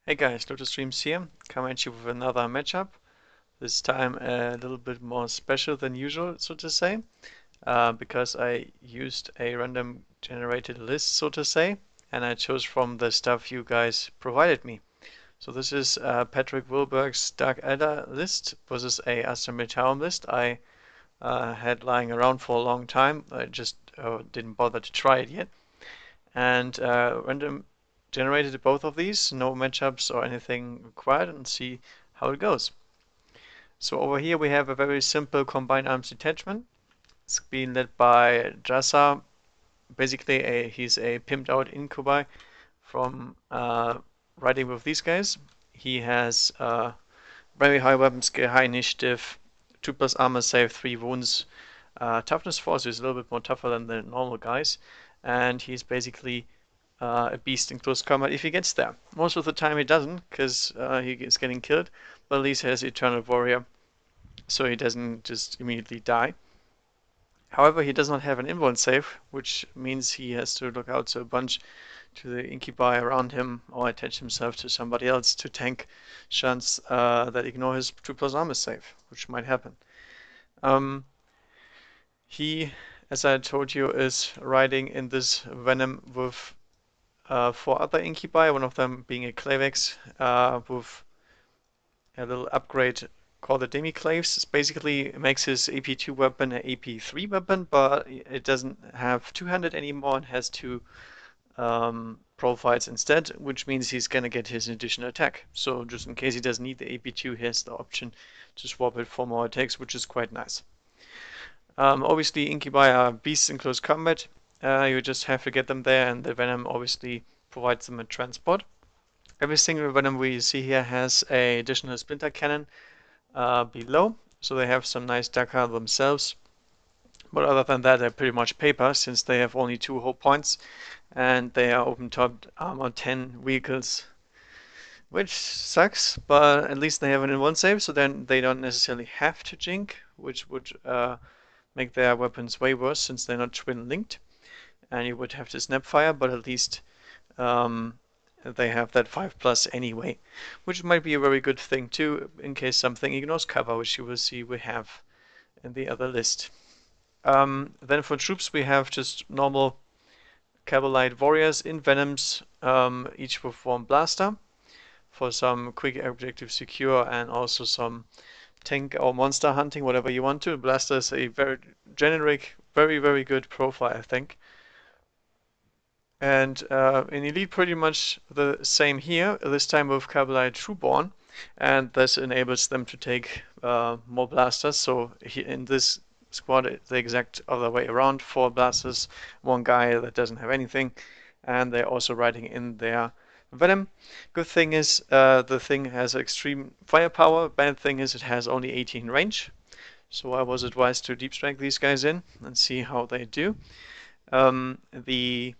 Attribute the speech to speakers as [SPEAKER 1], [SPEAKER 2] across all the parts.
[SPEAKER 1] Hey guys, Lotusdreams here, coming at you with another matchup. This time a little bit more special than usual, so to say, because I used a random generated list, so to say, and I chose from the stuff you guys provided me. So this is Patrick Wilberg's Dark Eldar list versus a Astra Militarum list I had lying around for a long time. I just didn't bother to try it yet. And random generated both of these, no matchups or anything required, and see how it goes. So over here we have a very simple combined arms detachment. It's being led by Jasa. Basically, he's a pimped out incubi from riding with these guys. He has very high weapon skill, high initiative, 2 plus armor save, 3 wounds, toughness 4, so he's a little bit more tougher than the normal guys. And he's basically a beast in close combat if he gets there. Most of the time he doesn't, because he is getting killed, but at least he has Eternal Warrior, so he doesn't just immediately die. However, he does not have an invuln save, which means he has to look out a bunch to the incubi around him or attach himself to somebody else to tank shunts that ignore his 2 plus armor save, which might happen. Um, he, as I told you, is riding in this Venom with 4 other incubi, one of them being a Clavex with a little upgrade called the Demiclaves. It basically makes his AP2 weapon an AP3 weapon, but it doesn't have two-handed anymore and has two profiles instead, which means he's gonna get his additional attack. So just in case he doesn't need the AP2, he has the option to swap it for more attacks, which is quite nice. Obviously, incubi are beasts in close combat. You just have to get them there, and the venom obviously provides them a transport. Every single venom we see here has a additional splinter cannon below, so they have some nice Dakar themselves. But other than that, they're pretty much paper since they have only 2 hull points and they are open-topped armor 10 vehicles, which sucks. But at least they have an in-one save, so then they don't necessarily have to jink, which would make their weapons way worse since they're not twin linked, and you would have to snap fire. But at least they have that 5 plus anyway, which might be a very good thing too, in case something ignores cover, which you will see we have in the other list. Then for troops, we have just normal Cavalite warriors in Venoms, each with 1 blaster for some quick objective secure and also some tank or monster hunting, whatever you want to. Blaster is a very generic, very good profile, I think. And in Elite, pretty much the same here, this time with Cavalite Trueborn, and this enables them to take more blasters. So in this squad, it's the exact other way around: 4 blasters, 1 guy that doesn't have anything, and they're also riding in their Venom. Good thing is the thing has extreme firepower. Bad thing is it has only 18 range. So I was advised to deep strike these guys in and see how they do. The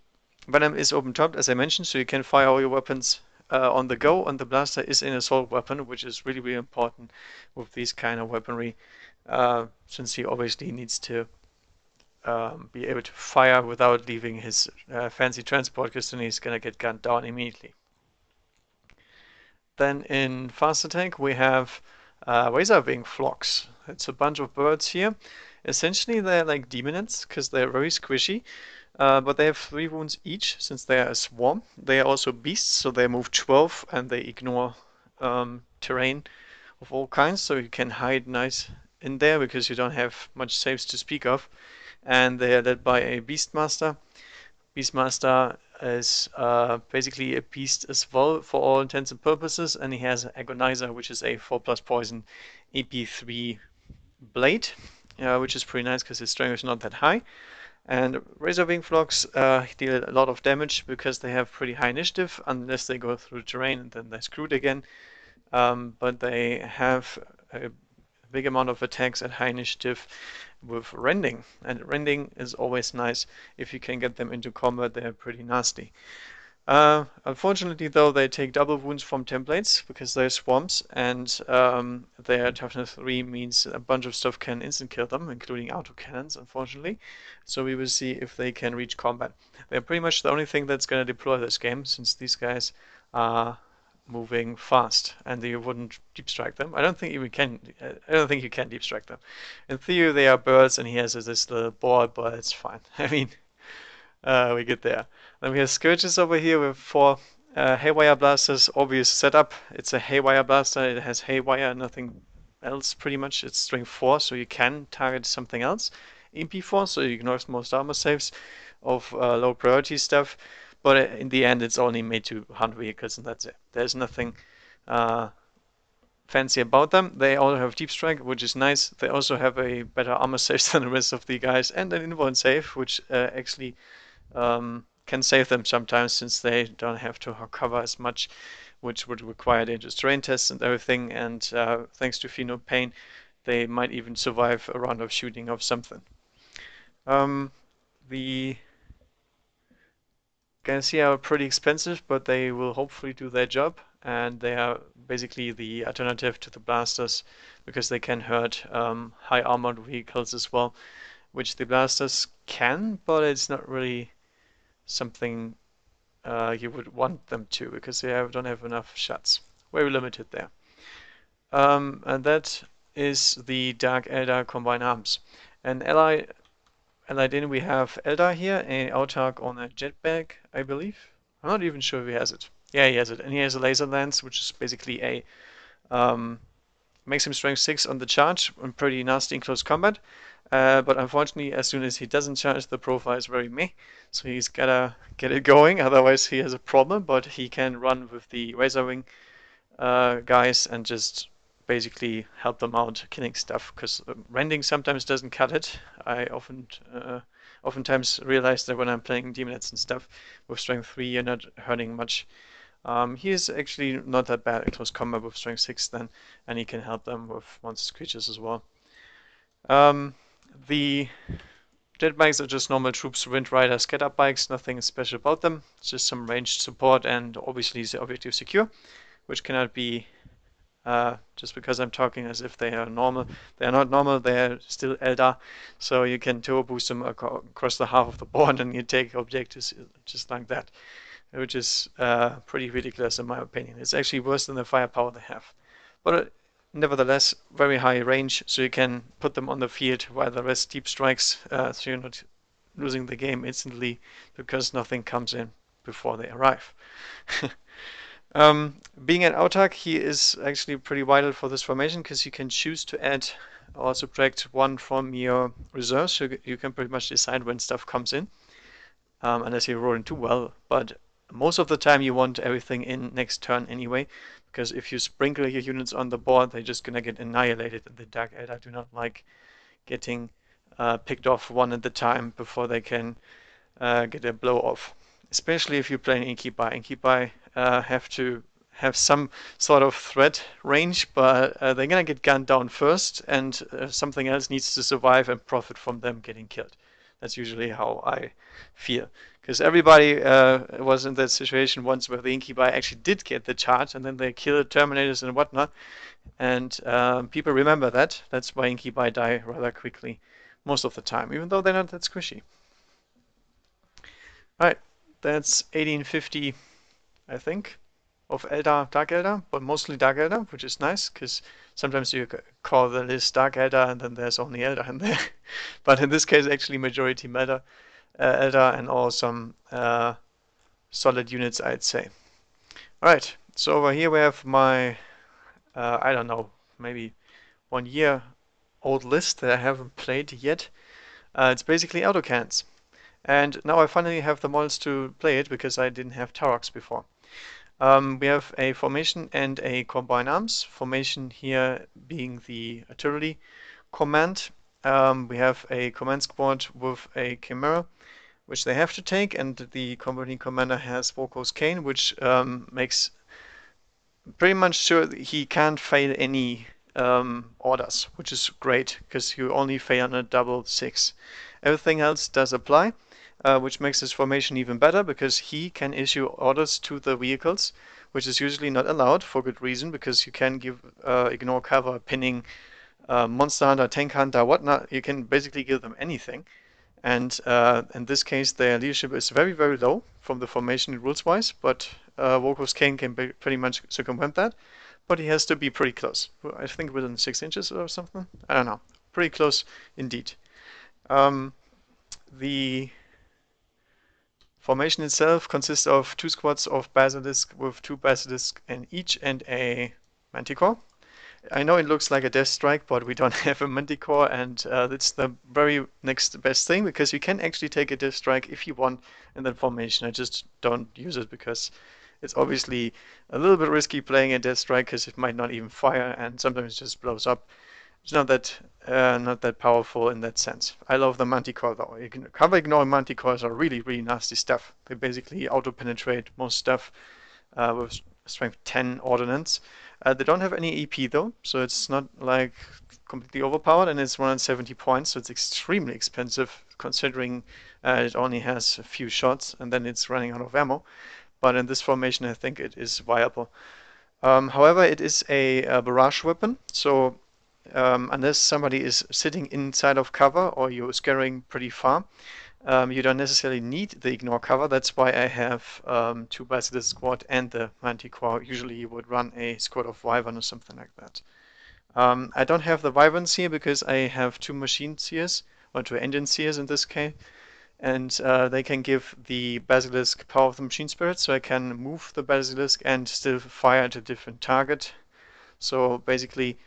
[SPEAKER 1] Venom is open-topped, as I mentioned, so you can fire all your weapons on the go, and the blaster is an assault weapon, which is really important with these kind of weaponry, since he obviously needs to be able to fire without leaving his fancy transport, because then he's gonna get gunned down immediately. Then in fast attack we have razor wing flocks. It's a bunch of birds here. Essentially they're like demonids because they're very squishy. But they have 3 wounds each since they are a swarm. They are also beasts, so they move 12 and they ignore terrain of all kinds, so you can hide nice in there because you don't have much saves to speak of. And they are led by a Beastmaster. Beastmaster is basically a beast as well for all intents and purposes, and he has Agonizer, which is a 4 plus poison AP3 blade, which is pretty nice because his strength is not that high. And Razor Wing Flocks deal a lot of damage because they have pretty high initiative, unless they go through terrain and then they're screwed again. But they have a big amount of attacks at high initiative with rending, and rending is always nice if you can get them into combat. They're pretty nasty. Unfortunately, though, they take double wounds from templates because they're swarms, and their toughness 3 means a bunch of stuff can instant kill them, including autocannons, unfortunately. So we will see if they can reach combat. They're pretty much the only thing that's going to deploy this game, since these guys are moving fast, and you wouldn't deep strike them. I don't think you can. I don't think you can deep strike them. In theory, they are birds, and he has this little board, but it's fine. I mean, we get there. Then we have Scourges over here with four Haywire Blasters. Obvious setup. It's a Haywire Blaster. It has Haywire, nothing else pretty much. It's strength 4, so you can target something else. MP4, so you ignore most armor saves of low priority stuff. But in the end, it's only made to hunt vehicles, and that's it. There's nothing fancy about them. They all have deep strike, which is nice. They also have a better armor save than the rest of the guys, and an invuln save, which actually can save them sometimes, since they don't have to cover as much, which would require dangerous terrain tests and everything. And thanks to Feel No Pain, they might even survive a round of shooting of something. The guys here are pretty expensive, but they will hopefully do their job, and they are basically the alternative to the blasters because they can hurt high armored vehicles as well, which the blasters can, but it's not really something you would want them to, because they don't have enough shots. Very limited there. And that is the Dark Eldar Combined Arms. And allied in, we have Eldar here, an autarch on a jetpack, I believe. I'm not even sure if he has it. Yeah, he has it. And he has a laser lance, which is basically a makes him strength 6 on the charge, and pretty nasty in close combat. But unfortunately, as soon as he doesn't charge, the profile is very meh. So he's gotta get it going, otherwise he has a problem. But he can run with the Razor Wing guys and just basically help them out killing stuff, because rending sometimes doesn't cut it. I oftentimes realize that when I'm playing Demonettes and stuff with strength 3, you're not hurting much. He is actually not that bad at close combat with strength 6 then, and he can help them with monsters creatures as well. The jet bikes are just normal troops, Wind Rider, scatter bikes, nothing special about them. It's just some ranged support, and obviously the objective secure, which cannot be just because I'm talking as if they are normal. They are not normal, they are still Eldar, so you can turbo boost them across the half of the board and you take objectives just like that, which is pretty ridiculous in my opinion. It's actually worse than the firepower they have. But nevertheless, very high range, so you can put them on the field while the rest deep strikes, so you're not losing the game instantly because nothing comes in before they arrive. Being an autarch, he is actually pretty vital for this formation, because you can choose to add or subtract 1 from your reserves, so you can pretty much decide when stuff comes in, unless you're rolling too well. But most of the time you want everything in next turn anyway, because if you sprinkle your units on the board, they're just gonna get annihilated, and the Dark Eldar do not like getting picked off one at a time before they can get a blow off. Especially if you play an Incubi. Incubi have to have some sort of threat range, but they're gonna get gunned down first, and something else needs to survive and profit from them getting killed. That's usually how I feel, because everybody was in that situation once where the Incubi actually did get the charge, and then they killed Terminators and whatnot, and people remember that. That's why Incubi die rather quickly most of the time, even though they're not that squishy. Alright, that's 1850, I think, of Eldar, Dark Eldar, but mostly Dark Eldar, which is nice, because sometimes you call the list Dark Eldar and then there's only Eldar in there. But in this case, actually majority Eldar, and all some solid units, I'd say. Alright, so over here we have my, I don't know, maybe 1 year old list that I haven't played yet. It's basically autocans. And now I finally have the models to play it, because I didn't have Taroks before. We have a formation and a combined arms. Formation here being the artillery command. We have a command squad with a Chimera, which they have to take, and the company commander has Volko's Cane, which makes pretty much sure that he can't fail any orders, which is great, because you only fail on a double 6. Everything else does apply. Which makes this formation even better, because he can issue orders to the vehicles, which is usually not allowed for good reason, because you can give ignore cover, pinning, monster hunter, tank hunter, whatnot. You can basically give them anything, and in this case their leadership is very, very low from the formation rules wise, but Volkov's cane can pretty much circumvent that, but he has to be pretty close. I think within 6 inches or something. I don't know. Pretty close indeed. The formation itself consists of 2 squads of Basilisk with 2 Basilisk in each and a Manticore. I know it looks like a Death Strike, but we don't have a Manticore, and it's the very next best thing because you can actually take a Death Strike if you want in that formation. I just don't use it because it's obviously a little bit risky playing a Death Strike because it might not even fire and sometimes it just blows up. It's not that powerful in that sense. I love the Manticore though. Cover ignore Manticores are really nasty stuff. They basically auto-penetrate most stuff with strength 10 ordnance. They don't have any EP though, so it's not like completely overpowered, and it's 170 points, so it's extremely expensive considering it only has a few shots and then it's running out of ammo. But in this formation, I think it is viable. However, it is a barrage weapon, so unless somebody is sitting inside of cover or you're scaring pretty far, you don't necessarily need the ignore cover. That's why I have 2 Basilisk squad and the Manticore. Usually you would run a squad of Wyvern or something like that. I don't have the Wyverns here because I have 2 machine seers, or 2 engine seers in this case, and they can give the Basilisk power of the machine spirit, so I can move the Basilisk and still fire at a different target. So basically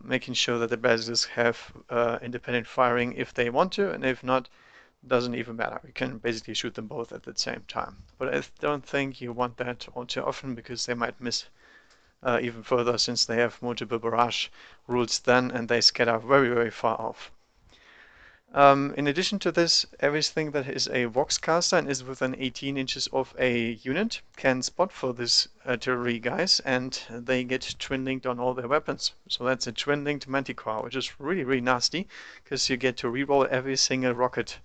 [SPEAKER 1] making sure that the Basilisks have independent firing if they want to, and if not, doesn't even matter. You can basically shoot them both at the same time. But I don't think you want that all too often because they might miss even further since they have multiple barrage rules then and they scatter very far off. In addition to this, everything that is a Voxcaster and is within 18 inches of a unit can spot for this artillery guys, and they get twin linked on all their weapons. So that's a twin linked Manticore, which is really nasty because you get to reroll every single rocket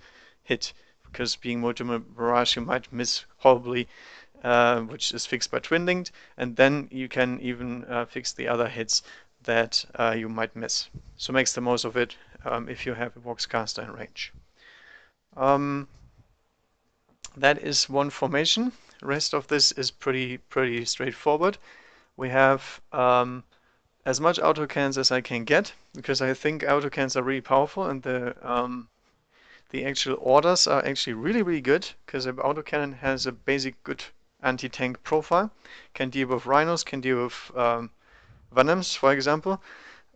[SPEAKER 1] hit. Because being multiple barrage, you might miss horribly, which is fixed by twin linked, and then you can even fix the other hits that you might miss. So makes the most of it if you have a Voxcaster in range. That is one formation. The rest of this is pretty straightforward. We have as much autocannons as I can get because I think autocannons are really powerful, and the actual orders are actually really good because an autocannon has a basic good anti-tank profile, can deal with rhinos, can deal with venoms, for example.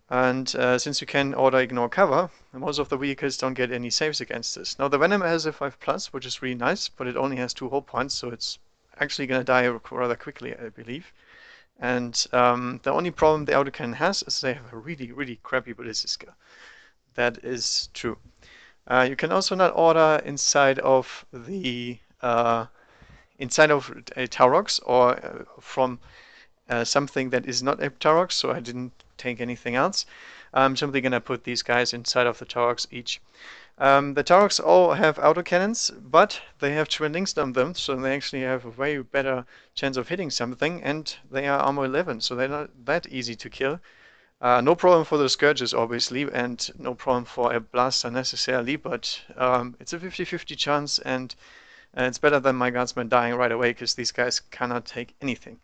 [SPEAKER 1] And since you can auto ignore cover, most of the vehicles don't get any saves against this. Now the Venom has a 5+, which is really nice, but it only has 2 hull points, so it's actually going to die rather quickly, I believe. And the only problem the autocannon has is they have a really crappy ballistic skill. That is true. You can also not order inside of the inside of a Taurox or from something that is not a Taurox, so I didn't take anything else. I'm simply going to put these guys inside of the Taurox each. The Taurox all have autocannons, but they have twin links on them, so they actually have a way better chance of hitting something, and they are armor 11, so they're not that easy to kill. No problem for the Scourges, obviously, and no problem for a Blaster necessarily, but it's a 50-50 chance, and it's better than my Guardsmen dying right away, because these guys cannot take anything.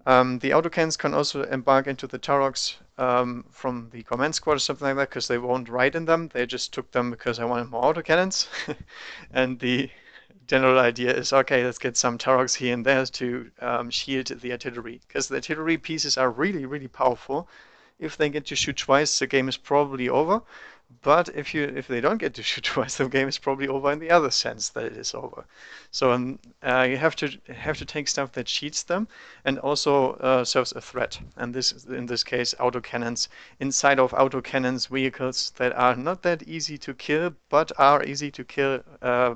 [SPEAKER 1] The autocannons can also embark into the Taurox from the command squad or something like that, because they won't ride in them. They just took them because I wanted more autocannons. And the general idea is, okay, let's get some Taurox here and there to shield the artillery, because the artillery pieces are really powerful. If they get to shoot twice, the game is probably over. But if they don't get to shoot twice, the game is probably over in the other sense that it is over. So you have to take stuff that cheats them and also serves a threat. And this is, in this case, autocannons inside of autocannons vehicles that are not that easy to kill, but are easy to kill,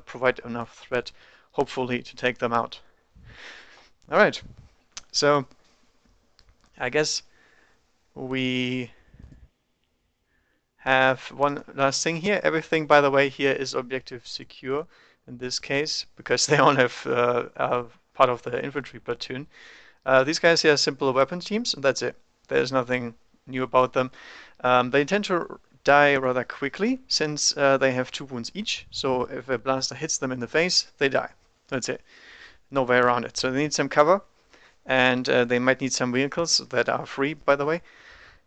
[SPEAKER 1] provide enough threat, hopefully, to take them out. All right. So I guess we have one last thing here. Everything, by the way, here is objective secure in this case, because they all have part of the infantry platoon. These guys here are simple weapon teams, and that's it. There's nothing new about them. They tend to die rather quickly, since they have 2 wounds each. So if a blaster hits them in the face, they die. That's it. no way around it. So they need some cover, and they might need some vehicles that are free, by the way.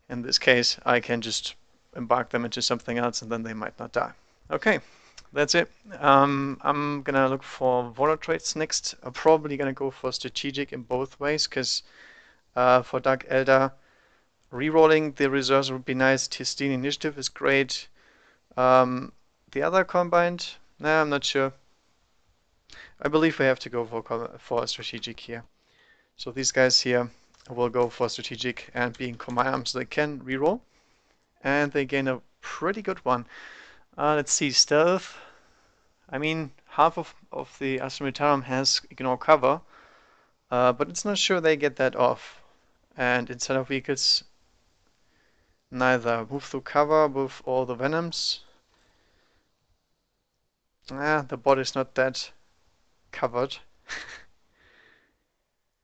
[SPEAKER 1] In this case, I can just embark them into something else, and then they might not die. Okay, that's it. I'm gonna look for water traits next. I'm probably gonna go for strategic in both ways, because for Dark Eldar, rerolling the reserves would be nice. Tistine Initiative is great. The other combined, nah, I'm not sure. I believe we have to go for strategic here. So these guys here will go for strategic, and being combined arms, they can reroll, and they gain a pretty good one. Let's see, stealth. I mean, half of the Astra Militarum has ignore cover, but it's not sure they get that off. And instead of vehicles, neither. Move through cover with all the venoms. The bot is not that covered.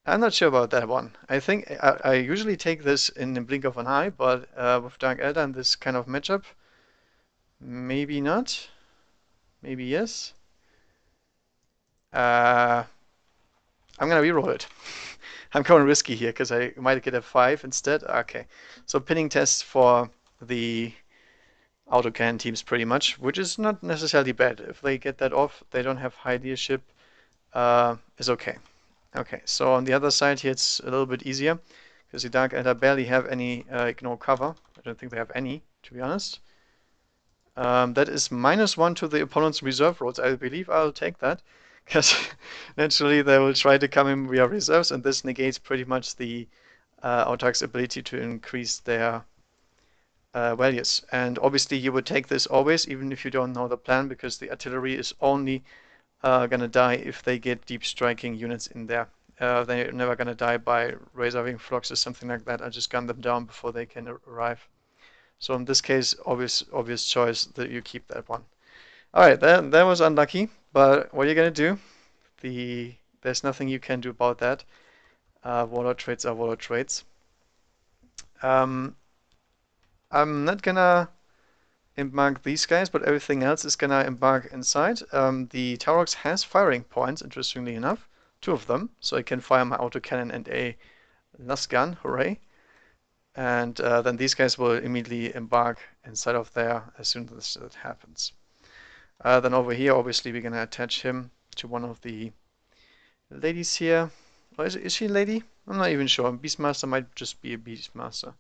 [SPEAKER 1] I'm not sure about that one. I think I usually take this in the blink of an eye, but with Dark Eldar and this kind of matchup, maybe not. Maybe yes. I'm gonna reroll it. I'm going risky here because I might get a 5 instead. Okay, so pinning test for the autocannon teams pretty much, which is not necessarily bad. If they get that off, they don't have high leadership, is okay. Okay, so on the other side here it's a little bit easier because the Dark Eldar barely have any ignore cover. I don't think they have any, to be honest. That is -1 to the opponent's reserve rolls. I believe I'll take that because naturally they will try to come in via reserves, and this negates pretty much the Autark's ability to increase their values. And obviously you would take this always, even if you don't know the plan, because the artillery is only gonna die if they get deep striking units in there. They're never gonna die by razor-wing flocks or something like that. I just gun them down before they can arrive. So in this case, obvious choice that you keep that one. All right, that was unlucky, but what are you gonna do? There's nothing you can do about that. Warlord traits are warlord traits. I'm not gonna embark these guys, but everything else is gonna embark inside. The Taurox has firing points, interestingly enough, 2 of them, so I can fire my autocannon and a last gun, hooray. And then these guys will immediately embark inside of there as soon as that happens. Then over here, obviously, we're gonna attach him to one of the ladies here. Or is she a lady? I'm not even sure. Beastmaster might just be a Beastmaster.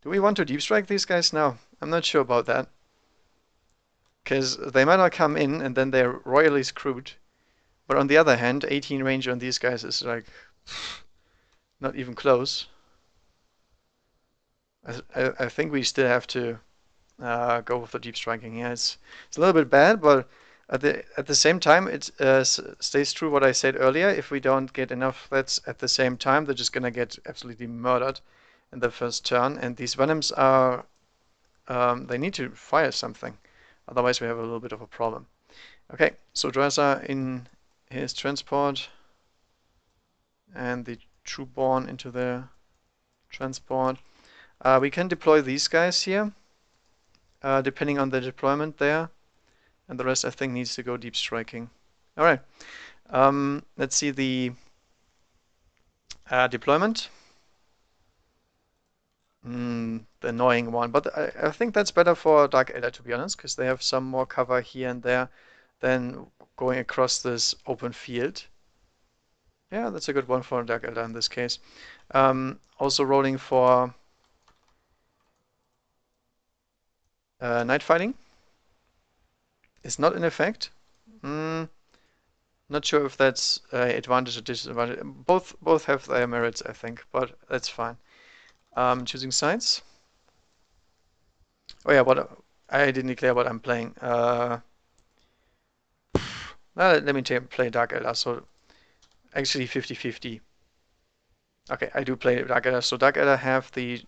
[SPEAKER 1] Do we want to deep strike these guys now? I'm not sure about that. Because they might not come in and then they're royally screwed. But on the other hand, 18 range on these guys is like not even close. I think we still have to go with the deep striking. Yeah, it's a little bit bad, but at the same time, it stays true what I said earlier. If we don't get enough threats at the same time, they're just gonna get absolutely murdered in the first turn. And these venoms are they need to fire something, otherwise we have a little bit of a problem. Okay, so Dresser in his transport, and the Trueborn into the transport. We can deploy these guys here, depending on the deployment there, and the rest I think needs to go deep striking. All right, let's see the deployment. The annoying one, but I think that's better for Dark Eldar, to be honest, because they have some more cover here and there than going across this open field. Yeah, that's a good one for Dark Eldar in this case. Also rolling for night fighting is not in effect. Not sure if that's advantage or disadvantage. Both have their merits, I think, but that's fine. Choosing sides. Oh yeah, what I didn't declare what I'm playing. Let me play Dark Eldar. So actually 50-50. Okay, I do play Dark Eldar. So Dark Eldar have the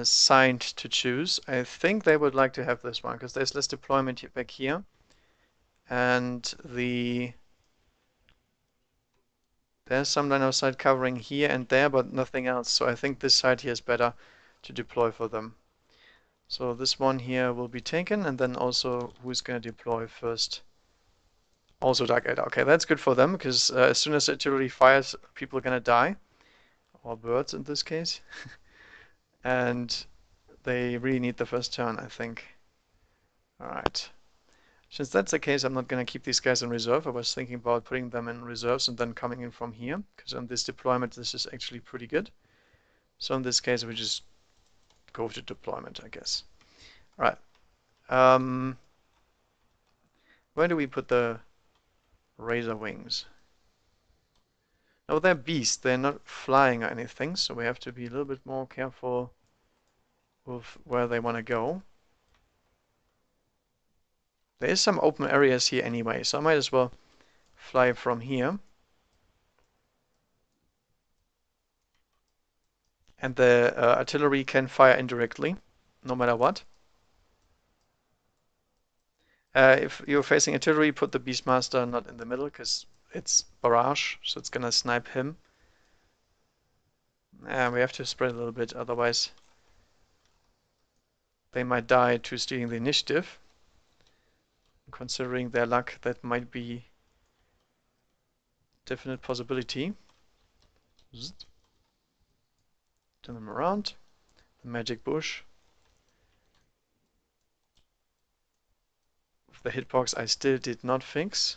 [SPEAKER 1] signed to choose. I think they would like to have this one because there's less deployment back here, and there's some line of sight covering here and there, but nothing else. So I think this side here is better to deploy for them. So this one here will be taken, and then also who's going to deploy first? Also Dark Eldar. Okay, that's good for them, because as soon as artillery fires, people are going to die. Or birds in this case. And they really need the first turn, I think. Alright. Since that's the case, I'm not going to keep these guys in reserve. I was thinking about putting them in reserves and then coming in from here, because on this deployment this is actually pretty good. So in this case we just go to deployment, I guess. Alright. Where do we put the razor wings? Oh, they're beasts. They're not flying or anything, so we have to be a little bit more careful with where they want to go. There is some open areas here anyway, so I might as well fly from here. And the artillery can fire indirectly, no matter what. If you're facing artillery, put the Beastmaster not in the middle, because it's barrage, so it's gonna snipe him. And we have to spread a little bit, otherwise they might die to stealing the initiative. Considering their luck, that might be a definite possibility. Turn them around. The magic bush. The hitbox I still did not fix.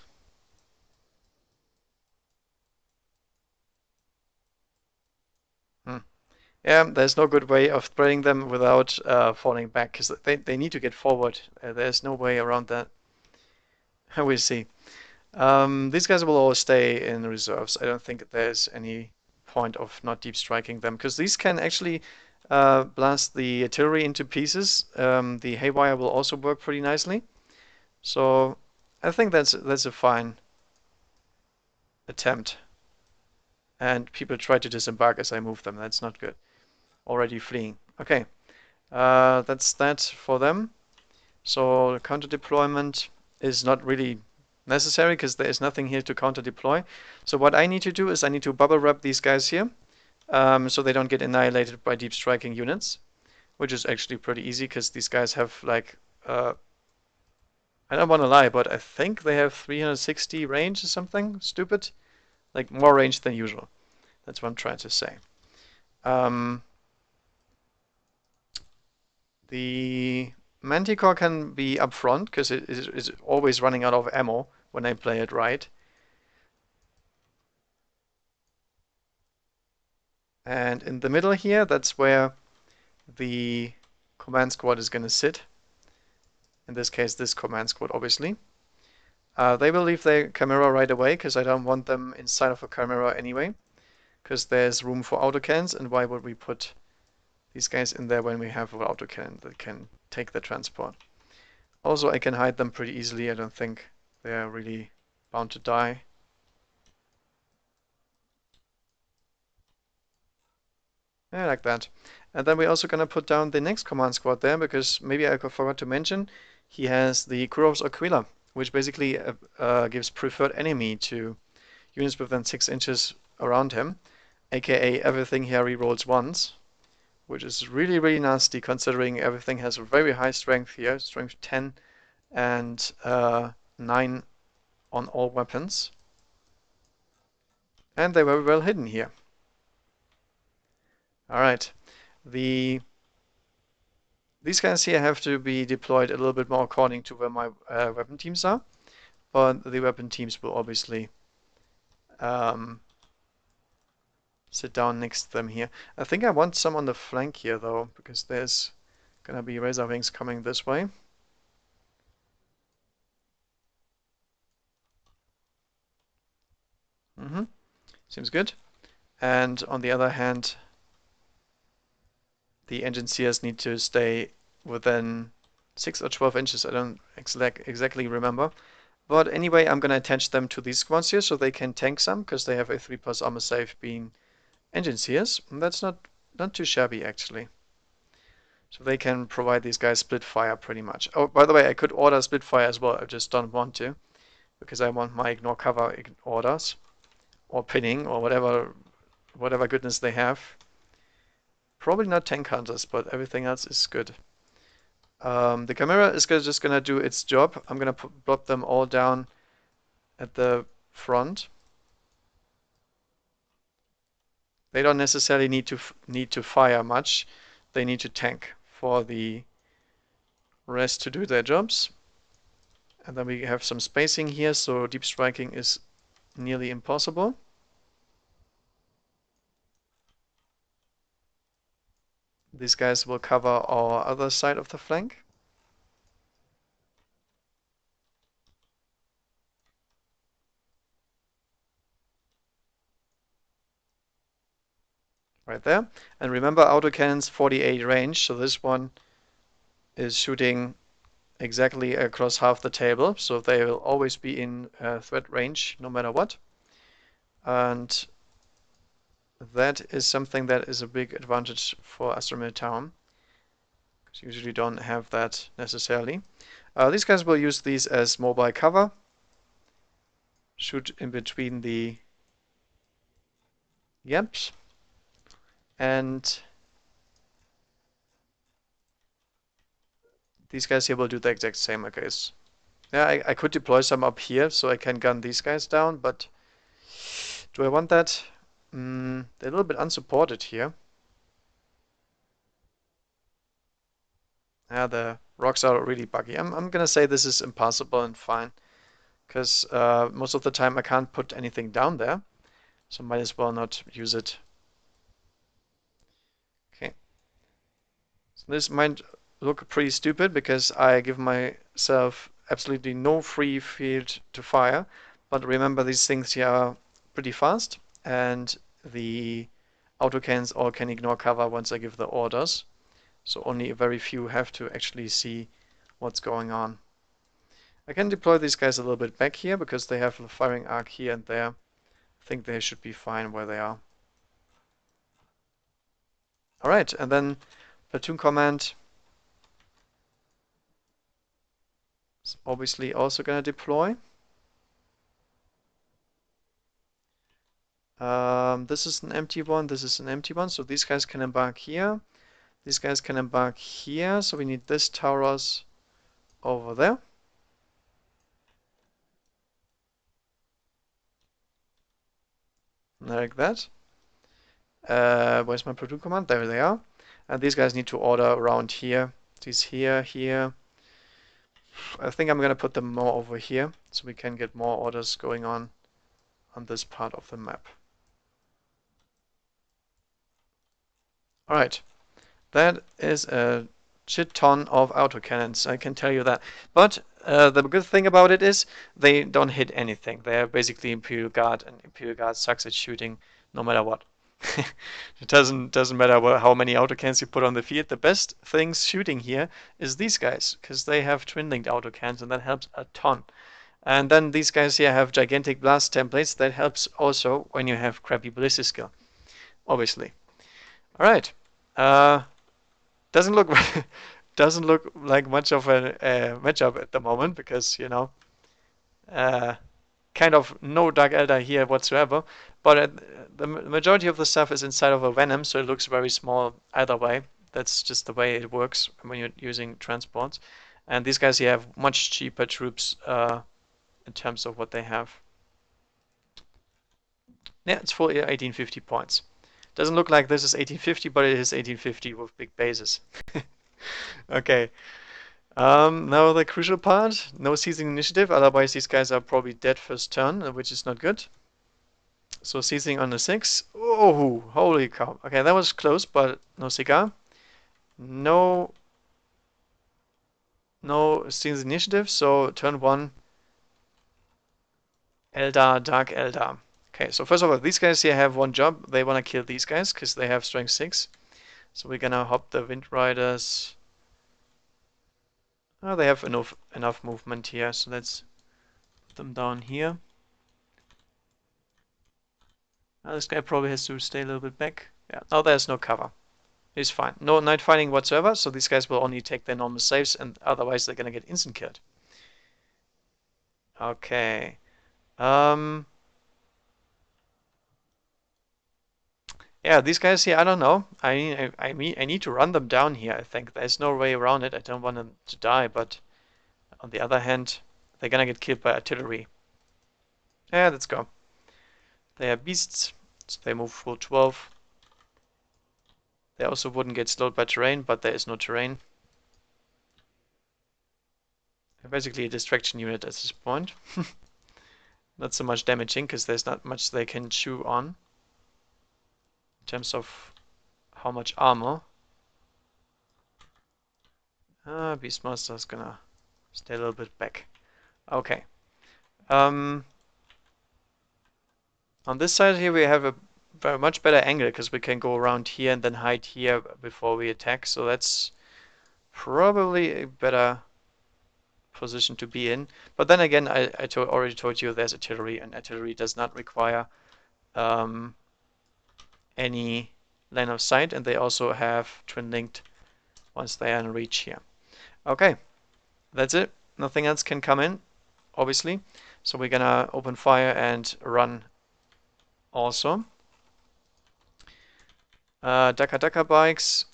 [SPEAKER 1] Yeah, there's no good way of spreading them without falling back, because they need to get forward. There's no way around that. We'll see. These guys will all stay in reserves. I don't think there's any point of not deep striking them, because these can actually blast the artillery into pieces. The haywire will also work pretty nicely. So I think that's a fine attempt. And people try to disembark as I move them. That's not good. Already fleeing. Okay, that's that for them. So counter deployment is not really necessary because there is nothing here to counter deploy. So what I need to do is I need to bubble wrap these guys here so they don't get annihilated by deep striking units, which is actually pretty easy because these guys have like I don't want to lie, but I think they have 360 range or something stupid, like more range than usual. That's what I'm trying to say. The Manticore can be up front because it is always running out of ammo when I play it right. And in the middle here, that's where the command squad is going to sit. In this case, this command squad, obviously. They will leave their camera right away because I don't want them inside of a camera anyway. Because there's room for autocannons, and why would we put these guys in there when we have an autocannon that can take the transport? Also, I can hide them pretty easily. I don't think they're really bound to die. Yeah, like that. And then we're also going to put down the next command squad there, because maybe I forgot to mention, he has the Kurov's Aquila, which basically gives preferred enemy to units within 6 inches around him, aka everything he rerolls once, which is really, really nasty considering everything has a very high strength here, strength 10 and 9 on all weapons. And they're very well hidden here. Alright, these guys here have to be deployed a little bit more according to where my weapon teams are, but the weapon teams will obviously sit down next to them here. I think I want some on the flank here though, because there's gonna be razor wings coming this way. Seems good. And on the other hand, the engineers need to stay within 6 or 12 inches. I don't exactly remember. But anyway, I'm gonna attach them to these squads here so they can tank some, because they have a 3+ armor save being engineers. And that's not too shabby actually. So they can provide these guys split fire pretty much. Oh, by the way, I could order split fire as well. I just don't want to, because I want my ignore cover orders or pinning or whatever goodness they have. Probably not tank hunters, but everything else is good. The camera is just gonna do its job. I'm gonna plop them all down at the front. They don't necessarily need to fire much. They need to tank for the rest to do their jobs. And then we have some spacing here, so deep striking is nearly impossible. These guys will cover our other side of the flank. Right there. And remember, autocannon's 48 range, so this one is shooting exactly across half the table, so they will always be in threat range no matter what. And that is something that is a big advantage for Astra Militarum, because you usually don't have that necessarily. These guys will use these as mobile cover, shoot in between the gaps, and these guys here will do the exact same, I guess. Yeah, I could deploy some up here so I can gun these guys down, but do I want that? They're a little bit unsupported here. Yeah, the rocks are really buggy. I'm gonna say this is impossible and fine, because most of the time I can't put anything down there, so might as well not use it. Okay. So this might look pretty stupid because I give myself absolutely no free field to fire, but remember these things here are pretty fast, and the autocannons all can ignore cover once I give the orders, so only a very few have to actually see what's going on. I can deploy these guys a little bit back here because they have a firing arc here and there. I think they should be fine where they are. Alright, and then platoon command is obviously also going to deploy. This is an empty one, this is an empty one, so these guys can embark here. These guys can embark here, so we need this Tauros over there. Like that. Where's my platoon command? There they are. And these guys need to order around here. These here, here. I think I'm going to put them more over here, so we can get more orders going on this part of the map. Alright, that is a shit ton of autocannons, I can tell you that. But the good thing about it is they don't hit anything. They're basically Imperial Guard, and Imperial Guard sucks at shooting no matter what. It doesn't matter how many autocannons you put on the field. The best things shooting here is these guys, because they have twin-linked autocannons, and that helps a ton. And then these guys here have gigantic blast templates. That helps also when you have crappy ballistic skill, obviously. All right. Doesn't look doesn't look like much of a matchup at the moment because uh, kind of no Dark Eldar here whatsoever. But the majority of the stuff is inside of a Venom, so it looks very small either way. That's just the way it works when you're using transports. And these guys here have much cheaper troops in terms of what they have. Yeah, it's full 1850 points. Doesn't look like this is 1850, but it is 1850 with big bases. Okay. Now the crucial part, no seizing initiative, otherwise these guys are probably dead first turn, which is not good. So seizing on the 6. Oh, holy cow. Okay, that was close, but no cigar. No seizing initiative, so turn 1, Eldar, Dark Eldar. Okay, so first of all, these guys here have one job. They want to kill these guys because they have strength 6. So we're gonna hop the Wind Riders. Oh, they have enough movement here, so let's put them down here. This guy probably has to stay a little bit back. Yeah, now there's no cover. He's fine. No night fighting whatsoever, so these guys will only take their normal saves, and otherwise they're gonna get instant killed. Okay. Yeah, Yeah, these guys here, I don't know. I need to run them down here, I think. There's no way around it. I don't want them to die, but on the other hand, they're gonna get killed by artillery. Yeah, let's go. They are beasts, so they move full 12. They also wouldn't get slowed by terrain, but there is no terrain. They're basically a distraction unit at this point. Not so much damaging, because there's not much they can chew on in terms of how much armor. Beastmaster's gonna stay a little bit back. Okay. On this side here we have a very much better angle because we can go around here and then hide here before we attack. So that's probably a better position to be in. But then again, I already told you there's artillery, and artillery does not require any line of sight, and they also have twin linked once they are in reach here. Okay, that's it. Nothing else can come in, obviously. So we're gonna open fire and run also. Daka bikes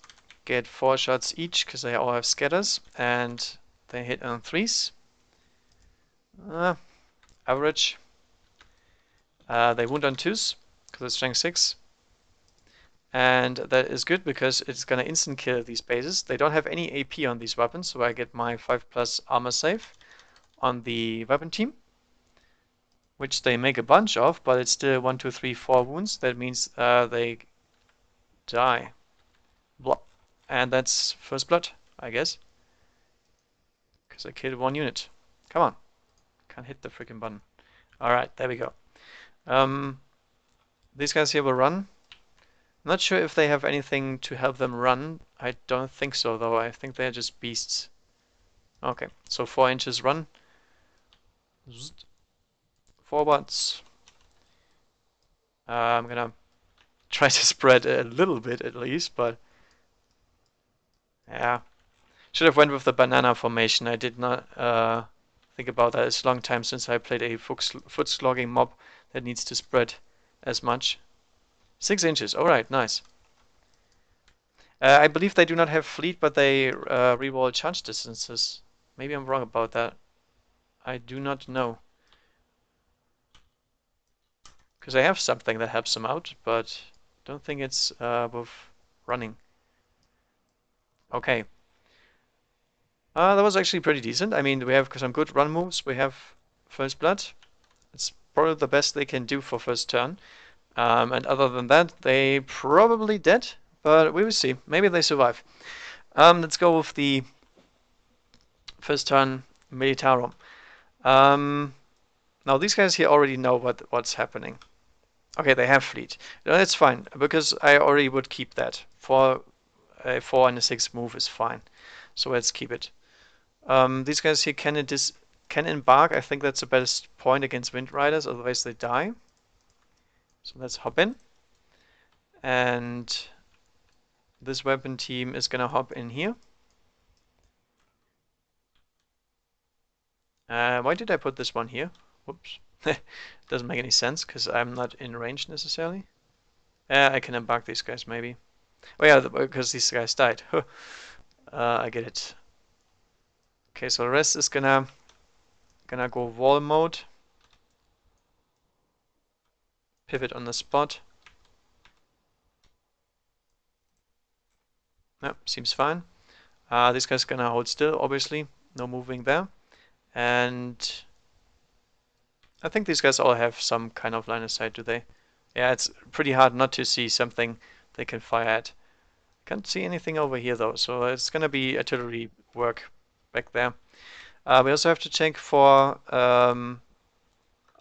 [SPEAKER 1] get 4 shots each because they all have scatters, and they hit on 3s. Average. They wound on 2s because it's strength 6. And that is good because it's gonna instant kill these bases. They don't have any AP on these weapons, so I get my 5+ armor save on the weapon team, which they make a bunch of, but it's still 1, 2, 3, 4 wounds. That means they die. Blah. And that's first blood, I guess. Because I killed 1 unit. Come on. Can't hit the freaking button. Alright, there we go. These guys here will run. Not sure if they have anything to help them run. I don't think so, though. I think they're just beasts. Okay, so 4 inches run. Forwards. I'm gonna try to spread a little bit at least, but yeah. Should have went with the banana formation. I did not think about that. It's a long time since I played a foot slogging mob that needs to spread as much. 6 inches. All right, nice. I believe they do not have fleet, but they reroll charge distances. Maybe I'm wrong about that. I do not know. Because I have something that helps them out, but don't think it's worth running. Okay. That was actually pretty decent. I mean, we have some good run moves. We have first blood. It's probably the best they can do for first turn. And other than that, they probably dead, but we will see. Maybe they survive. Let's go with the first turn Militarum. Now these guys here already know what's happening. Okay, they have fleet. No, that's fine, because I already would keep that. For a 4 and a 6 move is fine. So let's keep it. These guys here can embark. I think that's the best point against Wind Riders, otherwise they die. So let's hop in. And this weapon team is gonna hop in here. Why did I put this one here? Whoops. Doesn't make any sense because I'm not in range necessarily. I can embark these guys maybe. Oh yeah, because these guys died. I get it. Okay, so the rest is gonna go wall mode. Pivot on the spot. No, seems fine. This guy's gonna hold still, obviously. No moving there. And I think these guys all have some kind of line of sight, do they? Yeah, it's pretty hard not to see something they can fire at. Can't see anything over here though, so it's gonna be artillery work back there. We also have to check for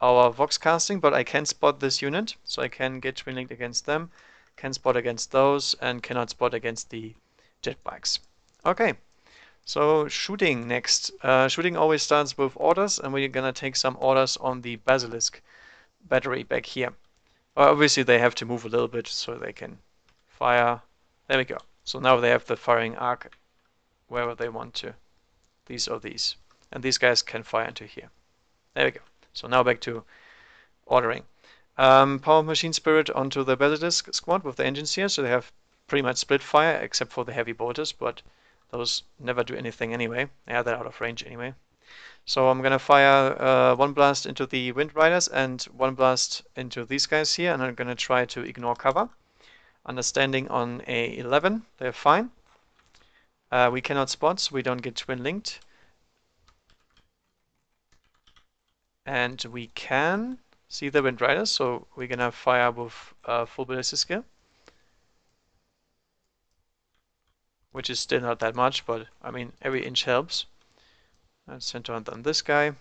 [SPEAKER 1] our Vox casting, but I can spot this unit, so I can get twin linked against them, can spot against those, and cannot spot against the jet bikes. Okay, so shooting next. Shooting always starts with orders, and we're gonna take some orders on the Basilisk battery back here. Obviously, they have to move a little bit so they can fire. There we go. So now they have the firing arc wherever they want to. These or these. And these guys can fire into here. There we go. So now back to ordering. Power Machine Spirit onto the Basilisk squad with the engines here, so they have pretty much split fire except for the heavy bolters, but those never do anything anyway. Yeah, they're out of range anyway. So I'm gonna fire one blast into the Wind Riders and one blast into these guys here, and I'm gonna try to ignore cover. Understanding on a 11, they're fine. We cannot spot, so we don't get twin linked. And we can see the Wind Riders, so we're gonna fire with full ballistic skill, which is still not that much, but I mean every inch helps. Let's center on this guy.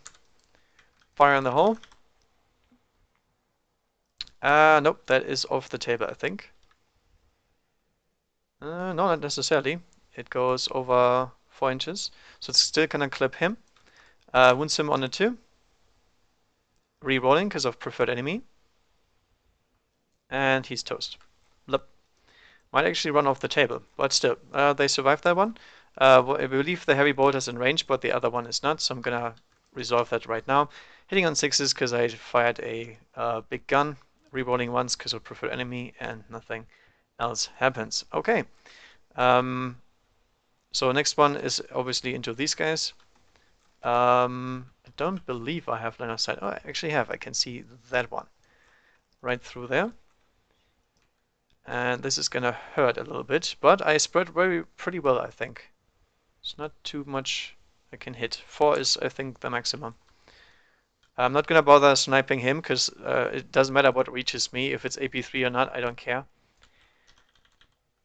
[SPEAKER 1] Fire on the hole. Nope, that is off the table, I think. No, not necessarily. It goes over 4 inches, so it's still gonna clip him. Wounds him on a 2. Re-rolling because of preferred enemy. And he's toast. Blup. Might actually run off the table, but still, they survived that one. I believe the heavy bolter's in range, but the other one is not, so I'm gonna resolve that right now. Hitting on 6s because I fired a big gun. Re-rolling once because of preferred enemy, and nothing else happens. Okay. So next one is obviously into these guys. I don't believe I have line of sight. Oh, I actually have. I can see that one right through there. And this is gonna hurt a little bit, but I spread pretty well, I think. It's not too much I can hit. 4 is, I think, the maximum. I'm not gonna bother sniping him because it doesn't matter what reaches me. If it's AP3 or not, I don't care.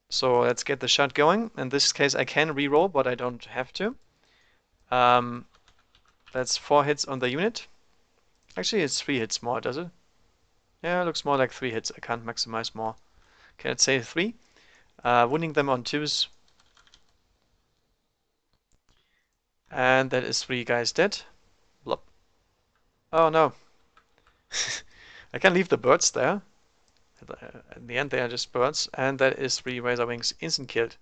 [SPEAKER 1] So let's get the shot going. In this case, I can reroll, but I don't have to. That's 4 hits on the unit. Actually, it's 3 hits more, does it? Yeah, it looks more like 3 hits. I can't maximize more. Okay, let's say 3. Wounding them on 2s. And that is 3 guys dead. Blop. Oh no. I can leave the birds there. In the end, they are just birds. And that is 3 Razor Wings instant killed.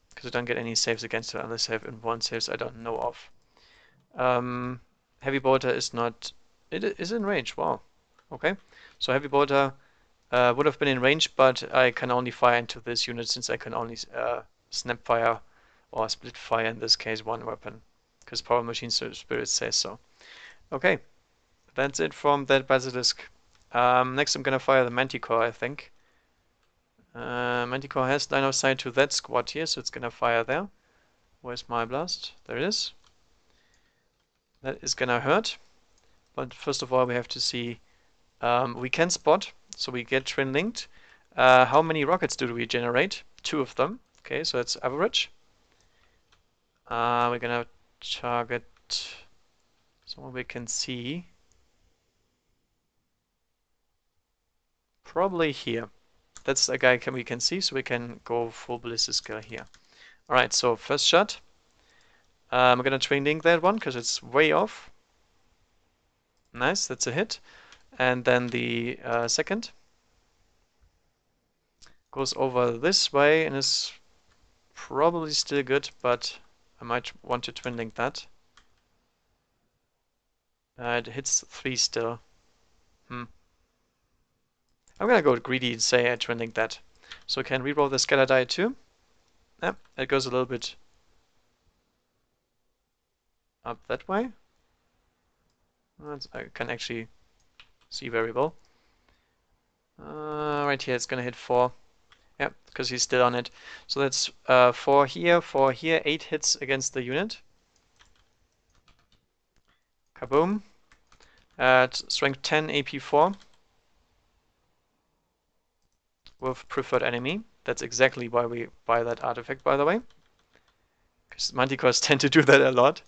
[SPEAKER 1] Because I don't get any saves against it unless I have in-1 saves I don't know of. Heavy bolter is not. It is in range. Wow. Okay. So heavy bolter would have been in range, but I can only fire into this unit since I can only snap fire or split fire in this case one weapon, because Power Machine Spirit says so. Okay, that's it from that Basilisk. Next I'm gonna fire the Manticore, I think. Manticore has line of sight to that squad here, so it's gonna fire there. Where's my blast? There it is. That is gonna hurt, but first of all we have to see. We can spot, so we get twin linked. How many rockets do we generate? 2 of them. Okay, so that's average. We're gonna target someone we can see. Probably here. That's a guy we can see, so we can go full ballistic skill here. Alright, so first shot. I'm gonna twin link that one because it's way off. Nice, that's a hit. And then the second goes over this way and is probably still good, but I might want to twin link that. It hits 3 still. I'm gonna go greedy and say I twin link that. So I can reroll the scalar die too. Yep, it goes a little bit up that way. I can actually see very well. Right here, it's gonna hit 4. Yep, because he's still on it. So that's 4 here, 4 here, 8 hits against the unit. Kaboom. At strength 10, AP4. With preferred enemy. That's exactly why we buy that artifact, by the way. Because Manticores tend to do that a lot.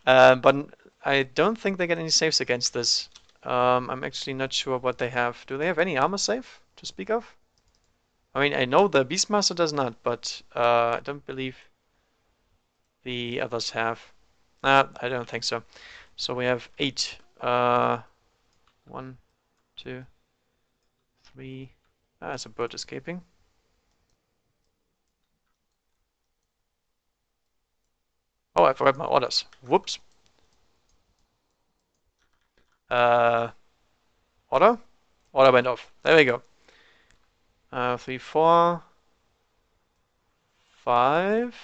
[SPEAKER 1] But I don't think they get any saves against this. I'm actually not sure what they have. Do they have any armor save to speak of? I mean, I know the Beastmaster does not, but I don't believe the others have. I don't think so. So we have 8. 1, 2, 3. There's a bird escaping. Oh, I forgot my orders. Whoops. Order? Order went off. There we go. 3, 4, 5,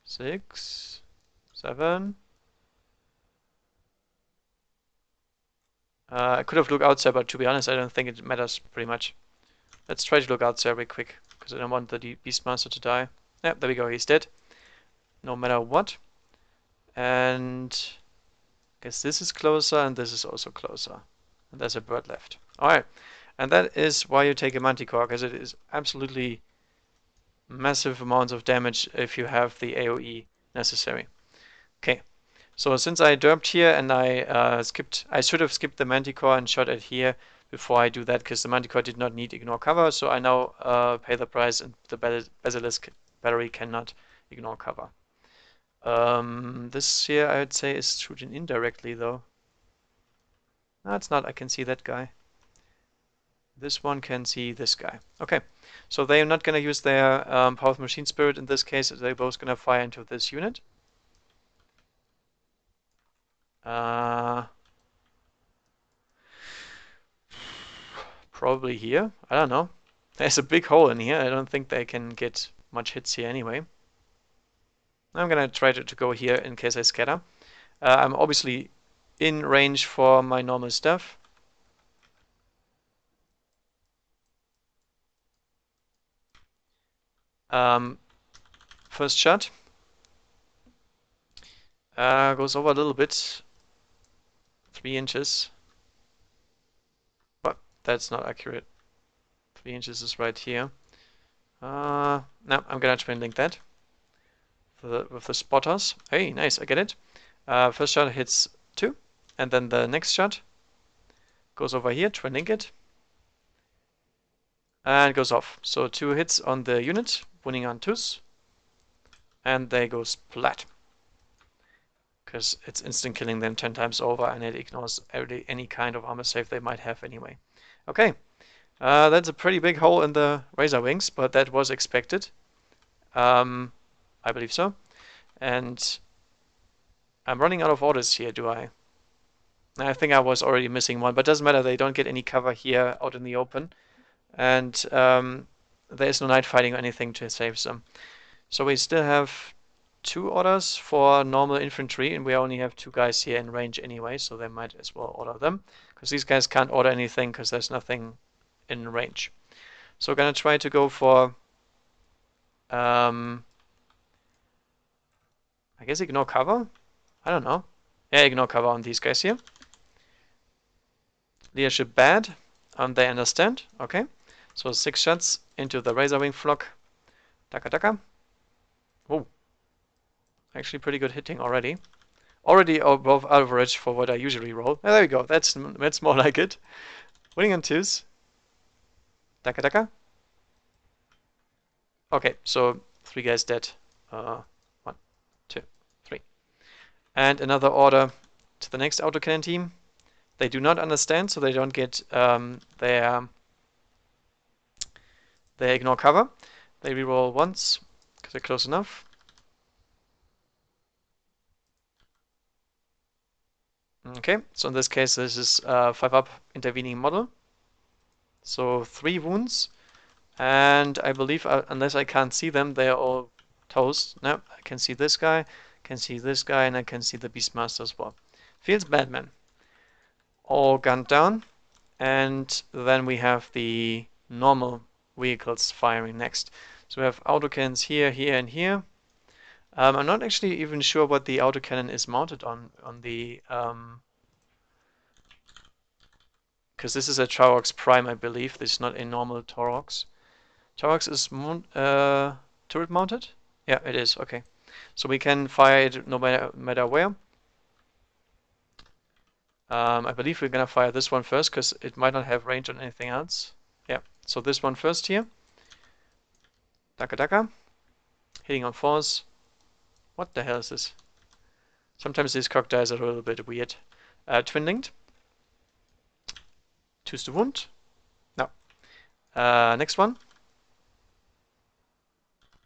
[SPEAKER 1] 6, 7. I could have looked outside, but to be honest, I don't think it matters pretty much. Let's try to look outside real quick, because I don't want the Beastmaster to die. Yep, there we go, he's dead. No matter what. And I guess this is closer, and this is also closer. And there's a bird left. Alright, and that is why you take a Manticore, because it is absolutely massive amounts of damage if you have the AoE necessary. Okay, so since I derped here and I should have skipped the Manticore and shot it here before I do that, because the Manticore did not need ignore cover, so I now pay the price, and the Basilisk battery cannot ignore cover. This here I would say is shooting indirectly though. No, it's not. I can see that guy. This one can see this guy. Okay, so they are not going to use their Power of Machine Spirit in this case. They're both going to fire into this unit. Probably here. I don't know. There's a big hole in here. I don't think they can get much hits here anyway. I'm going to try to go here in case I scatter. I'm obviously in range for my normal stuff. First shot. Goes over a little bit. 3 inches. But that's not accurate. 3 inches is right here. No, I'm gonna twin link that with the spotters. Hey, nice, I get it. First shot hits 2, and then the next shot goes over here, twin link it, and goes off. So 2 hits on the unit, winning on 2s, and they go splat. Because it's instant killing them 10 times over, and it ignores any kind of armor save they might have anyway. Okay, that's a pretty big hole in the Razor Wings, but that was expected. I believe so. And I'm running out of orders here, do I? I think I was already missing one, but doesn't matter. They don't get any cover here out in the open. And there's no night fighting or anything to save them. So we still have 2 orders for normal infantry, and we only have 2 guys here in range anyway, so they might as well order them. Because these guys can't order anything because there's nothing in range. So we're going to try to go for... I guess ignore cover? I don't know. Yeah, ignore cover on these guys here. Leadership bad. They understand. Okay. So 6 shots into the Razor Wing flock. Taka taka. Oh. Actually pretty good hitting already. Already above average for what I usually roll. Oh, there we go. That's more like it. Winning on 2s. Taka taka. Okay, so 3 guys dead. 1, 2, 3. And another order to the next autocannon team. They do not understand, so they don't get they ignore cover. They reroll once because they're close enough. Okay, so in this case, this is 5-up intervening model. So 3 wounds, and I believe unless I can't see them, they are all toast. No, I can see this guy, can see this guy, and I can see the Beastmaster as well. Feels bad, man. All gunned down, and then we have the normal vehicles firing next. So we have autocannons here, here, and here. I'm not actually even sure what the autocannon is mounted on the because this is a Taurox Prime, I believe. This is not a normal Taurox. Taurox is turret mounted? Yeah, it is. Okay, so we can fire it no matter where. I believe we're gonna fire this one first because it might not have range on anything else. Yeah, so this one first here. Daka daka. Hitting on 4s. What the hell is this? Sometimes these cock dies are a little bit weird. Twin linked. 2's to wound. No. Next one.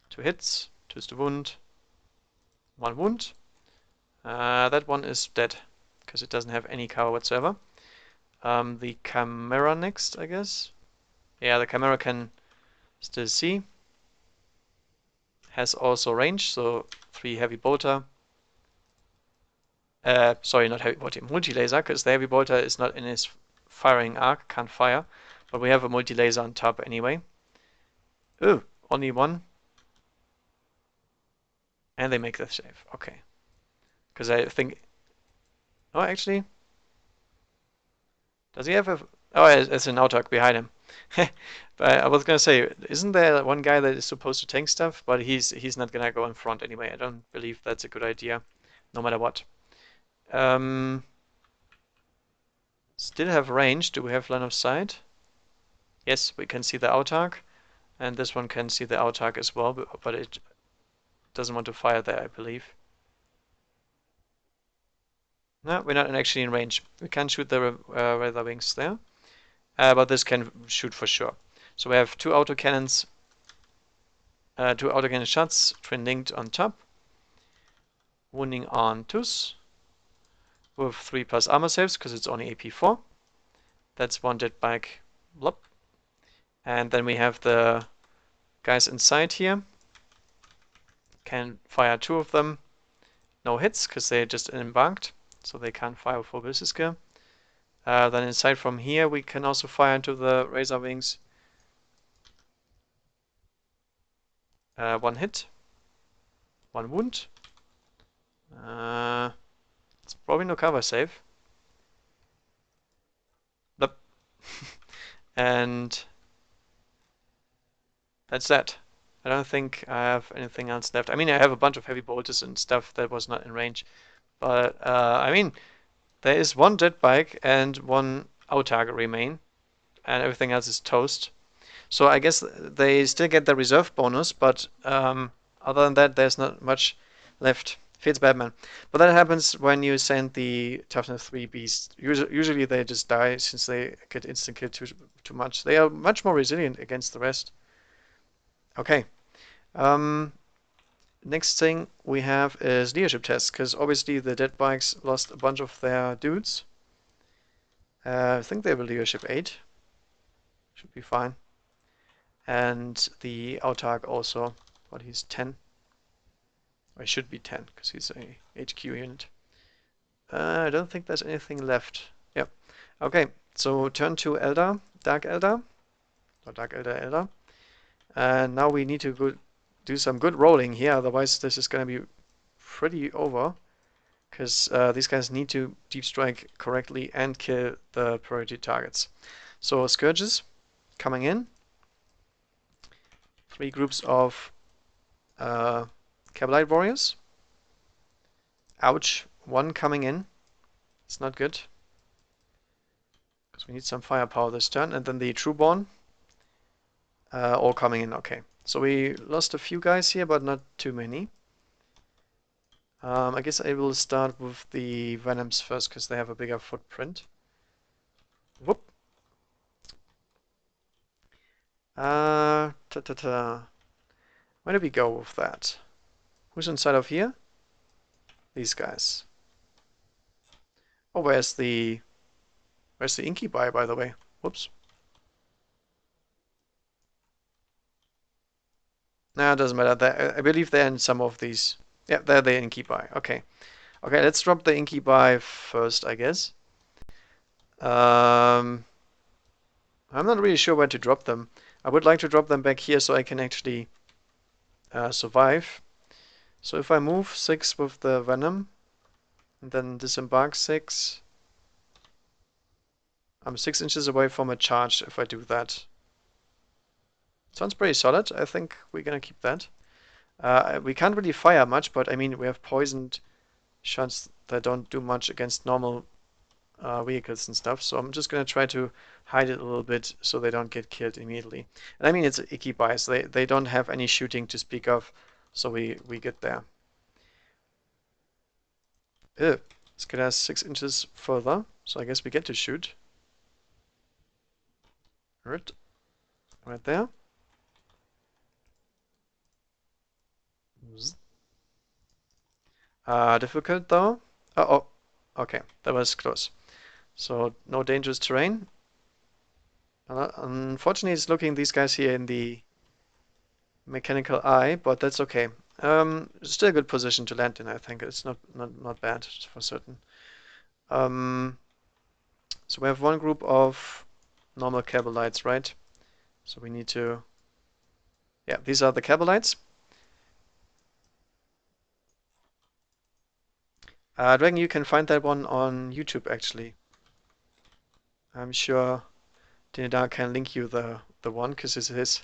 [SPEAKER 1] 2 hits. 2's to wound. 1 wound. That one is dead because it doesn't have any cover whatsoever. The camera next, I guess. Yeah, the camera can still see. Has also range, so 3 heavy bolter. Sorry, not heavy bolter, multi-laser, because the heavy bolter is not in his firing arc, can't fire. But we have a multi-laser on top anyway. Ooh, only one. And they make the save. Okay. Because I think... Oh, actually... Does he have a... Oh, it's an Autark behind him. But I was gonna say, isn't there one guy that is supposed to tank stuff? But he's not gonna go in front anyway. I don't believe that's a good idea, no matter what. Still have range. Do we have line of sight? Yes, we can see the Autark. And this one can see the Autark as well, but it doesn't want to fire there, I believe. No, we're not actually in range. We can shoot the Rather Wings there. But this can shoot for sure. So we have two autocannon shots, twin linked on top, wounding on TUS with 3+ armor saves because it's only AP4. That's one dead bike. Blop. And then we have the guys inside here. Can fire 2 of them. No hits because they just embarked, so they can't fire full ballistic skill. Then inside from here we can also fire into the Razor Wings. 1 hit, 1 wound. It's probably no cover save. Nope. And that's that. I don't think I have anything else left. I mean, I have a bunch of heavy bolters and stuff that was not in range. But, I mean, there is 1 jet bike and 1 Autark remain. And everything else is toast. So I guess they still get the reserve bonus, but other than that, there's not much left. Feels bad, man. But that happens when you send the toughness 3 beasts. Usually they just die since they get instant kill too much. They are much more resilient against the rest. Okay. Next thing we have is leadership tests, because obviously the dead bikes lost a bunch of their dudes. I think they have a leadership 8. Should be fine. And the Autark also, but he's 10. Or he should be 10, because he's a HQ unit. I don't think there's anything left. Yep. Okay, so turn to Eldar, Dark Eldar. Or Dark Eldar. And now we need to do some good rolling here, otherwise this is going to be pretty over. Because these guys need to deep strike correctly and kill the priority targets. So Scourges coming in. 3 groups of Cavalry Warriors. Ouch, 1 coming in. It's not good. Because we need some firepower this turn. And then the Trueborn. All coming in, okay. So we lost a few guys here, but not too many. I guess I will start with the Venoms first, because they have a bigger footprint. Whoop. Where do we go with that? Who's inside of here? These guys. Oh, where's the Incubi, by the way? Whoops. Nah, it doesn't matter. I believe they're in some of these. Yeah, they're the Incubi. Okay. Okay, let's drop the Incubi first, I guess. I'm not really sure where to drop them. I would like to drop them back here so I can actually survive. So if I move 6 with the Venom, and then disembark 6, I'm 6 inches away from a charge if I do that. Sounds pretty solid. I think we're gonna keep that. We can't really fire much, but I mean, we have poisoned shots that don't do much against normal vehicles and stuff. So I'm just gonna try to hide it a little bit so they don't get killed immediately. And I mean, it's icky bias. They don't have any shooting to speak of, so we get there. Let's get us 6 inches further, so I guess we get to shoot. Right there. Difficult though. Oh, okay, that was close. So no dangerous terrain. Unfortunately, it's looking these guys here in the mechanical eye, but that's okay. Still a good position to land in, I think. It's not bad for certain. Um, so we have one group of normal Cabalites, right? So we need to, yeah, these are the Cabalites. Dragon, you can find that one on YouTube actually. I'm sure Dinadar can link you the one because it's his.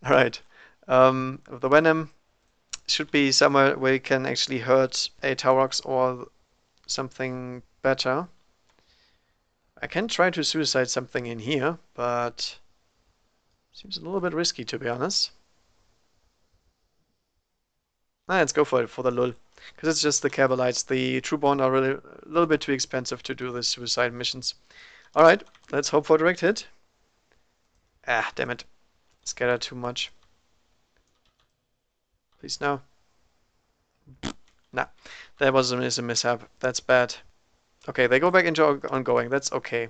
[SPEAKER 1] All right. The Venom should be somewhere where you can actually hurt a Taurox or something better. I can try to suicide something in here, but seems a little bit risky to be honest. Let's go for it for the lull. Because it's just the Cabalites. The Trueborn are really a little bit too expensive to do the suicide missions. Alright, let's hope for a direct hit. Ah, damn it. Scattered too much. Please no. Nah, that was a mishap. That's bad. Okay, they go back into ongoing. That's okay.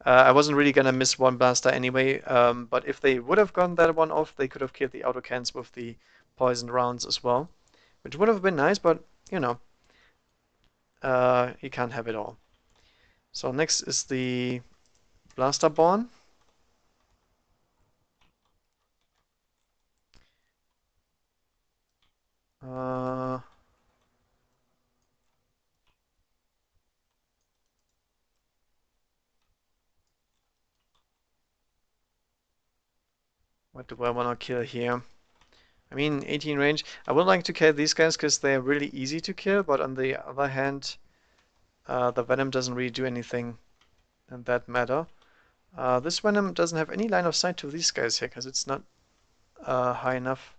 [SPEAKER 1] I wasn't really gonna miss one blaster anyway, but if they would have gotten that one off, they could have killed the autocans with the poisoned rounds as well, which would have been nice, but you know, you can't have it all. So next is the blaster born. Uh, what do I want to kill here? I mean, 18 range. I would like to kill these guys because they're really easy to kill, but on the other hand, the Venom doesn't really do anything in that matter. This Venom doesn't have any line of sight to these guys here because it's not high enough.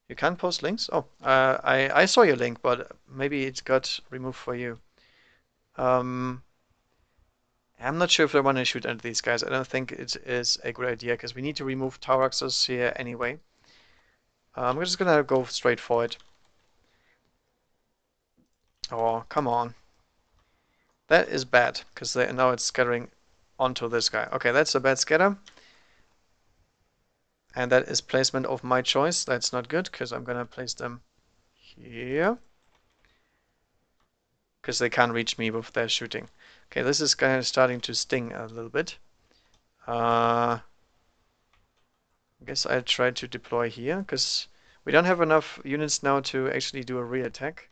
[SPEAKER 1] You can't post links? Oh, I saw your link, but maybe it got removed for you. Um, I'm not sure if I want to shoot at these guys. I don't think it is a good idea because we need to remove Tauroxes here anyway. We're just gonna go straight for it. Oh, come on. That is bad because now it's scattering onto this guy. Okay, that's a bad scatter. And that is placement of my choice. That's not good because I'm gonna place them here. Because they can't reach me with their shooting. Okay, this is kind of starting to sting a little bit. I guess I'll try to deploy here because we don't have enough units now to actually do a real attack.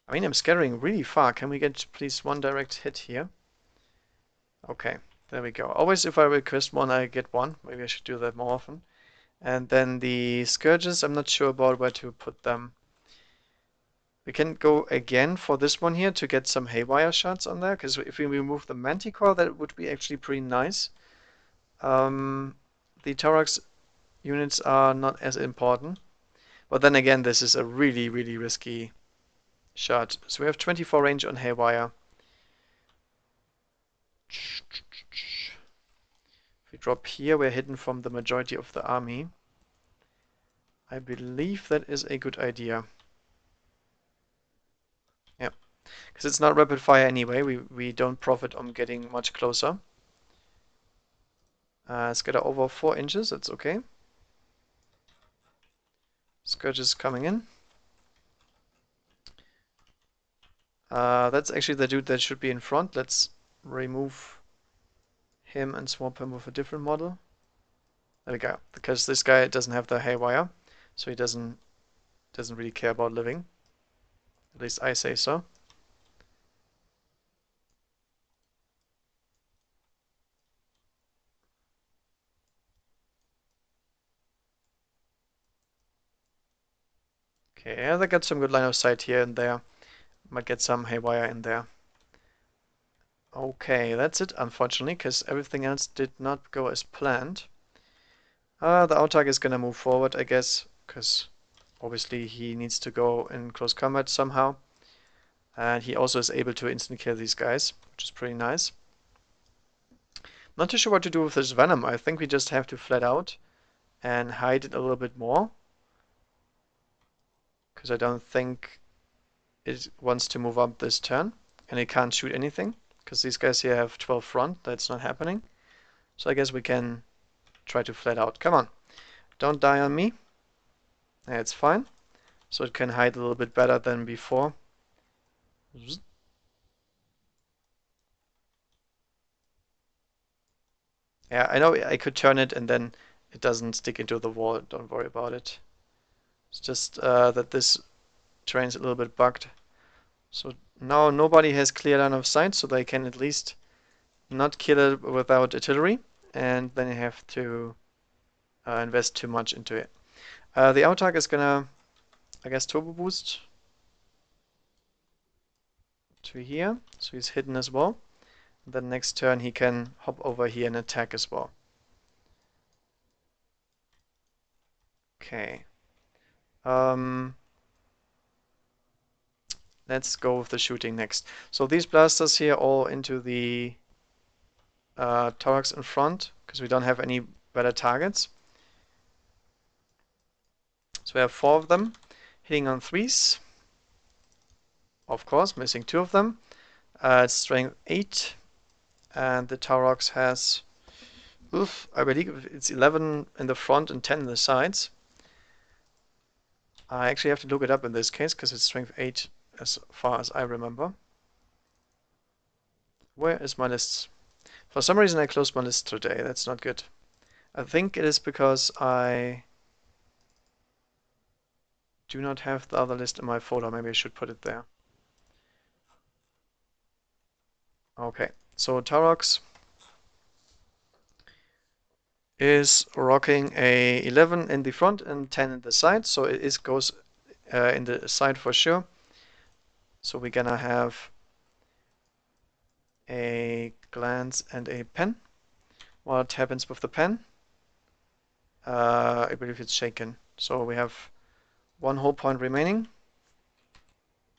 [SPEAKER 1] I mean, I'm scattering really far. Can we get please one direct hit here? Okay, there we go. Always if I request one, I get one. Maybe I should do that more often. And then the Scourges, I'm not sure about where to put them. We can go again for this one here to get some haywire shots on there, because if we remove the Manticore, that would be actually pretty nice. The Thorax units are not as important. But then again, this is a really, really risky shot. So we have 24 range on haywire. If we drop here, we're hidden from the majority of the army. I believe that is a good idea. Yeah, because it's not rapid fire anyway. We don't profit on getting much closer. Scatter over 4 inches, that's okay. Scourge is coming in. That's actually the dude that should be in front. Let's remove him and swap him with a different model. There we go. Because this guy doesn't have the haywire, so he doesn't really care about living. At least I say so. Okay, yeah, they got some good line of sight here and there. Might get some haywire in there. Okay, that's it, unfortunately, because everything else did not go as planned. The Autark is gonna move forward, I guess, because obviously he needs to go in close combat somehow. And he also is able to instant kill these guys, which is pretty nice. Not too sure what to do with this Venom. I think we just have to flat out and hide it a little bit more, because I don't think it wants to move up this turn, and it can't shoot anything, because these guys here have 12 front. That's not happening. So I guess we can try to flat out. Come on, don't die on me. It's fine. So it can hide a little bit better than before. Yeah, I know I could turn it and then it doesn't stick into the wall. Don't worry about it. It's just that this terrain is a little bit bugged. So now nobody has clear line of sight, so they can at least not kill it without artillery, and then you have to invest too much into it. The Autark is gonna, I guess, turbo boost to here, so he's hidden as well. Then next turn he can hop over here and attack as well. Okay. Let's go with the shooting next. So these blasters here all into the Thorax in front, because we don't have any better targets. So we have 4 of them hitting on 3s. Of course, missing 2 of them. It's strength 8, and the Thorax has, I believe it's 11 in the front and 10 in the sides. I actually have to look it up in this case, because it's strength 8 as far as I remember. Where is my list? For some reason I closed my list today. That's not good. I think it is because I do not have the other list in my folder. Maybe I should put it there. Okay, so Tarox is rocking a 11 in the front and 10 in the side, so it goes in the side for sure. So we're gonna have a glance and a pen. What happens with the pen? I believe it's shaken. So we have 1 whole point remaining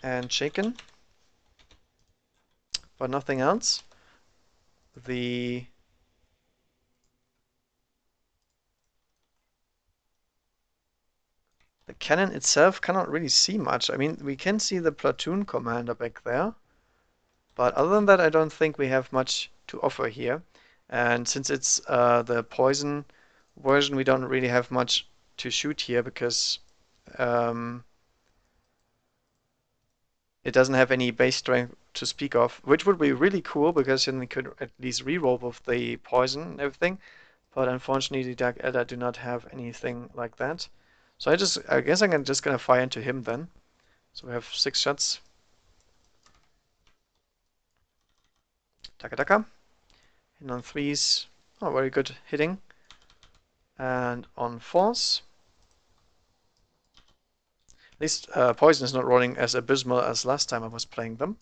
[SPEAKER 1] and shaken, but nothing else. The cannon itself cannot really see much. I mean, we can see the platoon commander back there, but other than that, I don't think we have much to offer here. And since it's the poison version, we don't really have much to shoot here because it doesn't have any base strength to speak of, which would be really cool because then we could at least reroll with the poison and everything. But unfortunately, the Dark Eldar do not have anything like that. So I guess I'm just gonna fire into him then. So we have 6 shots. Taka taka. And on 3s, oh, very good hitting. And on 4s, at least poison is not rolling as abysmal as last time I was playing them.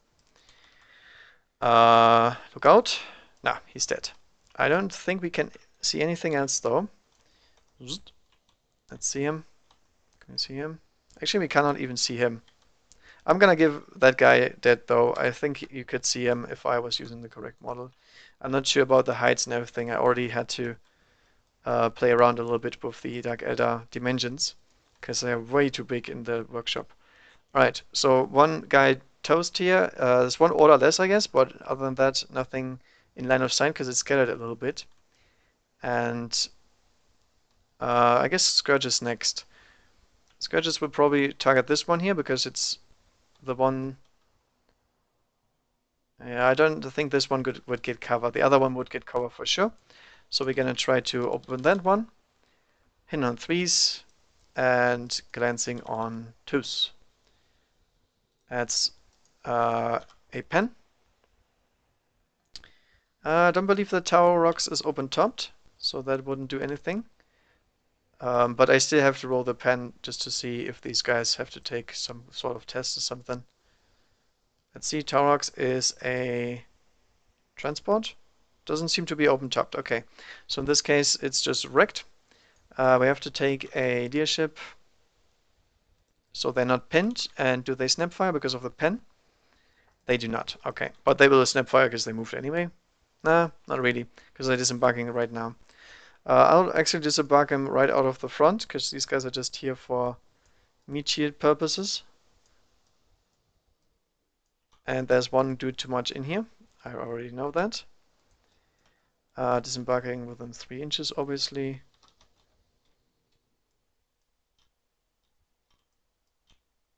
[SPEAKER 1] Look out. Nah, he's dead. I don't think we can see anything else though. Let's see him. Can we see him? Actually, we cannot even see him. I'm gonna give that guy dead though. I think you could see him if I was using the correct model. I'm not sure about the heights and everything. I already had to play around a little bit with the Dark Eldar dimensions because they are way too big in the workshop. Alright, so 1 guy toast here. There's 1 order less, I guess, but other than that, nothing in line of sight because it's scattered a little bit. And I guess Scourges next. Scourges will probably target this one here because it's the one. Yeah, I don't think this one would get cover. The other one would get cover for sure. So we're gonna try to open that one. Hitting on 3s and glancing on 2s. That's a pen. I don't believe the Tower Rocks is open topped, so that wouldn't do anything. But I still have to roll the pen just to see if these guys have to take some sort of test or something. Let's see, Taurox is a transport. Doesn't seem to be open topped. Okay, so in this case it's just wrecked. We have to take a deership, so they're not pinned. And do they snapfire because of the pen? They do not. Okay, but they will snapfire because they moved anyway. Nah, not really, because they're disembarking right now. I'll actually disembark him right out of the front, because these guys are just here for meat shield purposes. And there's one dude too much in here. I already know that. Disembarking within 3 inches, obviously.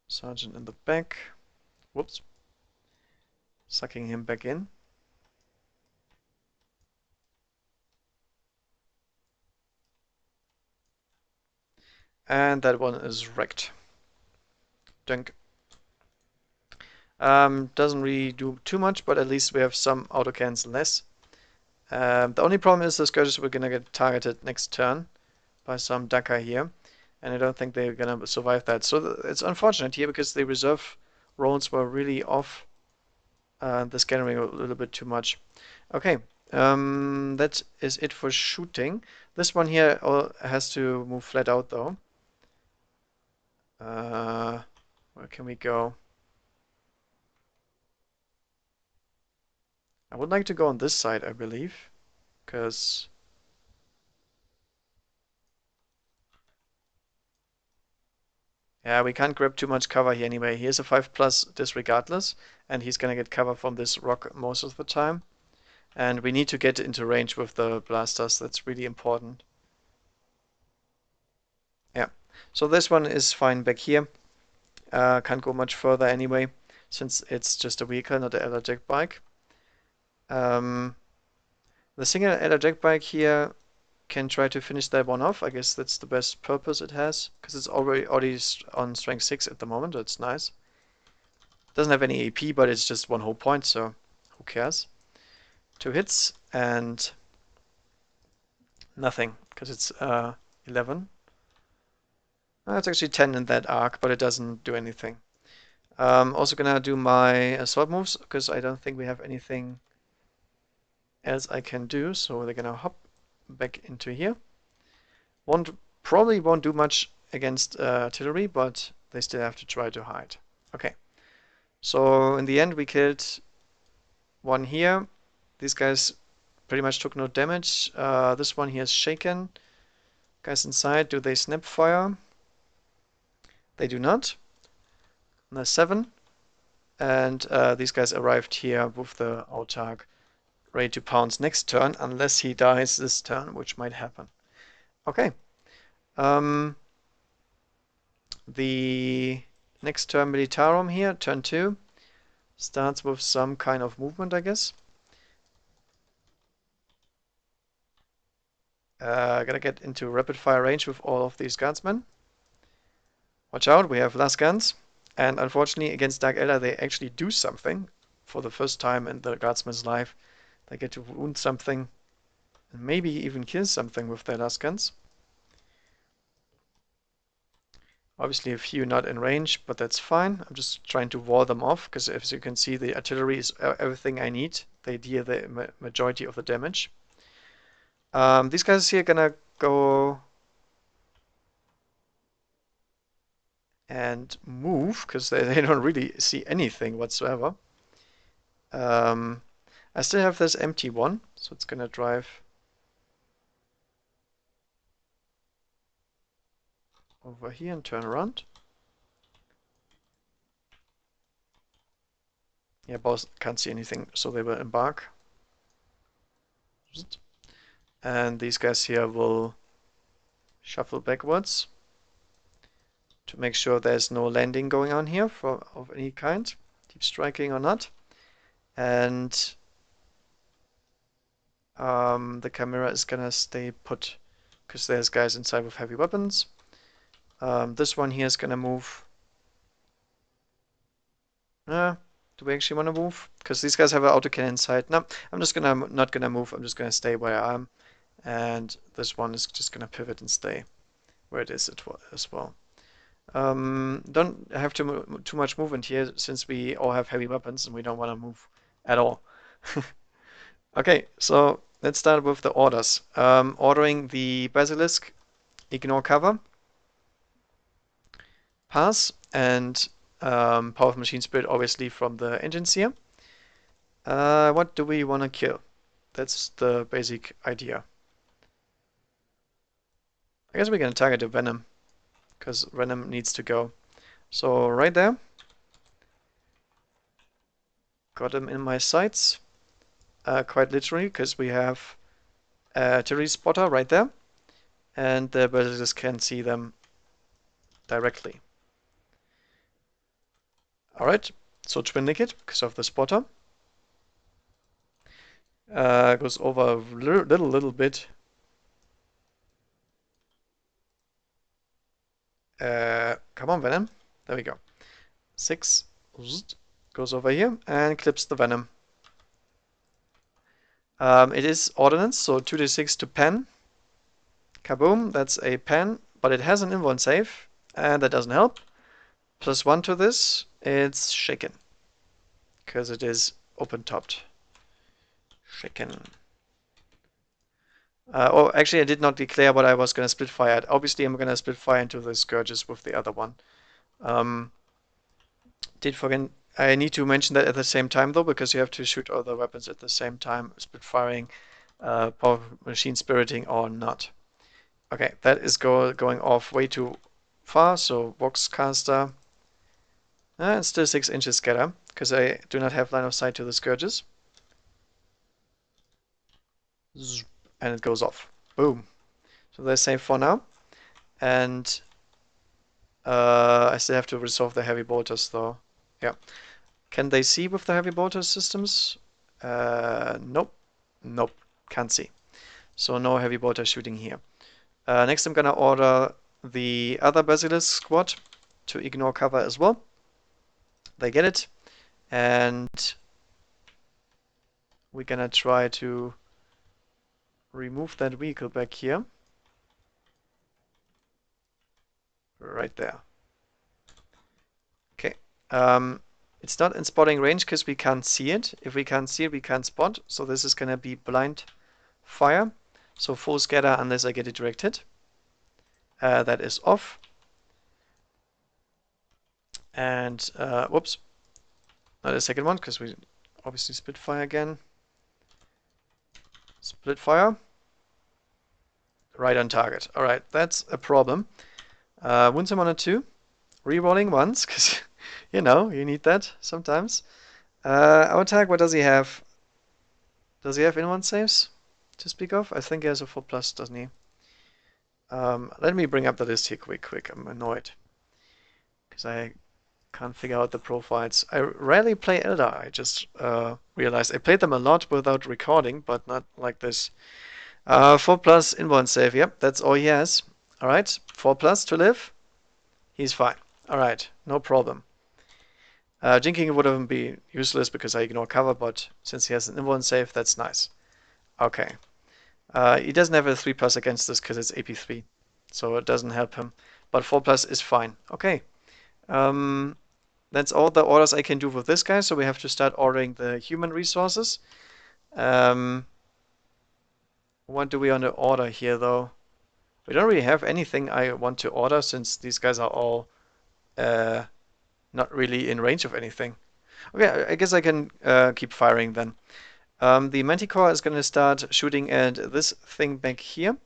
[SPEAKER 1] Sergeant in the back. Whoops. Sucking him back in. And that one is wrecked. Dunk. Doesn't really do too much, but at least we have some autocans less. The only problem is the Scourges we're gonna get targeted next turn by some Dakar here, and I don't think they're gonna survive that. So it's unfortunate here because the reserve rolls were really off. The scattering a little bit too much. Okay, that is it for shooting. This one here has to move flat out though. Where can we go? I would like to go on this side, I believe, because yeah, we can't grab too much cover here anyway. He has a 5+ disregardless, and he's gonna get cover from this rock most of the time. And we need to get into range with the blasters. That's really important. Yeah. So this one is fine back here. Can't go much further anyway, since it's just a vehicle, not an Eldar jack bike. The single Eldar jack bike here can try to finish that one off. I guess that's the best purpose it has, because it's already on strength 6 at the moment. That's nice. Doesn't have any AP, but it's just 1 whole point, so who cares? 2 hits and nothing, because it's 11. It's actually 10 in that arc, but it doesn't do anything. Also gonna do my assault moves, because I don't think we have anything else I can do, so they're gonna hop back into here. Probably won't do much against artillery, but they still have to try to hide. Okay, so in the end we killed one here. These guys pretty much took no damage. This one here is shaken. Guys inside, do they snap fire? They do not. And there's 7. And these guys arrived here with the autark ready to pounce next turn, unless he dies this turn, which might happen. Okay. The next turn Militarum here, turn 2, starts with some kind of movement, I guess. Gotta get into rapid fire range with all of these guardsmen. Watch out, we have last guns. And unfortunately, against Dark Eldar, they actually do something for the first time in the guardsman's life. They get to wound something and maybe even kill something with their last guns. Obviously a few not in range, but that's fine. I'm just trying to wall them off, because as you can see, the artillery is everything I need. They deal the majority of the damage. These guys here are gonna go and move, because they don't really see anything whatsoever. I still have this empty one, so it's gonna drive over here and turn around. Yeah, both can't see anything, so they will embark. And these guys here will shuffle backwards to make sure there's no landing going on here of any kind, deep striking or not. And the Chimera is gonna stay put, because there's guys inside with heavy weapons. This one here is gonna move. Do we actually want to move? Because these guys have an autocannon inside. No, I'm just not gonna move. I'm just gonna stay where I am. And this one is just gonna pivot and stay where it is as well. Don't have too much movement here, since we all have heavy weapons and we don't want to move at all. Okay, so let's start with the orders. Ordering the Basilisk, ignore cover, pass, and Power of Machine Spirit, obviously, from the engines here. What do we want to kill? That's the basic idea. I guess we're gonna target the Venom, because Venom needs to go. So right there. Got him in my sights. Quite literally, because we have a artillery spotter right there. And the Basilisks can see them directly. Alright, so twin nick it because of the spotter. Goes over a little bit. Come on, Venom. There we go. 6 goes over here and clips the Venom. It is ordnance, so 2d6 to pen. Kaboom, that's a pen, but it has an invuln save, and that doesn't help. +1 to this, it's shaken, because it is open-topped. Shaken. Oh, actually, I did not declare what I was going to split fire at. Obviously, I'm going to split fire into the Scourges with the other one. Did forget. I need to mention that at the same time, though, because you have to shoot all the weapons at the same time, split firing, power machine spiriting or not. Okay, that is going off way too far, so Voxcaster. And still 6 inches scatter, because I do not have line of sight to the Scourges. And it goes off. Boom. So they're safe for now. And I still have to resolve the heavy bolters, though. Yeah. Can they see with the heavy bolter systems? Nope. Nope. Can't see. So no heavy bolter shooting here. Next I'm gonna order the other Basilisk squad to ignore cover as well. They get it. And we're gonna try to remove that vehicle back here. Right there. Okay. It's not in spotting range because we can't see it. If we can't see it, we can't spot. So this is gonna be blind fire. So full scatter unless I get a direct hit. That is off. And whoops. Not a second one because we obviously split fire again. Split fire. Right on target. Alright, that's a problem. Wounds him on a 2. Rerolling once, because, you know, you need that sometimes. Our tag, what does he have? Does he have invuln saves to speak of? I think he has a 4+, doesn't he? Let me bring up the list here quick. I'm annoyed. Because I can't figure out the profiles. I rarely play Eldar, I just realized. I played them a lot without recording, but not like this. 4+ invuln save, yep, that's all he has. Alright, 4+ to live. He's fine. Alright, no problem. Jinking would have been useless because I ignore cover, but since he has an invuln save, that's nice. Okay. He doesn't have a 3+ against this because it's AP3, so it doesn't help him. But 4+ is fine. Okay. That's all the orders I can do with this guy, so we have to start ordering the human resources. What do we want to order here, though? We don't really have anything I want to order since these guys are all not really in range of anything. Okay, I guess I can keep firing then. The Manticore is going to start shooting at this thing back here.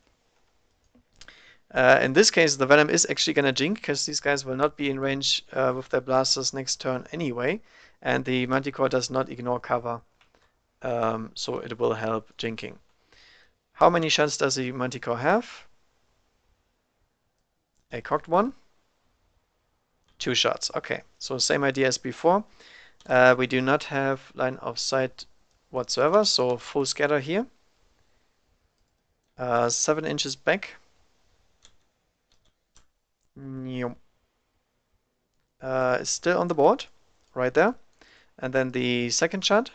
[SPEAKER 1] In this case, the Venom is actually going to jink, because these guys will not be in range with their blasters next turn anyway. And the Manticore does not ignore cover, so it will help jinking. How many shots does the Manticore have? A cocked one. 2 shots. Okay, so same idea as before. We do not have line of sight whatsoever, so full scatter here. 7 inches back. It's still on the board, right there. And then the second shot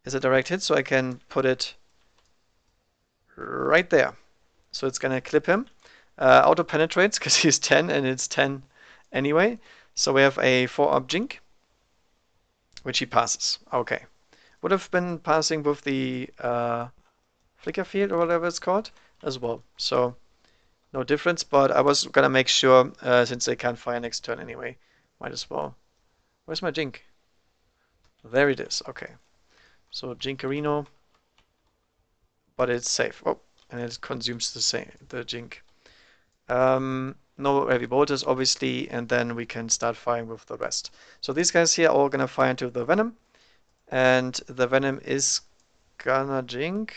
[SPEAKER 1] is a direct hit, so I can put it right there. So it's gonna clip him. Auto penetrates because he's 10 and it's 10 anyway. So we have a 4-up jink, which he passes. Okay. Would have been passing with the flicker field or whatever it's called as well. So no difference, but I was gonna make sure since they can't fire next turn anyway. Might as well. Where's my jink? There it is. Okay. So Jinkarino, but it's safe. Oh, and it consumes the Jink. No heavy bolters, obviously, and then we can start firing with the rest. So these guys here are all gonna fire into the Venom, and the Venom is gonna Jink.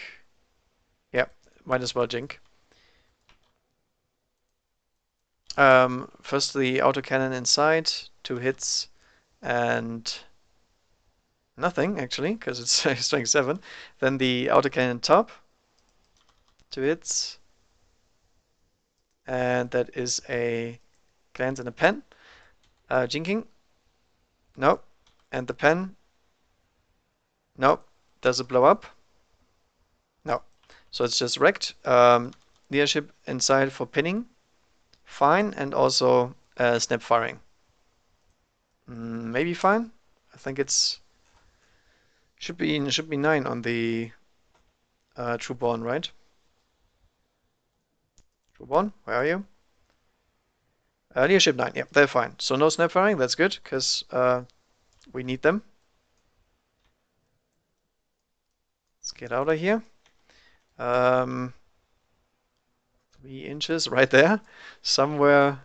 [SPEAKER 1] Yeah, might as well Jink. First the autocannon inside, 2 hits, and nothing actually, because it's strength 7. Then the autocannon top, 2 hits, and that is a glance and a pen. Jinking, nope. And the pen, nope. Does it blow up? No. So it's just wrecked. Leadership inside for pinning, fine, and also snap firing. Maybe fine. I think it's should be 9 on the Trueborn, right? Trueborn, where are you? Leadership 9, yeah, they're fine. So no snap firing, that's good, because we need them. Let's get out of here. 3 inches right there, somewhere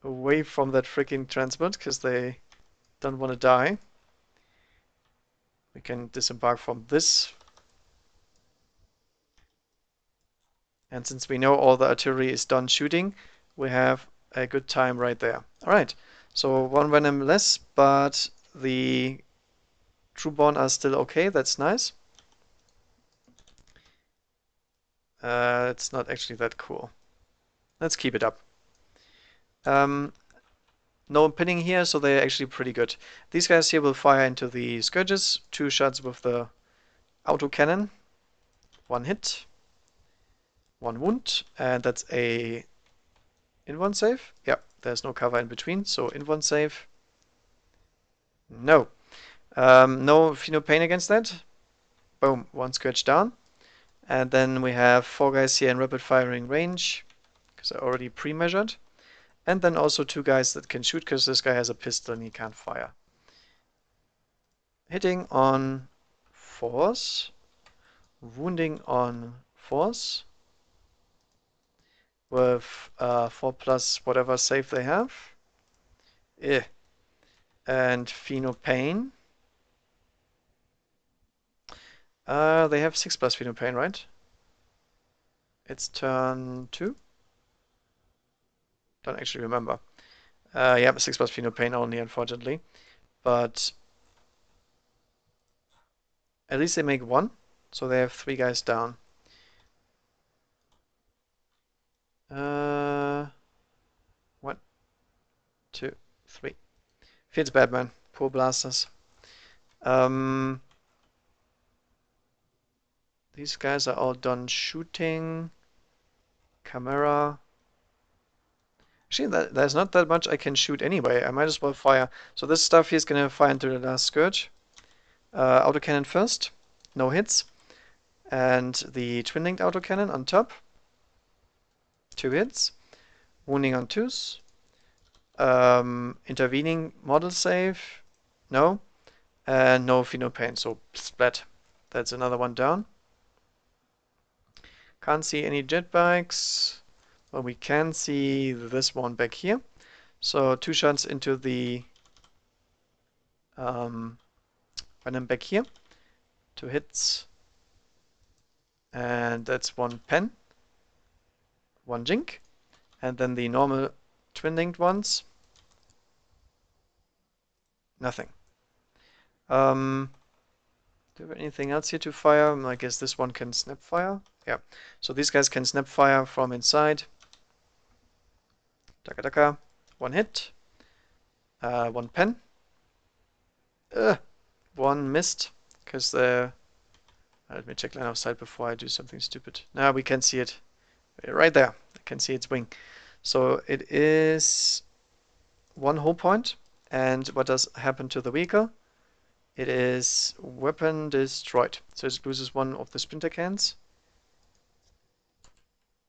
[SPEAKER 1] away from that freaking transport, because they don't want to die. We can disembark from this. And since we know all the artillery is done shooting, we have a good time right there. Alright, so 1 Venom less, but the Trueborn are still okay, that's nice. It's not actually that cool. Let's keep it up. No pinning here, so they're actually pretty good. These guys here will fire into the Scourges. 2 shots with the autocannon. 1 hit. 1 wound. And that's a in-one save. Yeah, there's no cover in between, so in-one save. No. No Pheno Pain against that. Boom, 1 Scourge down. And then we have 4 guys here in rapid firing range, because I already pre-measured. And then also 2 guys that can shoot, because this guy has a pistol and he can't fire. Hitting on force, wounding on force, with 4 plus whatever save they have. And Pheno Pain. They have 6 plus Pheno Pain, right? It's turn 2? Don't actually remember. Yeah, 6 plus Pheno Pain only, unfortunately. But at least they make 1, so they have 3 guys down. 1, 2, 3. Feels bad, man. Poor blasters. These guys are all done shooting. Camera. Actually, there's not that much I can shoot anyway. I might as well fire. So this stuff here is gonna fire into the last Scourge. Autocannon first. No hits. And the twin-linked autocannon on top. 2 hits. Wounding on 2s. Intervening model save. No. And no Pheno Pain, so splat. That's another one down. Can't see any jet bikes. Well, we can see this one back here. So 2 shots into the Venom back here. 2 hits. And that's 1 pen. 1 jink. And then the normal twin-linked ones. Nothing. Do we have anything else here to fire? I guess this one can snap fire. Yeah. So these guys can snap fire from inside. Taka taka. 1 hit. 1 pen. 1 missed. Because the... Let me check line of sight before I do something stupid. Now we can see it. Right there. I can see its wing. So it is 1 hull point. And what does happen to the vehicle? It is weapon destroyed. So it loses 1 of the splinter cans.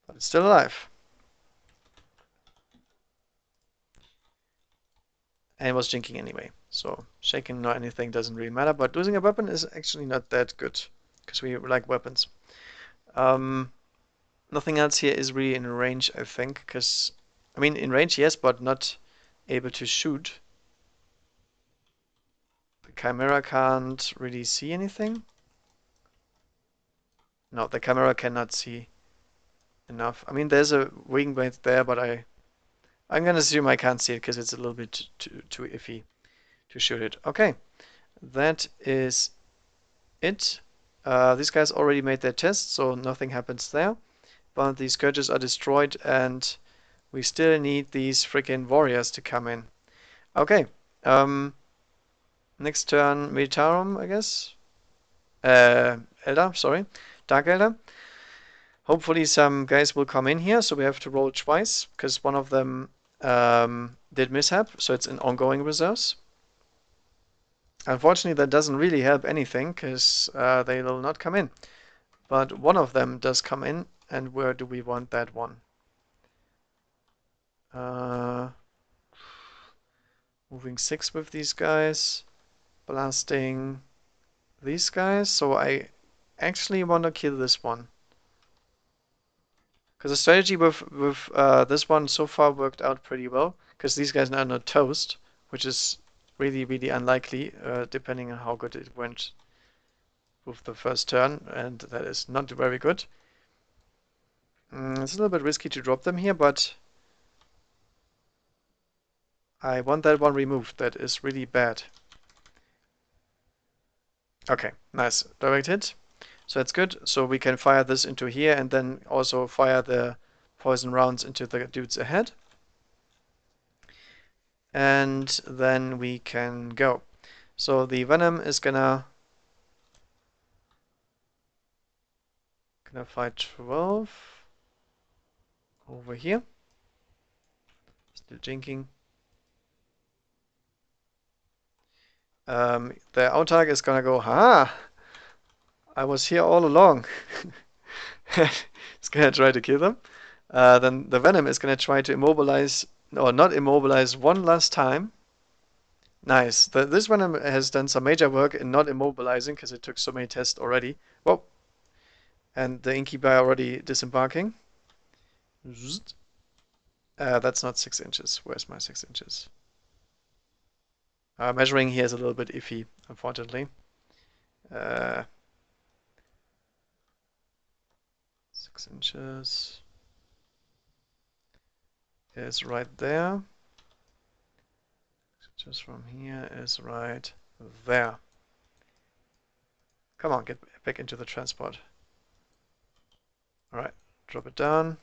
[SPEAKER 1] But it's still alive. And it was jinking anyway. So shaking or anything doesn't really matter. But losing a weapon is actually not that good. Because we like weapons. Nothing else here is really in range, I think, because, I mean, in range, yes, but not able to shoot. The Chimera can't really see anything. No, the Chimera cannot see enough. I mean, there's a wing blade there, but I'm gonna assume I can't see it because it's a little bit too iffy to shoot it. Okay, that is it. These guys already made their test, so nothing happens there. But these scourges are destroyed, and we still need these freaking warriors to come in. Okay. Next turn, Militarum, I guess. Eldar, sorry. Dark Eldar. Hopefully some guys will come in here, so we have to roll twice, because one of them did mishap, so it's in ongoing reserves. Unfortunately, that doesn't really help anything, because they will not come in. But one of them does come in, and where do we want that one? Moving 6 with these guys, blasting these guys, so I actually want to kill this one. Because the strategy with this one so far worked out pretty well, because these guys are not toast, which is really, really unlikely, depending on how good it went with the first turn, and that is not very good. It's a little bit risky to drop them here, but I want that one removed. That is really bad. Okay, nice. Direct hit. So that's good. So we can fire this into here and then also fire the poison rounds into the dudes ahead. And then we can go. So the venom is gonna fight 12 over here. Still jinking. The Autark is gonna go, ha! I was here all along. It's gonna try to kill them. Then the Venom is gonna try to immobilize, or not immobilize, one last time. Nice. This Venom has done some major work in not immobilizing because it took so many tests already. Whoa! And the Incubi already disembarking. That's not 6 inches. Where's my 6 inches? Measuring here is a little bit iffy, unfortunately. 6 inches is right there. Just from here is right there. Come on, get back into the transport. Alright, drop it down.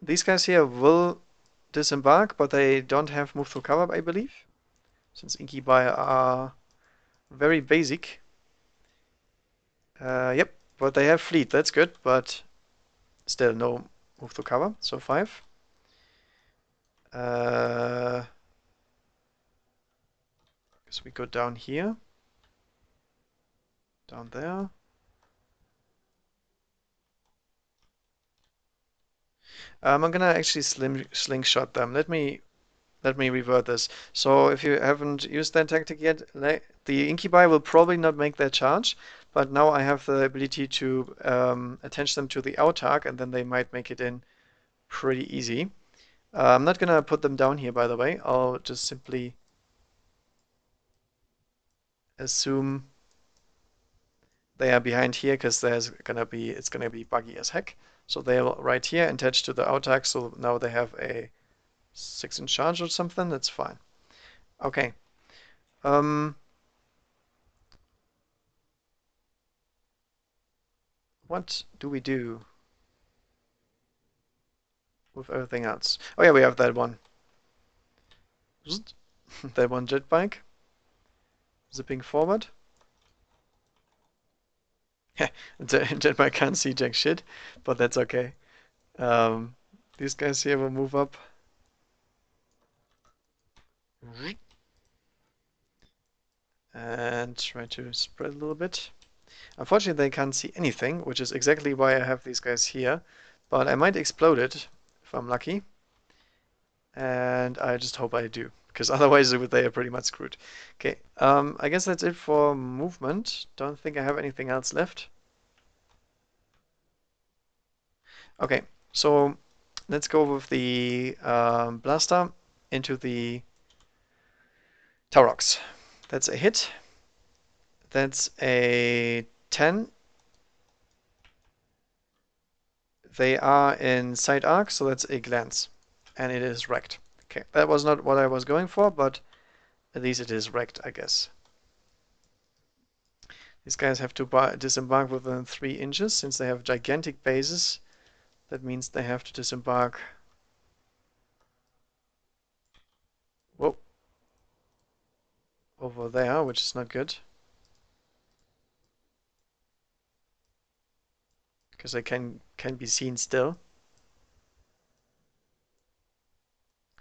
[SPEAKER 1] These guys here will disembark, but they don't have move through cover, I believe, since Incubi are very basic. Yep, but they have fleet, that's good, but still no move through cover, so 5. Guess we go down here, down there. I'm gonna actually slingshot them. Let me revert this. So if you haven't used that tactic yet, the Incubi will probably not make their charge, but now I have the ability to attach them to the Autark, and then they might make it in pretty easy. I'm not gonna put them down here, by the way. I'll just simply assume they are behind here because it's gonna be buggy as heck. So they're right here attached to the Autark, so now they have a 6-inch charge or something. That's fine. Okay. What do we do with everything else? Oh yeah, we have that one. That one jet bike. Zipping forward. Jet bike can't see jack shit, but that's okay. These guys here will move up. And try to spread a little bit. Unfortunately, they can't see anything, which is exactly why I have these guys here. But I might explode it if I'm lucky. And I just hope I do, because otherwise they are pretty much screwed. Okay, I guess that's it for movement. Don't think I have anything else left. Okay, so let's go with the blaster into the Taurox. That's a hit. That's a 10. They are in side arc, so that's a glance. And it is wrecked. Okay, that was not what I was going for, but at least it is wrecked, I guess. These guys have to disembark within 3 inches, since they have gigantic bases. That means they have to disembark. Whoa. Over there, which is not good. Because they can be seen still.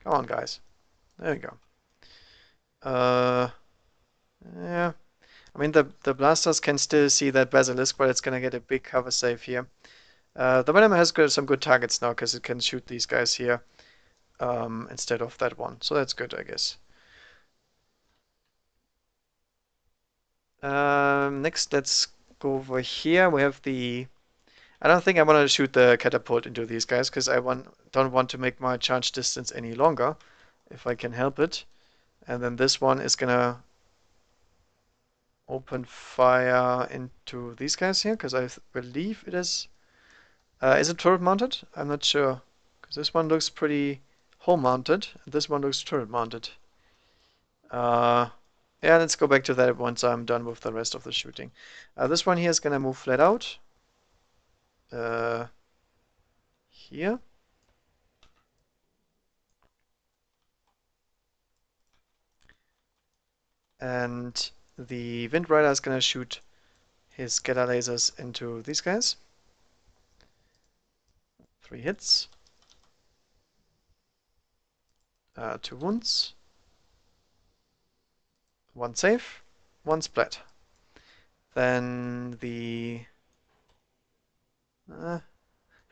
[SPEAKER 1] Come on, guys. There we go. Yeah. I mean, the blasters can still see that basilisk, but it's gonna get a big cover save here. The Venom has got some good targets now, because it can shoot these guys here instead of that one. So that's good, I guess. Next, let's go over here. We have the... I don't think I want to shoot the catapult into these guys, because don't want to make my charge distance any longer, if I can help it. And then this one is gonna open fire into these guys here, because I believe it is... is it turret mounted? I'm not sure, because this one looks pretty home mounted, and this one looks turret mounted. Yeah, let's go back to that once I'm done with the rest of the shooting. This one here is gonna move flat out. Here. And the Wind Rider is gonna shoot his scatter lasers into these guys. 3 hits. 2 wounds. 1 save. 1 splat. Then the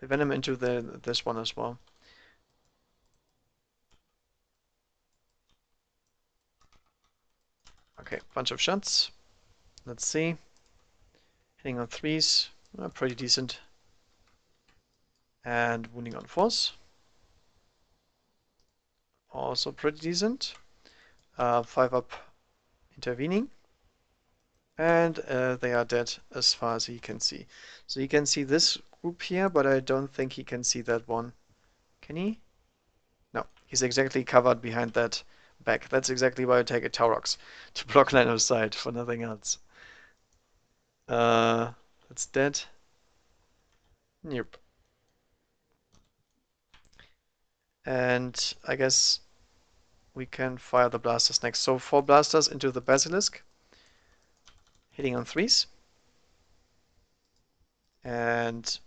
[SPEAKER 1] Venom into this one as well. Okay, bunch of shots. Let's see. Hitting on 3s, pretty decent. And wounding on 4s. Also pretty decent. 5 up intervening. And they are dead as far as he can see. So he can see this group here, but I don't think he can see that one. Can he? No, he's exactly covered behind that back. That's exactly why I take a Taurox, to block line of sight, for nothing else. That's dead. Nope. And I guess we can fire the blasters next. So 4 blasters into the basilisk, hitting on 3s. And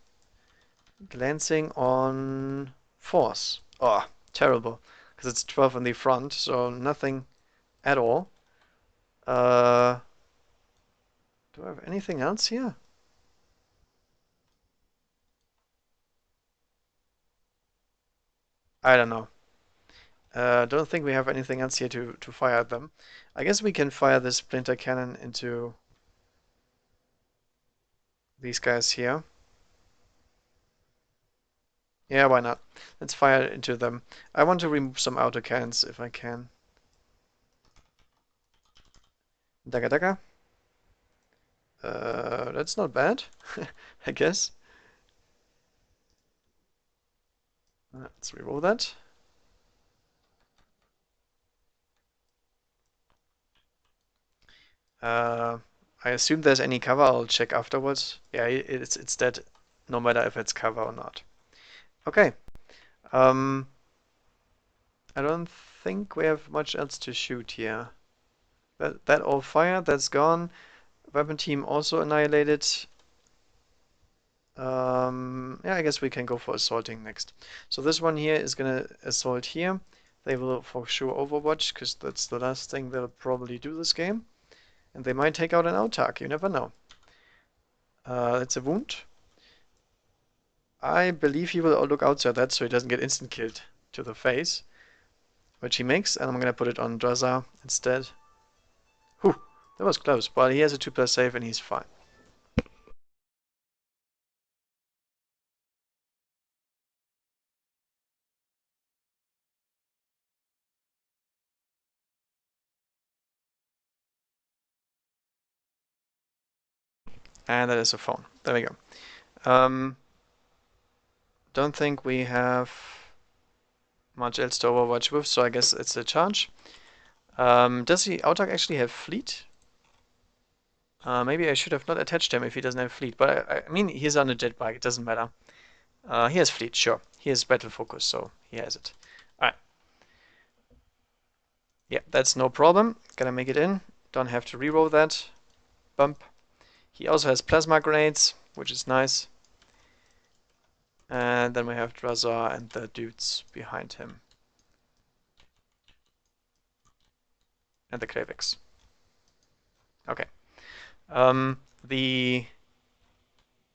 [SPEAKER 1] glancing on 4s. Oh, terrible. Because it's 12 in the front, so nothing at all. Do I have anything else here? I don't know. Don't think we have anything else here to fire at them. I guess we can fire this splinter cannon into these guys here. Yeah, why not? Let's fire into them. I want to remove some autocannons if I can. Daga daga. That's not bad, I guess. Let's reroll that. I assume there's any cover. I'll check afterwards. Yeah, it's dead, no matter if it's cover or not. Okay. I don't think we have much else to shoot here. That all fired. That's gone. Weapon team also annihilated. Yeah, I guess we can go for assaulting next. So this one here is gonna assault here. They will for sure overwatch, because that's the last thing they'll probably do this game. And they might take out an autark, you never know. It's a wound. I believe he will look outside that so he doesn't get instant killed to the face. which he makes, and I'm gonna put it on Drazar instead. Whew, that was close, but he has a 2+ save and he's fine. And that is a phone. There we go. Don't think we have much else to overwatch with, so I guess it's a charge. Does the Autark actually have fleet? Maybe I should have not attached him if he doesn't have fleet, but I mean, he's on a jet bike, it doesn't matter. He has fleet, sure. He has battle focus, so he has it. Alright. Yeah, that's no problem. Gonna make it in. Don't have to reroll that. Bump. He also has plasma grenades, which is nice. And then we have Drazar and the dudes behind him. And the Kravix. Okay. The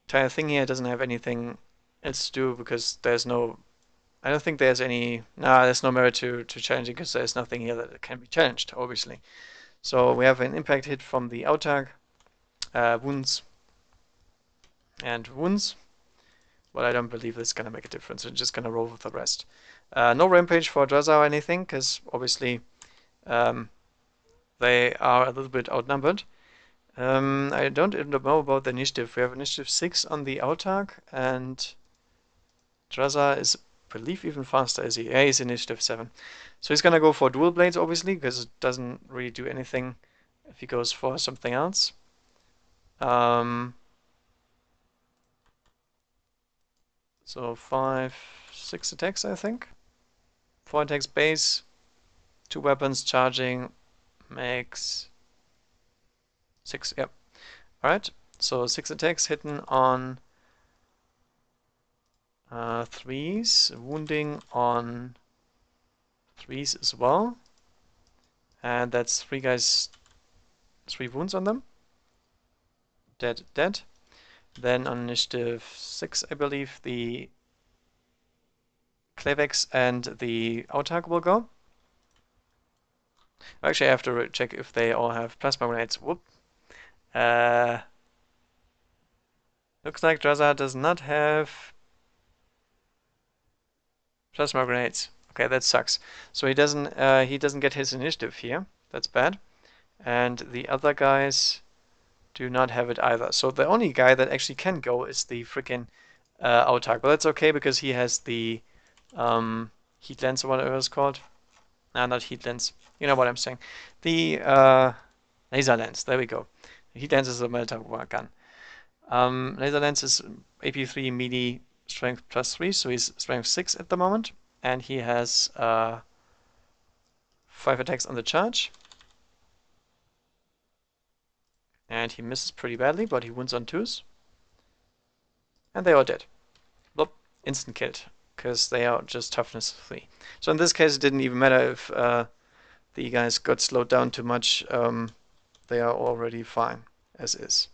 [SPEAKER 1] entire thing here doesn't have anything else to do because there's no... I don't think there's any... Nah, there's no merit to challenge it because there's nothing here that can be challenged, obviously. So we have an impact hit from the Autark. Wounds. And wounds. But I don't believe this is gonna make a difference. We're just gonna roll with the rest. No rampage for Drazar or anything, because obviously they are a little bit outnumbered. I don't even know about the initiative. We have initiative 6 on the Autark, and Drazar is, I believe, even faster, is he? Yeah, he's initiative 7. So he's gonna go for dual blades, obviously, because it doesn't really do anything if he goes for something else. So 5, 6 attacks, I think. 4 attacks base, 2 weapons charging makes 6, yep. Alright, so 6 attacks hitting on 3s, wounding on 3s as well. And that's 3 guys, 3 wounds on them. Dead, dead. Then on initiative 6, I believe, the Klevex and the Autark will go. Actually, I have to check if they all have plasma grenades. Whoop. Looks like Drazar does not have plasma grenades. Okay, that sucks. So he doesn't get his initiative here. That's bad. And the other guys do not have it either. So the only guy that actually can go is the freaking Autark. But that's okay because he has the heat lens or whatever it's called. Nah, not heat lens. You know what I'm saying. The laser lens. There we go. The heat lens is a melter gun. Laser lens is AP3 melee strength +3, so he's strength 6 at the moment. And he has 5 attacks on the charge. And he misses pretty badly, but he wounds on 2s. And they are dead. Bloop, instant killed, because they are just toughness 3. So in this case, it didn't even matter if the guys got slowed down too much. They are already fine, as is.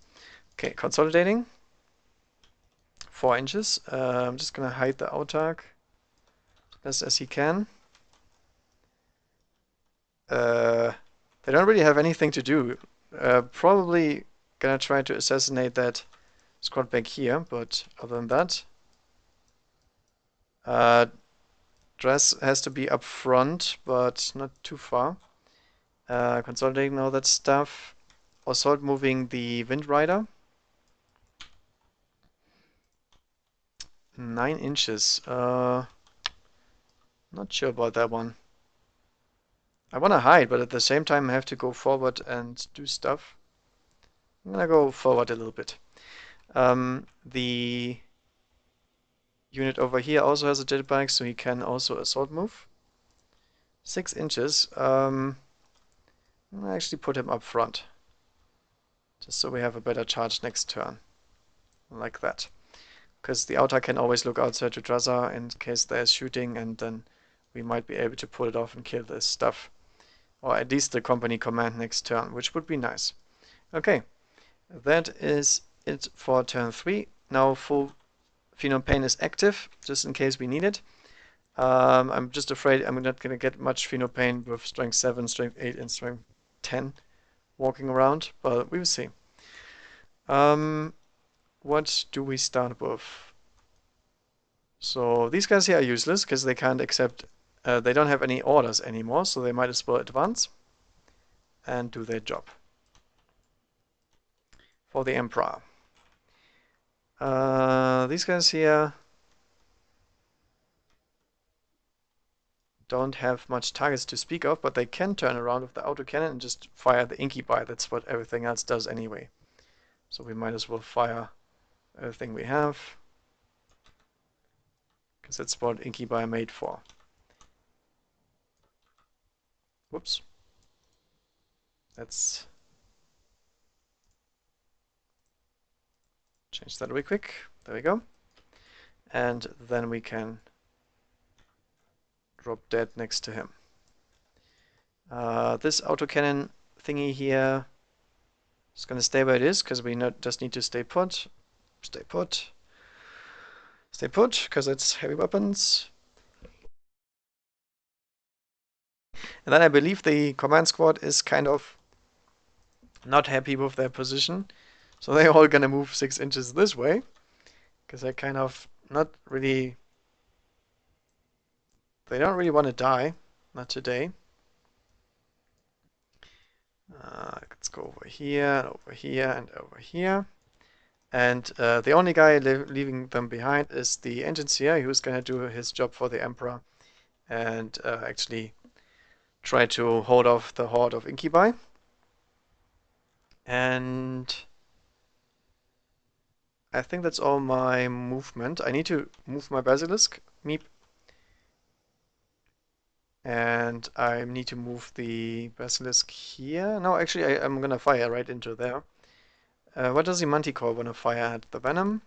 [SPEAKER 1] Okay, consolidating. 4 inches. I'm just gonna hide the Autark best as he can. They don't really have anything to do. Probably gonna try to assassinate that squad back here, but other than that, Dress has to be up front, but not too far. Consolidating all that stuff. Assault moving the Wind Rider. 9 inches. Not sure about that one. I want to hide, but at the same time I have to go forward and do stuff. I'm gonna go forward a little bit. The unit over here also has a jet bike, so he can also assault move. 6 inches. I'm gonna actually put him up front, just so we have a better charge next turn, like that. Because the Autark can always look outside to Drazar in case there's shooting, and then we might be able to pull it off and kill this stuff. Or at least the company command next turn, which would be nice. Okay, that is it for turn 3. Now full Phenom Pain is active, just in case we need it. I'm just afraid I'm not gonna get much Pain with strength 7, strength 8, and strength 10 walking around, but we will see. What do we start with? So these guys here are useless because they can't accept, they don't have any orders anymore, so they might as well advance and do their job for the Emperor. These guys here don't have much targets to speak of, but they can turn around with the autocannon and just fire the Incubi. That's what everything else does anyway. So we might as well fire everything we have, because that's what Incubi are made for. Whoops. Let's change that real quick. There we go. And then we can drop dead next to him. This autocannon thingy here is going to stay where it is, because we just need to stay put. Stay put. Stay put, because it's heavy weapons. And then I believe the command squad is kind of not happy with their position. So they're all gonna move 6 inches this way, because they're kind of not really... They don't really want to die. Not today. Let's go over here, over here, and over here. And the only guy leaving them behind is the engineer, who's gonna do his job for the Emperor and actually try to hold off the horde of Incubi. And I think that's all my movement. I need to move my Basilisk, meep. And I need to move the Basilisk here. No, actually, I'm gonna fire right into there. What does the Manticore wanna fire at? The Venom?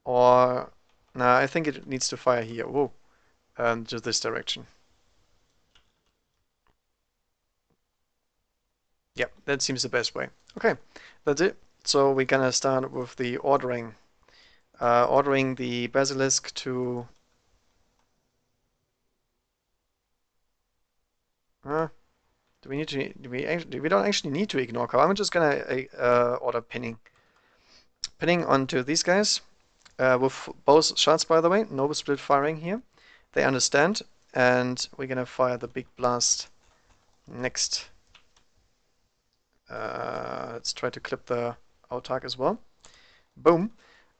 [SPEAKER 1] Or... Nah, I think it needs to fire here. Whoa. To this direction. Yep, that seems the best way. Okay, that's it. So we're gonna start with the ordering. Ordering the Basilisk to... do we need to... we don't actually need to ignore cover. I'm just gonna order pinning. Pinning onto these guys. With both shots, by the way. No split firing here. They understand. And we're gonna fire the big blast next. Let's try to clip the autark as well. Boom.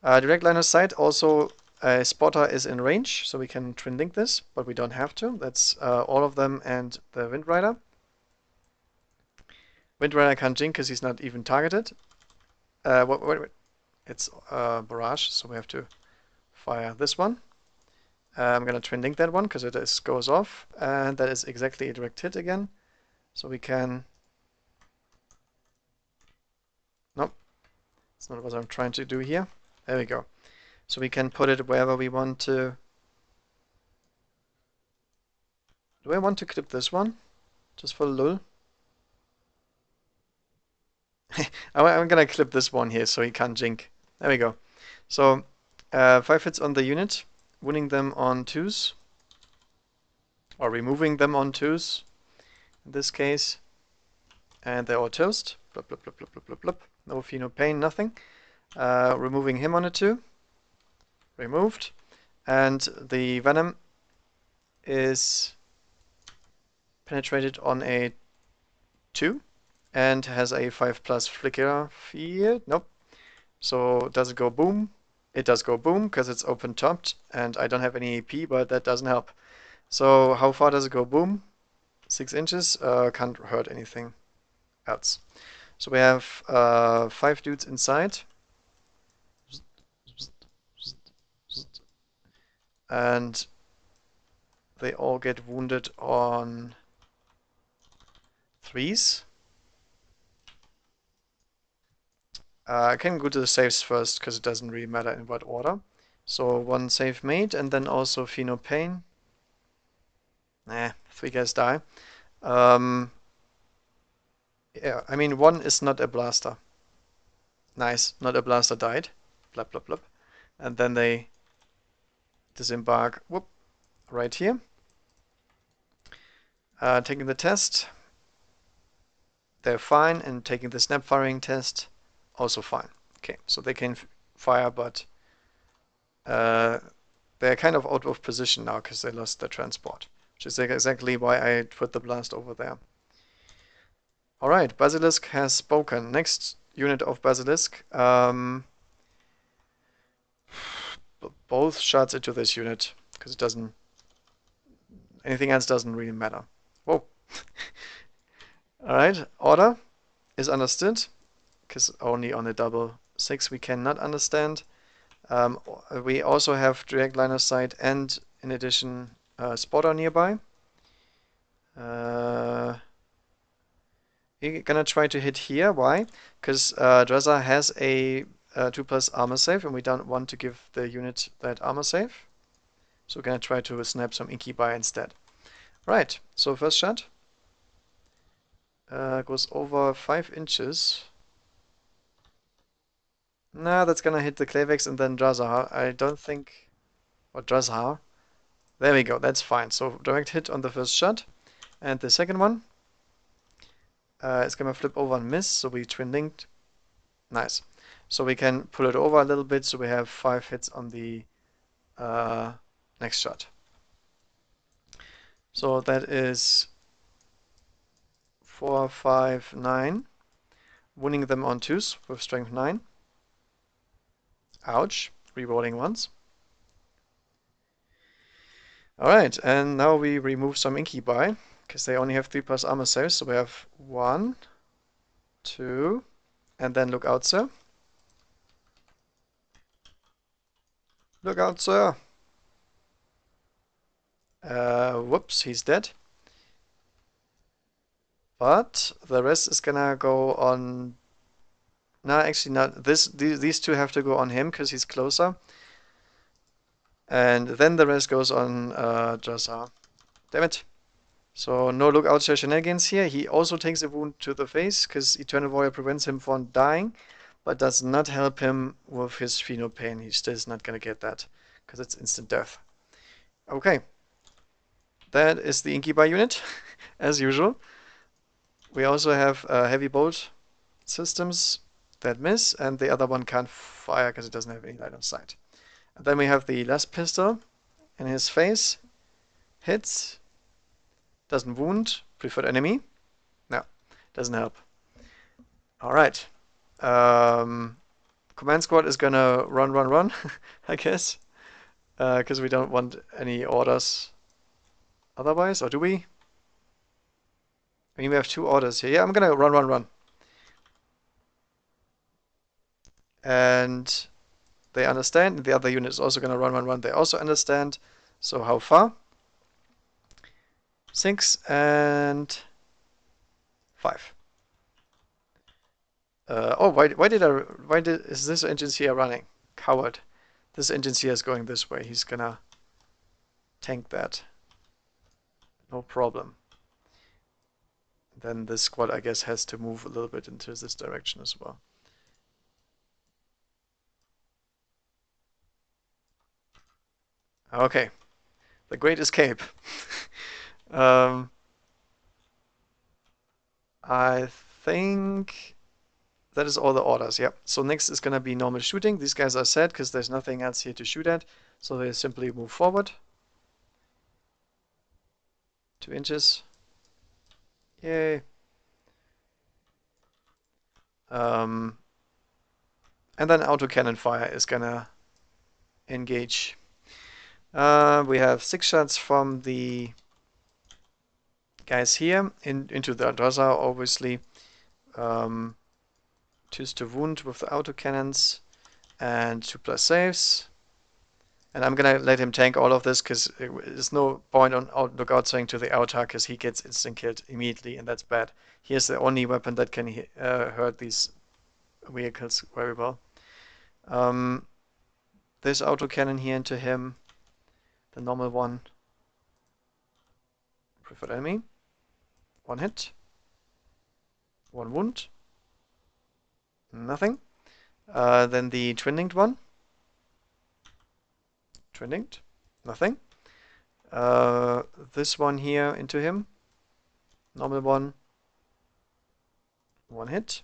[SPEAKER 1] Direct line of sight. Also, a spotter is in range, so we can twin link this, but we don't have to. That's all of them and the Wind Rider. Wind Rider can't jink because he's not even targeted. Wait. It's barrage, so we have to fire this one. I'm gonna twin link that one because it goes off, and that is exactly a direct hit again. So we can... Nope, that's not what I'm trying to do here. There we go. So we can put it wherever we want to. Do I want to clip this one? Just for lul? I'm gonna clip this one here so he can't jink. There we go. So 5 hits on the unit, winning them on 2s. Or removing them on 2s in this case. And they're all toast. Blub, blub, blub, blub, blub, blub, blub. No fee, no pain, nothing. Removing him on a 2. Removed. And the Venom is penetrated on a 2 and has a 5+ flicker field. Nope. So does it go boom? It does go boom because it's open topped and I don't have any AP, but that doesn't help. So how far does it go boom? 6 inches. Can't hurt anything else. So we have 5 dudes inside. And they all get wounded on 3s. I can go to the saves first because it doesn't really matter in what order. So 1 save made and then also fee no pain. Nah, 3 guys die. Yeah, I mean 1 is not a blaster. Nice, not a blaster died. Blub blub blub. And then they disembark, whoop, right here. Taking the test, they're fine, and taking the snap firing test, also fine. Okay, so they can fire, but they're kind of out of position now because they lost their transport, which is exactly why I put the blast over there. All right, Basilisk has spoken. Next unit of Basilisk. Both shots into this unit because it doesn't. Anything else doesn't really matter. Whoa. All right, order is understood because only on a double 6 we cannot understand. We also have direct line of sight and, in addition, spotter nearby. You're gonna try to hit here. Why? Because Dresser has a 2+ armor save, and we don't want to give the unit that armor save. So we're gonna try to snap some Inky by instead. Right, so first shot goes over 5 inches. Nah, that's gonna hit the Klavex and then Drazahar. I don't think... Or Drazahar. There we go, that's fine. So direct hit on the first shot. And the second one is gonna flip over and miss, so we twin linked. Nice. So we can pull it over a little bit, so we have 5 hits on the next shot. So that is 4, 5, 9. Winning them on 2s with strength 9. Ouch. Rerolling once. Alright, and now we remove some Inky by, because they only have 3+ armor saves, so we have 1, 2, and then look out, sir. Look out, sir. Whoops, he's dead. But the rest is gonna go on... No, actually not. These two have to go on him because he's closer. And then the rest goes on Jassar. Damn it. So no lookout shenanigans here. He also takes a wound to the face because Eternal Warrior prevents him from dying, but does not help him with his Pheno Pain. He still is not gonna get that because it's instant death. Okay. That is the Incubi unit, as usual. We also have heavy bolt systems that miss, and the other one can't fire because it doesn't have any line of sight. And then we have the last pistol in his face. Hits. Doesn't wound. Preferred enemy. No, doesn't help. Alright. Command squad is gonna run, I guess. Because we don't want any orders otherwise, or do we? I mean, we have 2 orders here. Yeah, I'm gonna run. And they understand. The other unit is also gonna run. They also understand. So how far? 6 and 5. Oh, why is this engine here running? Coward. This engine here is going this way. He's gonna tank that. No problem. Then this squad, I guess, has to move a little bit into this direction as well. Okay. The Great Escape. I think that is all the orders. Yep. So next is gonna be normal shooting. These guys are sad because there's nothing else here to shoot at. So they simply move forward. 2 inches. Yay. And then autocannon fire is gonna engage. We have 6 shots from the guys here into the Adressa, obviously. 2s to wound with the autocannons and 2+ saves. And I'm gonna let him tank all of this because there's no point on lookout saying to the Autar because he gets instant killed immediately, and that's bad. He has the only weapon that can hurt these vehicles very well. This autocannon here into him, the normal one. Preferred enemy. 1 hit. 1 wound. Nothing. Then the twin linked one. Twin linked. Nothing. This one here into him. Normal one. One hit.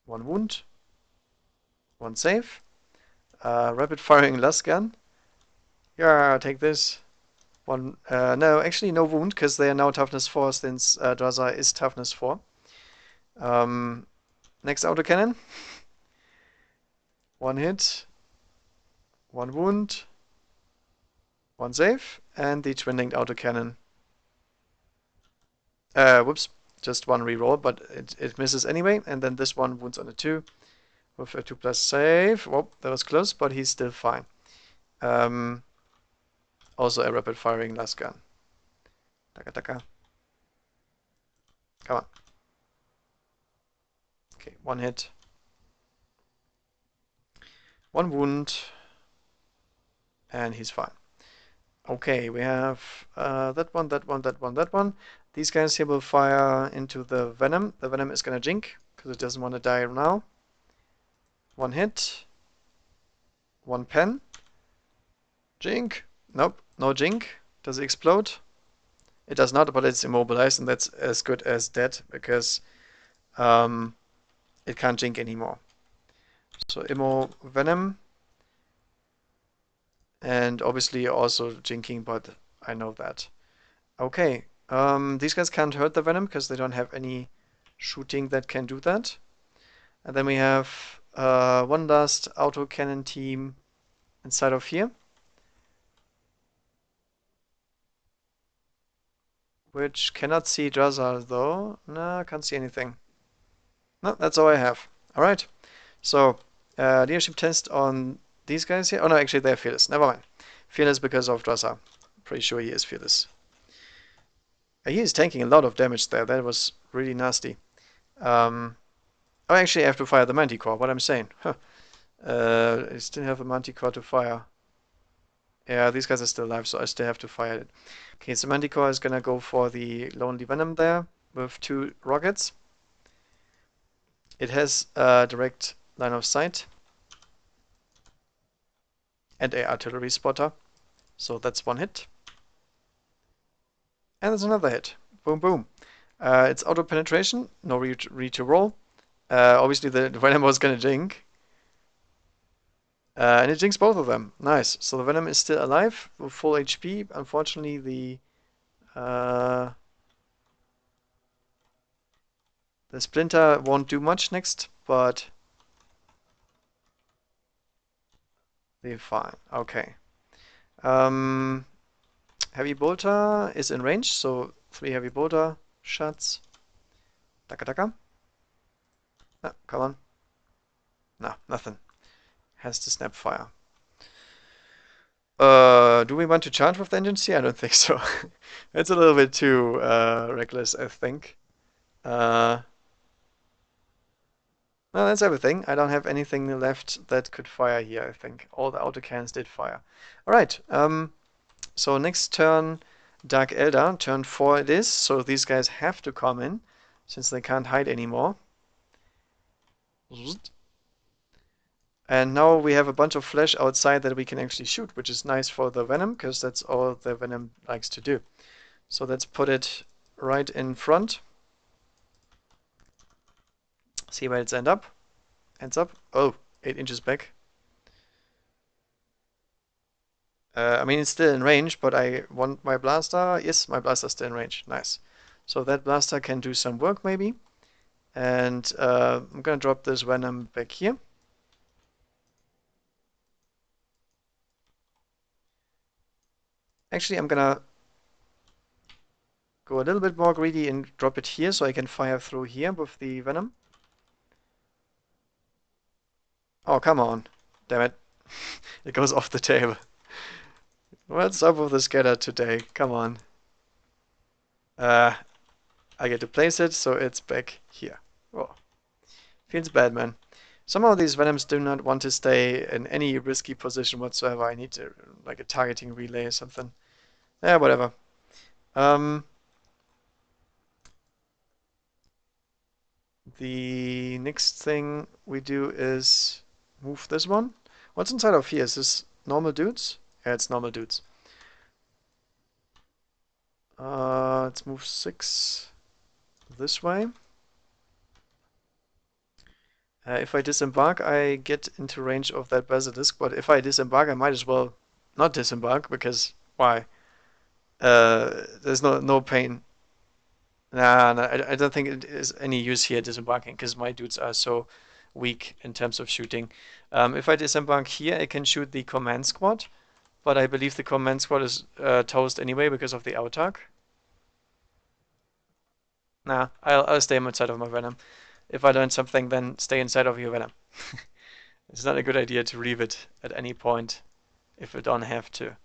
[SPEAKER 1] One wound. One save. Rapid firing last gun. Yeah, take this. One. No, actually no wound because they are now toughness 4 since Drazar is toughness 4. Next autocannon. One hit. One wound. One save. And the twin-linked autocannon. Whoops. Just one reroll, but it misses anyway. And then this one wounds on a 2 with a 2+ save. Whoa, that was close, but he's still fine. Also a rapid firing last gun. Taka taka. Come on. Okay, one hit. One wound. And he's fine. Okay, we have that one, that one, that one, that one. These guys here will fire into the Venom. The Venom is gonna jink, because it doesn't want to die now. One hit. One pen. Jink. Nope, no jink. Does it explode? It does not, but it's immobilized, and that's as good as dead, because it can't jink anymore. So immo Venom. And obviously also jinking, but I know that. Okay, these guys can't hurt the Venom because they don't have any shooting that can do that. And then we have one last autocannon team inside of here, which cannot see Drazar though. No, can't see anything. No, that's all I have. All right, so leadership test on these guys here. Oh no, actually they're fearless. Never mind. Fearless because of Drazar. Pretty sure he is fearless. He is tanking a lot of damage there. That was really nasty. Oh, actually, I have to fire the Manticore. What I'm saying. Huh. I still have a Manticore to fire. Yeah, these guys are still alive, so I still have to fire it. Okay, so Manticore is gonna go for the Lonely Venom there with 2 rockets. It has a direct line of sight and a artillery spotter, so that's one hit. And there's another hit. Boom, boom. It's auto penetration, no read to roll. Obviously, the Venom was gonna jink. And it jinks both of them. Nice. So the Venom is still alive with full HP. Unfortunately, the Splinter won't do much next, but they're fine. Okay. Heavy Bolter is in range, so 3 Heavy Bolter shots. Taka taka. No, come on. No, nothing. Has to snap fire. Do we want to charge with the engines here? I don't think so. It's a little bit too reckless, I think. No, that's everything. I don't have anything left that could fire here, I think. All the autocannons did fire. Alright, so next turn, Dark Eldar. Turn 4 it is, so these guys have to come in, since they can't hide anymore. And now we have a bunch of flesh outside that we can actually shoot, which is nice for the Venom, because that's all the Venom likes to do. So let's put it right in front. See where it's ends up. Oh, 8 inches back. I mean, it's still in range, but I want my blaster. Yes, my blaster's still in range. Nice. So that blaster can do some work, maybe. And I'm gonna drop this Venom back here. Actually, I'm gonna go a little bit more greedy and drop it here so I can fire through here with the Venom. Oh, come on. Damn it. It goes off the table. What's up with the scatter today? Come on. I get to place it, so it's back here. Oh, feels bad, man. Somehow these Venoms do not want to stay in any risky position whatsoever. I need to, like a targeting relay or something. Yeah, whatever. The next thing we do is move this one. What's inside of here? Is this normal dudes? Yeah, it's normal dudes. Let's move 6 this way. If I disembark, I get into range of that basilisk, but if I disembark, I might as well not disembark, because why? There's no pain. Nah, nah, I don't think it is any use here disembarking, because my dudes are so weak in terms of shooting. If I disembark here, I can shoot the command squad, but I believe the command squad is toast anyway because of the autark. Nah, I'll stay inside of my venom. If I learn something, then stay inside of your venom. It's not a good idea to leave it at any point if we don't have to.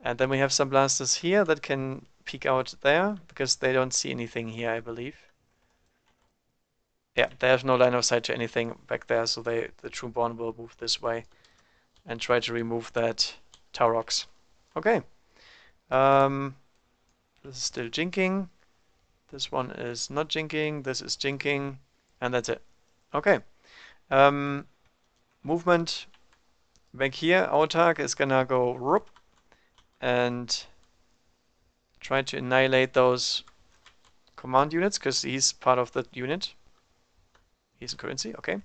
[SPEAKER 1] And then we have some blasters here that can peek out there because they don't see anything here, I believe. Yeah, they have no line of sight to anything back there, so the Trueborn will move this way and try to remove that Taurox. Okay. This is still jinking. This one is not jinking. This is jinking. And that's it. Okay. Movement back here. Autark is gonna go whoop and try to annihilate those command units because he's part of that unit. He's in currency. Okay.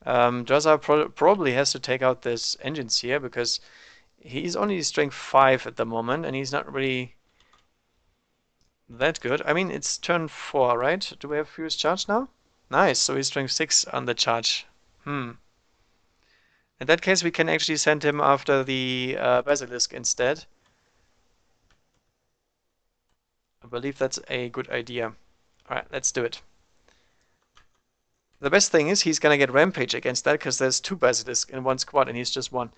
[SPEAKER 1] Jaza probably has to take out this engines here because he's only strength 5 at the moment and he's not really that good. I mean, it's turn 4, right? Do we have fuse charge now? Nice, so he's strength 6 on the charge. In that case, we can actually send him after the Basilisk instead. I believe that's a good idea. Alright, let's do it. The best thing is he's gonna get Rampage against that because there's 2 Basilisk in one squad and he's just 1.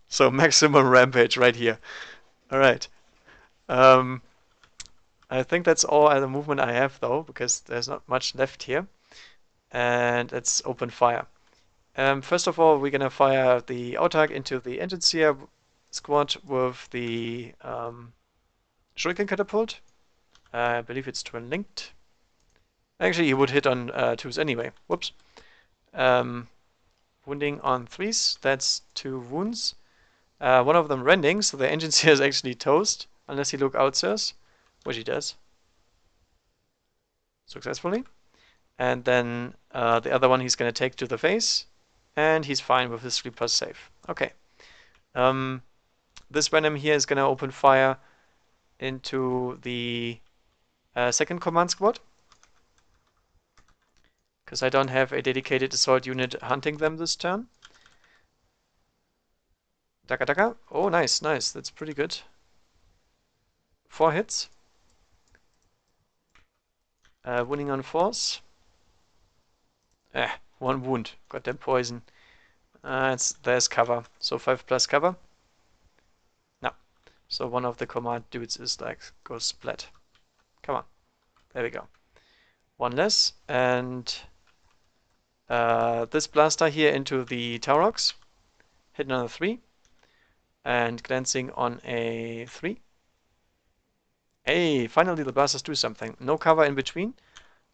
[SPEAKER 1] So maximum Rampage right here. Alright. I think that's all the movement I have though, because there's not much left here. And let's open fire. First of all, we're gonna fire the autark into the Engineer squad with the Shuriken catapult. I believe it's twin linked. Actually, he would hit on 2s anyway. Whoops. Wounding on 3s. That's 2 wounds. One of them rending, so the Engineer is actually toast, unless he look outstairs, which he does. Successfully. And then the other one he's going to take to the face, and he's fine with his 3+ save. Okay. This Venom here is going to open fire into the second command squad, because I don't have a dedicated assault unit hunting them this turn. Daka daka. Oh, nice, nice. That's pretty good. 4 hits. Winning on 4s. 1 wound. Got that poison. There's cover. So 5+ cover. No. So one of the command dudes is like, goes splat. Come on. There we go. 1 less. And this blaster here into the Taurox. Hitting on a 3. And glancing on a 3. Hey, finally the blasters do something. No cover in between.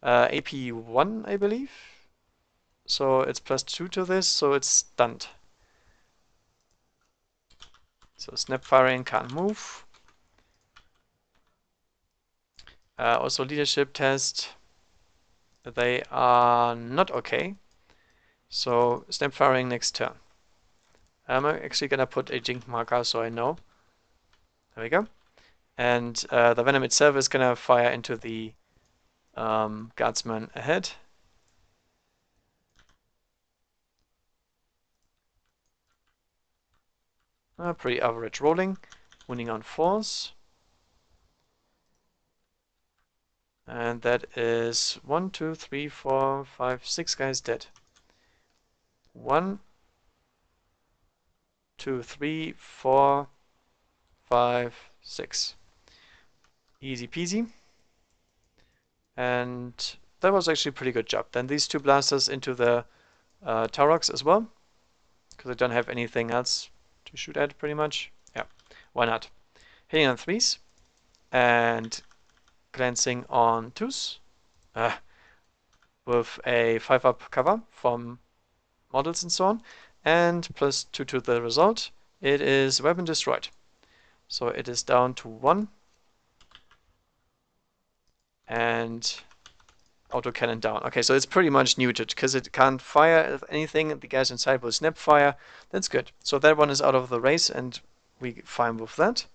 [SPEAKER 1] AP 1, I believe. So it's +2 to this, so it's stunned. So snap firing can't move. Also leadership test. They are not okay. So snap firing next turn. I'm actually gonna put a jink marker so I know. There we go. And the Venom itself is gonna fire into the guardsman ahead. Pretty average rolling. Winning on 4s. And that is 1, 2, 3, 4, 5, 6 guys dead. 1, 2, 3, 4, 5, 6. Easy peasy. And that was actually a pretty good job. Then these 2 blasters into the Taurox as well, because I don't have anything else to shoot at pretty much. Yeah, why not? Hitting on 3s and glancing on 2s with a 5+ cover from models and so on, and +2 to the result. It is weapon destroyed. So it is down to 1. And autocannon down. Okay, so it's pretty much neutered because it can't fire anything. The guys inside will snap fire. That's good. So that one is out of the race and we fine with that.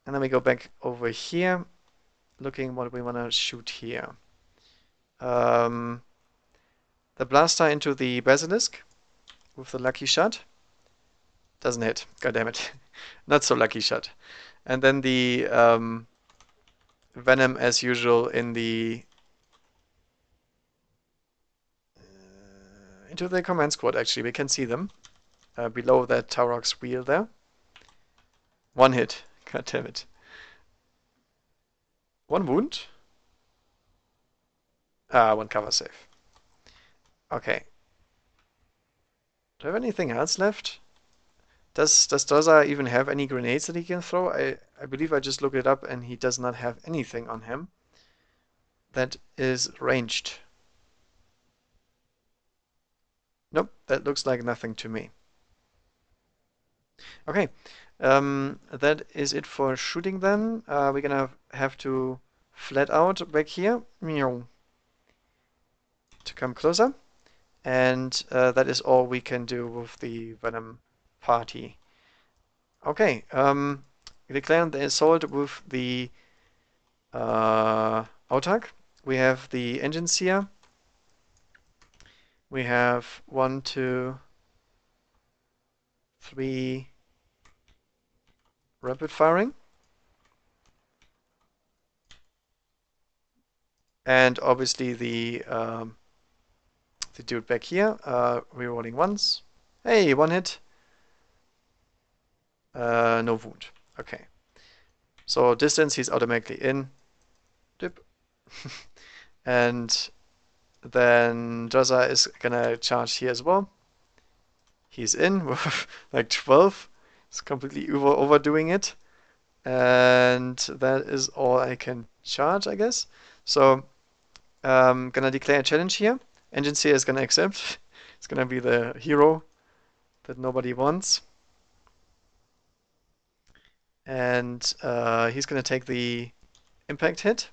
[SPEAKER 1] And then we go back over here, looking what we want to shoot here. The blaster into the basilisk with the lucky shot. Doesn't hit. God damn it. Not so lucky shot. And then the venom as usual in the into the command squad. Actually, we can see them below that Taurox wheel there. 1 hit. God damn it. 1 wound. 1 cover save. Okay. Do I have anything else left? Does Doza even have any grenades that he can throw? I believe I just looked it up and he does not have anything on him that is ranged. Nope, that looks like nothing to me. Okay, that is it for shooting then. We're gonna have to flat out back here to come closer. And that is all we can do with the Venom party. Okay, declaring the assault with the Autark. We have the engines here. We have 1, 2, 3 rapid firing. And obviously the dude back here, rerolling once. Hey, 1 hit. No wound. Okay. So distance, he's automatically in. Dip. And then Jaza is gonna charge here as well. He's in with like 12. It's completely overdoing it. And that is all I can charge, I guess. So gonna declare a challenge here. Engines here is gonna accept. It's gonna be the hero that nobody wants. And he's gonna take the impact hit.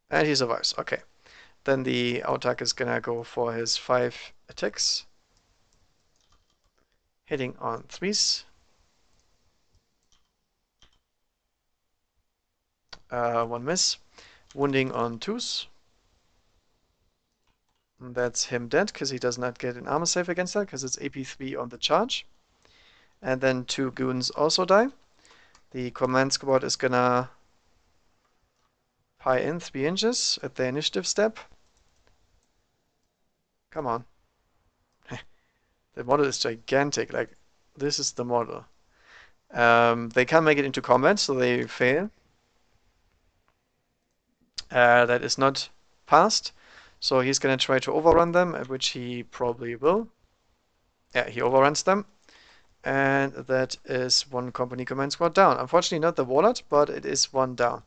[SPEAKER 1] And he survives. Okay. Then the Autark is gonna go for his 5 attacks. Hitting on 3s. 1 miss. Wounding on 2s. And that's him dead, because he does not get an armor save against that, because it's AP3 on the charge. And then 2 goons also die. The command squad is gonna pie in 3 inches at the initiative step. Come on. The model is gigantic, like, this is the model. They can't make it into combat, so they fail. That is not passed. So he's gonna try to overrun them, which he probably will. Yeah, he overruns them. And that is 1 company command squad down. Unfortunately not the Warlord, but it is 1 down.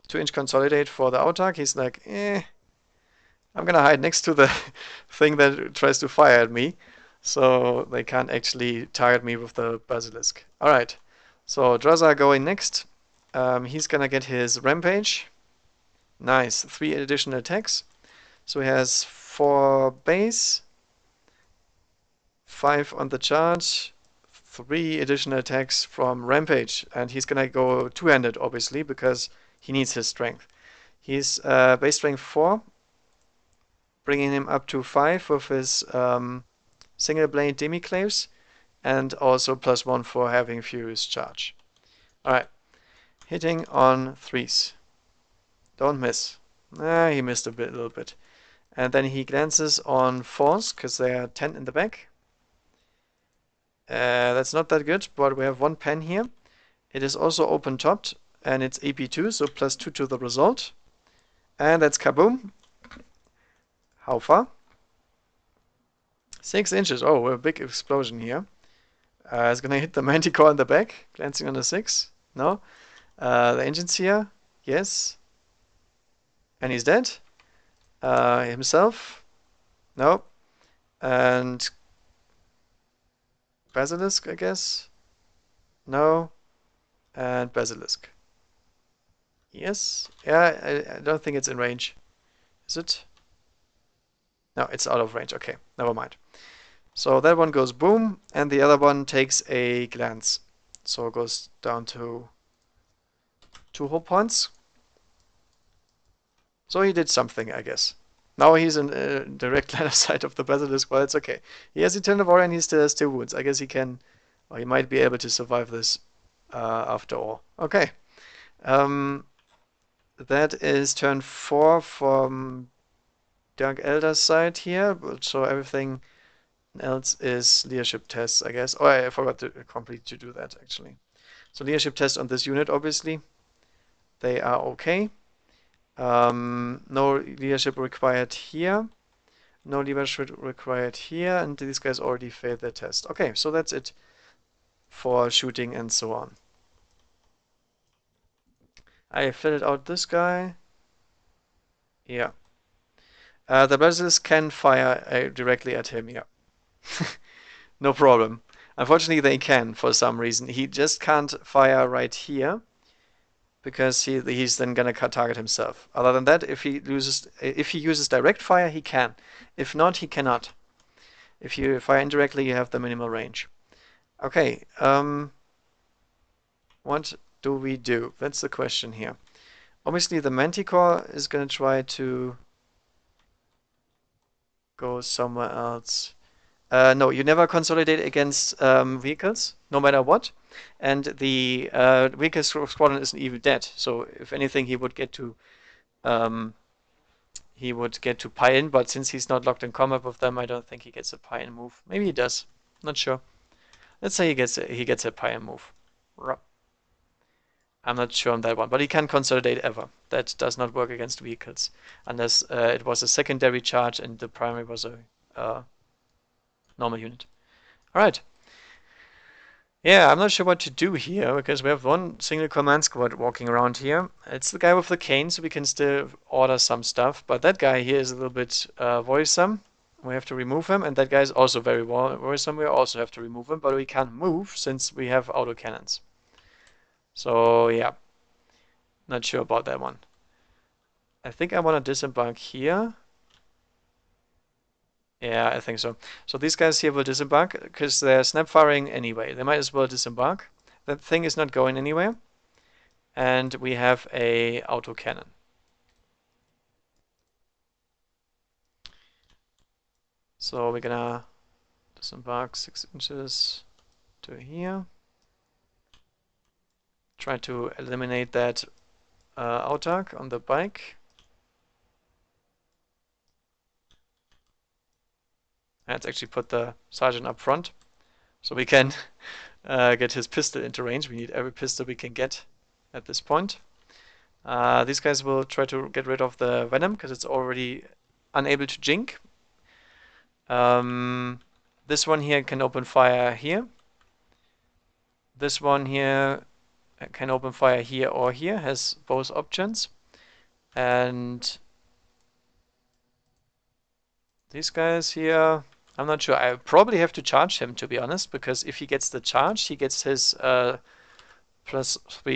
[SPEAKER 1] 2-inch consolidate for the Autark. He's like, I'm gonna hide next to the thing that tries to fire at me. So they can't actually target me with the Basilisk. Alright, so Draza going next. He's gonna get his Rampage. Nice, 3 additional attacks. So he has 4 base, 5 on the charge, 3 additional attacks from Rampage. And he's gonna go 2-handed, obviously, because he needs his strength. He's base strength 4, bringing him up to 5 with his single blade demiclaves, and also +1 for having Furious Charge. Alright, hitting on 3s. Don't miss. He missed a little bit. And then he glances on 4s, because they are 10 in the back. That's not that good, but we have 1 pen here. It is also open-topped, and it's AP2, so +2 to the result. And that's kaboom. How far? 6 inches. Oh, a big explosion here. It's gonna hit the Manticore in the back, glancing on the 6. No. The engine's here. Yes. And he's dead. Himself. No. And Basilisk, I guess. No. And Basilisk. Yes. Yeah, I don't think it's in range. Is it? No, it's out of range. Okay, never mind. So that one goes boom, and the other one takes a glance. So it goes down to 2 hope points. So he did something, I guess. Now he's in direct line of sight of the Basilisk, but it's okay. He has Eternal Warrior and he still has 2 wounds. I guess he can, or he might be able to survive this after all. Okay. Um, that is turn 4 from Dark Elder's side here. So everything else is leadership tests, I guess. Oh, I forgot to complete to do that, actually. So leadership test on this unit, obviously. They are okay. No leadership required here. No leadership required here. And these guys already failed their test. Okay, so that's it for shooting and so on. I filled out this guy. Yeah. The Basilisk can fire directly at him, yeah. No problem. Unfortunately, they can for some reason. He just can't fire right here because he's then gonna target himself. Other than that, if he uses direct fire, he can. If not, he cannot. If you fire indirectly, you have the minimal range. Okay, what do we do? That's the question here. Obviously, the Manticore is gonna try to go somewhere else. No, you never consolidate against vehicles, no matter what. And the vehicle squadron isn't even dead. So if anything, um, he would get to pie in. But since he's not locked in combat with them, I don't think he gets a pie in move. Maybe he does. Not sure. Let's say he gets a pie in move. I'm not sure on that one, but he can consolidate ever. That does not work against vehicles unless it was a secondary charge and the primary was a normal unit. All right. Yeah, I'm not sure what to do here because we have one single command squad walking around here. It's the guy with the cane, so we can still order some stuff. But that guy here is a little bit worrisome. We have to remove him, and that guy is also very worrisome. We also have to remove him, but we can't move since we have autocannons. So yeah, not sure about that one. I think I want to disembark here. Yeah, I think so. So these guys here will disembark because they're snap firing anyway. They might as well disembark. That thing is not going anywhere. And we have a autocannon. So we're gonna disembark 6 inches to here. Try to eliminate that autark on the bike. Let's actually put the sergeant up front so we can get his pistol into range. We need every pistol we can get at this point. These guys will try to get rid of the venom because it's already unable to jink. This one here can open fire here. This one here can open fire here or here, has both options. And these guys here, I'm not sure. I probably have to charge him, to be honest, because if he gets the charge, he gets his +3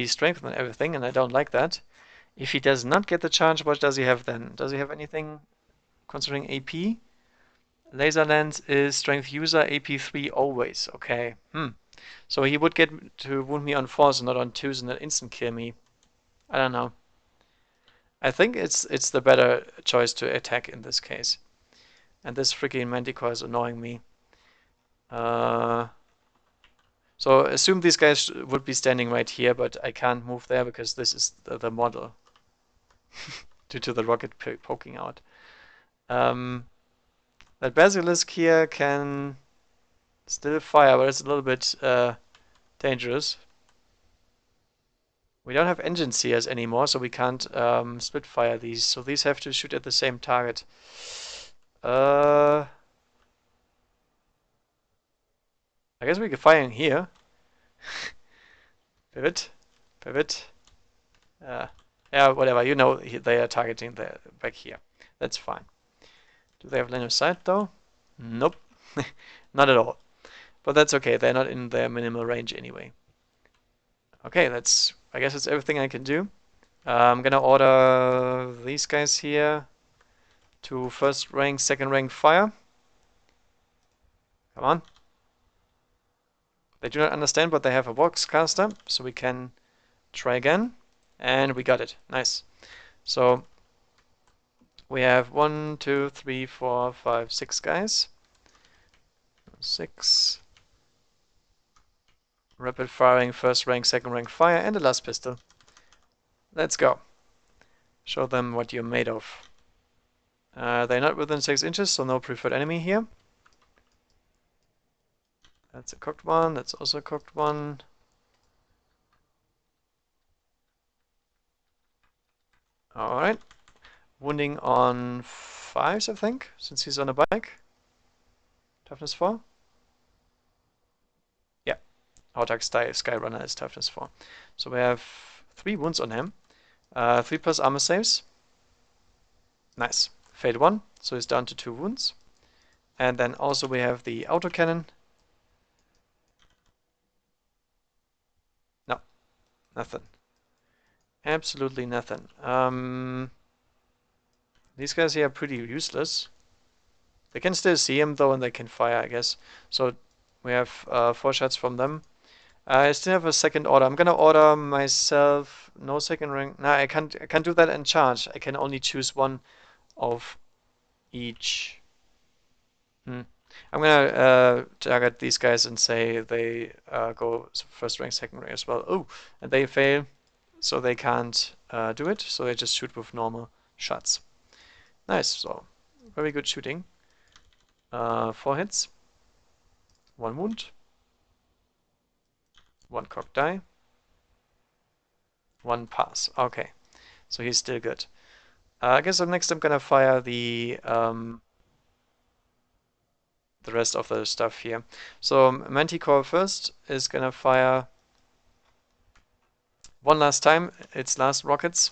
[SPEAKER 1] strength and everything, and I don't like that. If he does not get the charge, what does he have then? Does he have anything considering AP? Laser lens is strength user, AP3 always. Okay. So he would get to wound me on 4s and not on 2s and then instant kill me. I don't know. I think it's the better choice to attack in this case. And this freaking Manticore is annoying me. So assume these guys would be standing right here, but I can't move there because this is the model due to the rocket poking out. That Basilisk here can still fire, but it's a little bit dangerous. We don't have engine seers anymore, so we can't split fire these. So these have to shoot at the same target. I guess we can fire in here. Pivot, pivot. Yeah, whatever. You know they are targeting the back here. That's fine. Do they have line of sight though? Nope. Not at all. But that's okay, they're not in their minimal range anyway. Okay, I guess that's everything I can do. I'm gonna order these guys here to first rank, second rank fire. Come on. They do not understand, but they have a box caster, so we can try again. And we got it. Nice. So we have 1, 2, 3, 4, 5, 6 guys. 6. Rapid firing, first rank, second rank fire, and the last pistol. Let's go. Show them what you're made of. They're not within 6 inches, so no preferred enemy here. That's a cocked one, that's also a cocked one. Alright. Wounding on 5s, I think, since he's on a bike. Toughness 4. Yeah. Autark Skyrunner is toughness 4. So we have 3 wounds on him. 3 plus armor saves. Nice. Failed 1, so he's down to 2 wounds. And then also we have the autocannon. No, nothing. Absolutely nothing. These guys here are pretty useless. They can still see him though, and they can fire, I guess. So we have 4 shots from them. I still have a second order. I'm gonna order myself no second rank. No, I can't do that and charge. I can only choose one of each. I'm gonna target these guys and say they go first rank, second rank as well. Oh, and they fail, so they can't do it. So they just shoot with normal shots. Nice. So very good shooting. 4 hits, 1 wound, 1 cocked die, 1 pass. Okay, so he's still good. I guess next I'm gonna fire the rest of the stuff here. So Manticore first is gonna fire one last time its last rockets.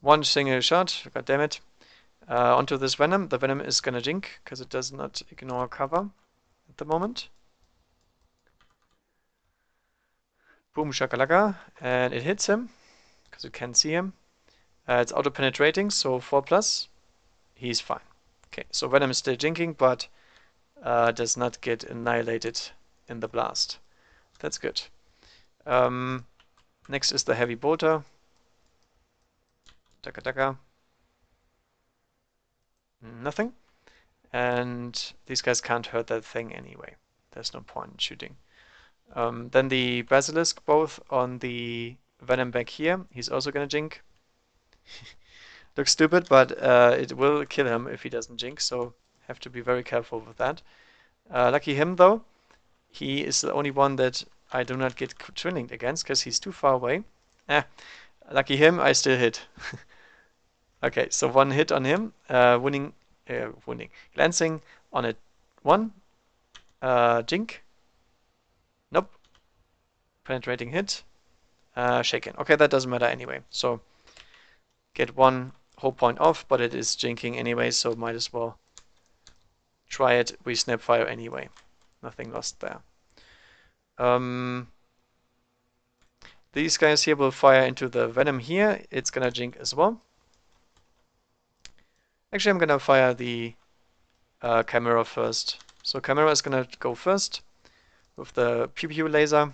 [SPEAKER 1] 1 single shot, god damn it, onto this Venom. The Venom is gonna jink because it does not ignore cover at the moment. Boom shakalaka, and it hits him because it can't see him. It's auto penetrating, so 4 plus. He's fine. Okay, so Venom is still jinking, but does not get annihilated in the blast. That's good. Next is the heavy bolter. Taka taka. Nothing. And these guys can't hurt that thing anyway. There's no point in shooting. Then the Basilisk, both on the Venom back here. He's also gonna jink. Looks stupid, but it will kill him if he doesn't jink, so have to be very careful with that. Lucky him though, he is the only one that I do not get twin-linked against because he's too far away. Lucky him, I still hit. Okay, so 1 hit on him, glancing on a 1, jink, nope, penetrating hit, shaken. Okay, that doesn't matter anyway, so get 1 whole point off, but it is jinking anyway, so might as well try it. We snap fire anyway. Nothing lost there. These guys here will fire into the Venom here. It's gonna jink as well. Actually, I'm gonna fire the Chimera first. So Chimera is gonna go first with the pew pew laser,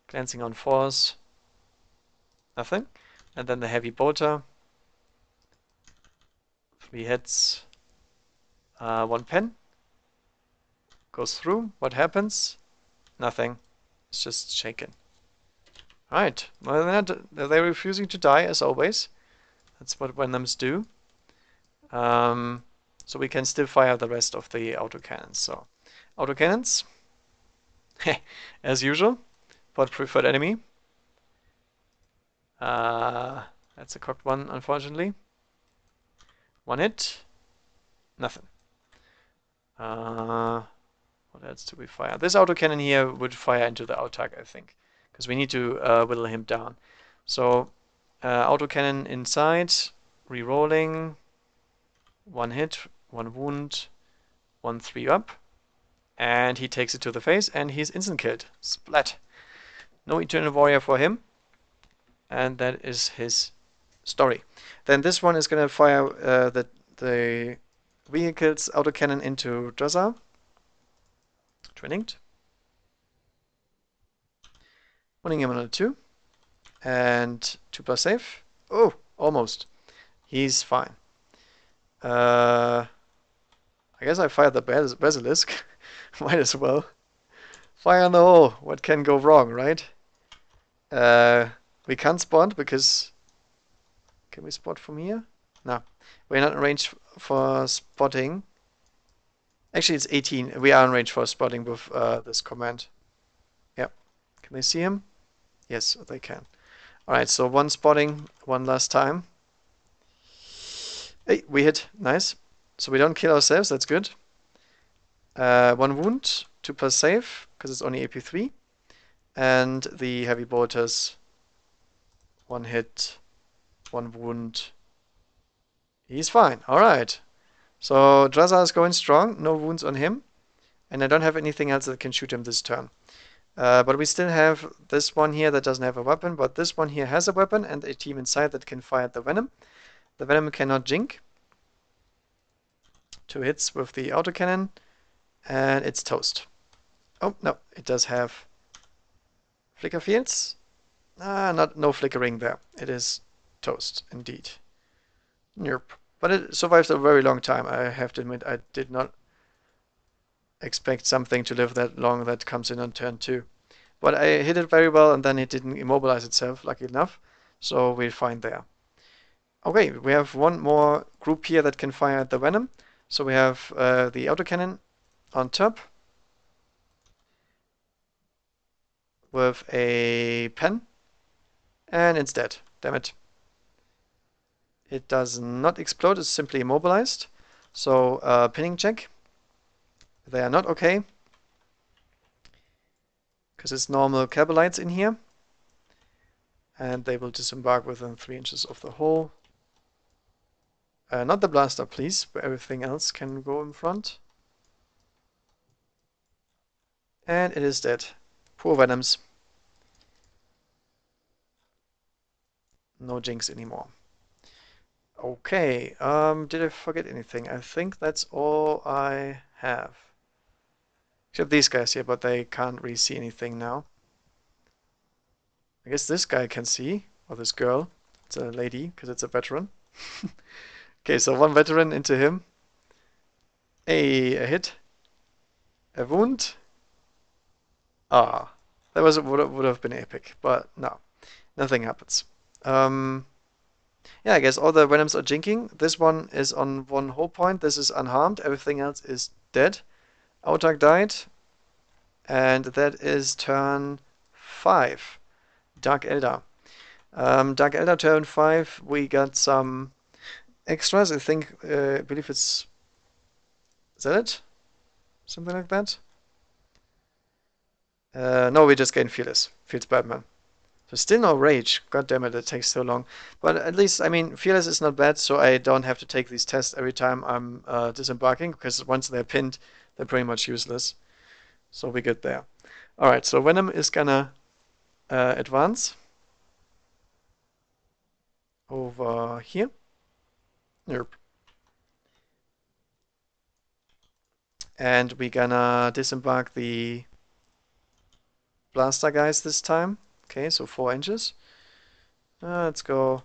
[SPEAKER 1] glancing on 4s. Nothing. And then the heavy bolter. 3 hits. 1 pen. Goes through. What happens? Nothing. It's just shaken. Alright. Well, they're refusing to die as always. That's what Venoms do. So we can still fire the rest of the autocannons. So, autocannons. As usual. But preferred enemy. That's a cocked one, unfortunately. 1 hit. Nothing. What else do we fire? This autocannon here would fire into the Autark, I think. Because we need to whittle him down. So, autocannon inside. Rerolling. 1 hit, 1 wound, 1 3 up. And he takes it to the face and he's instant killed. Splat. No Eternal Warrior for him. And that is his story. Then this one is going to fire the vehicle's autocannon into Drazar. Twinning. Winning him another 2. And 2+ save. Oh, almost. He's fine. I guess I fired the Basilisk. Might as well. Fire in the hole. What can go wrong, right? We can't spot because... Can we spot from here? No. We're not in range for spotting. Actually, it's 18. We are in range for spotting with this command. Yep. Can they see him? Yes, they can. Alright, so 1 spotting, 1 last time. Hey, we hit. Nice. So we don't kill ourselves. That's good. 1 wound, 2+ save, because it's only AP3. And the heavy bolters, 1 hit, 1 wound. He's fine. Alright. So Drazar is going strong. No wounds on him. And I don't have anything else that can shoot him this turn. But we still have this one here that doesn't have a weapon, but this one here has a weapon and a team inside that can fire the Venom. The Venom cannot jink. 2 hits with the autocannon, and it's toast. Oh, no, it does have flicker fields. No flickering there. It is toast, indeed. Nerp. But it survived a very long time. I have to admit, I did not expect something to live that long that comes in on turn 2. But I hit it very well, and then it didn't immobilize itself, lucky enough. So we're fine there. Okay, we have one more group here that can fire at the Venom. So we have the autocannon on top with a pen, and it's dead. Damn it. It does not explode, it's simply immobilized. So pinning check. They are not okay, because it's normal Cabalites in here. And they will disembark within 3 inches of the hole. Not the blaster, please, but everything else can go in front. And it is dead. Poor Venoms. No jinx anymore. Okay, did I forget anything? I think that's all I have. Except these guys here, but they can't really see anything now. I guess this guy can see, or this girl. It's a lady, because it's a veteran. Okay, so 1 veteran into him. A hit. A wound. Ah, that would have been epic, but no, nothing happens. Yeah, I guess all the Venoms are jinking. This one is on 1 hull point. This is unharmed. Everything else is dead. Autark died. And that is turn 5. Dark Eldar. Dark Eldar turn 5. We got some extras. I believe it's... Is that it? Something like that? No, we just gained Fearless. Feels Batman. So still no rage. God damn it, it takes so long. But at least, I mean, Fearless is not bad, so I don't have to take these tests every time I'm disembarking, because once they're pinned, they're pretty much useless. So we get there. Alright, so Venom is gonna advance over here. Yep. And we're gonna disembark the blaster guys this time. Okay, so 4 inches. Let's go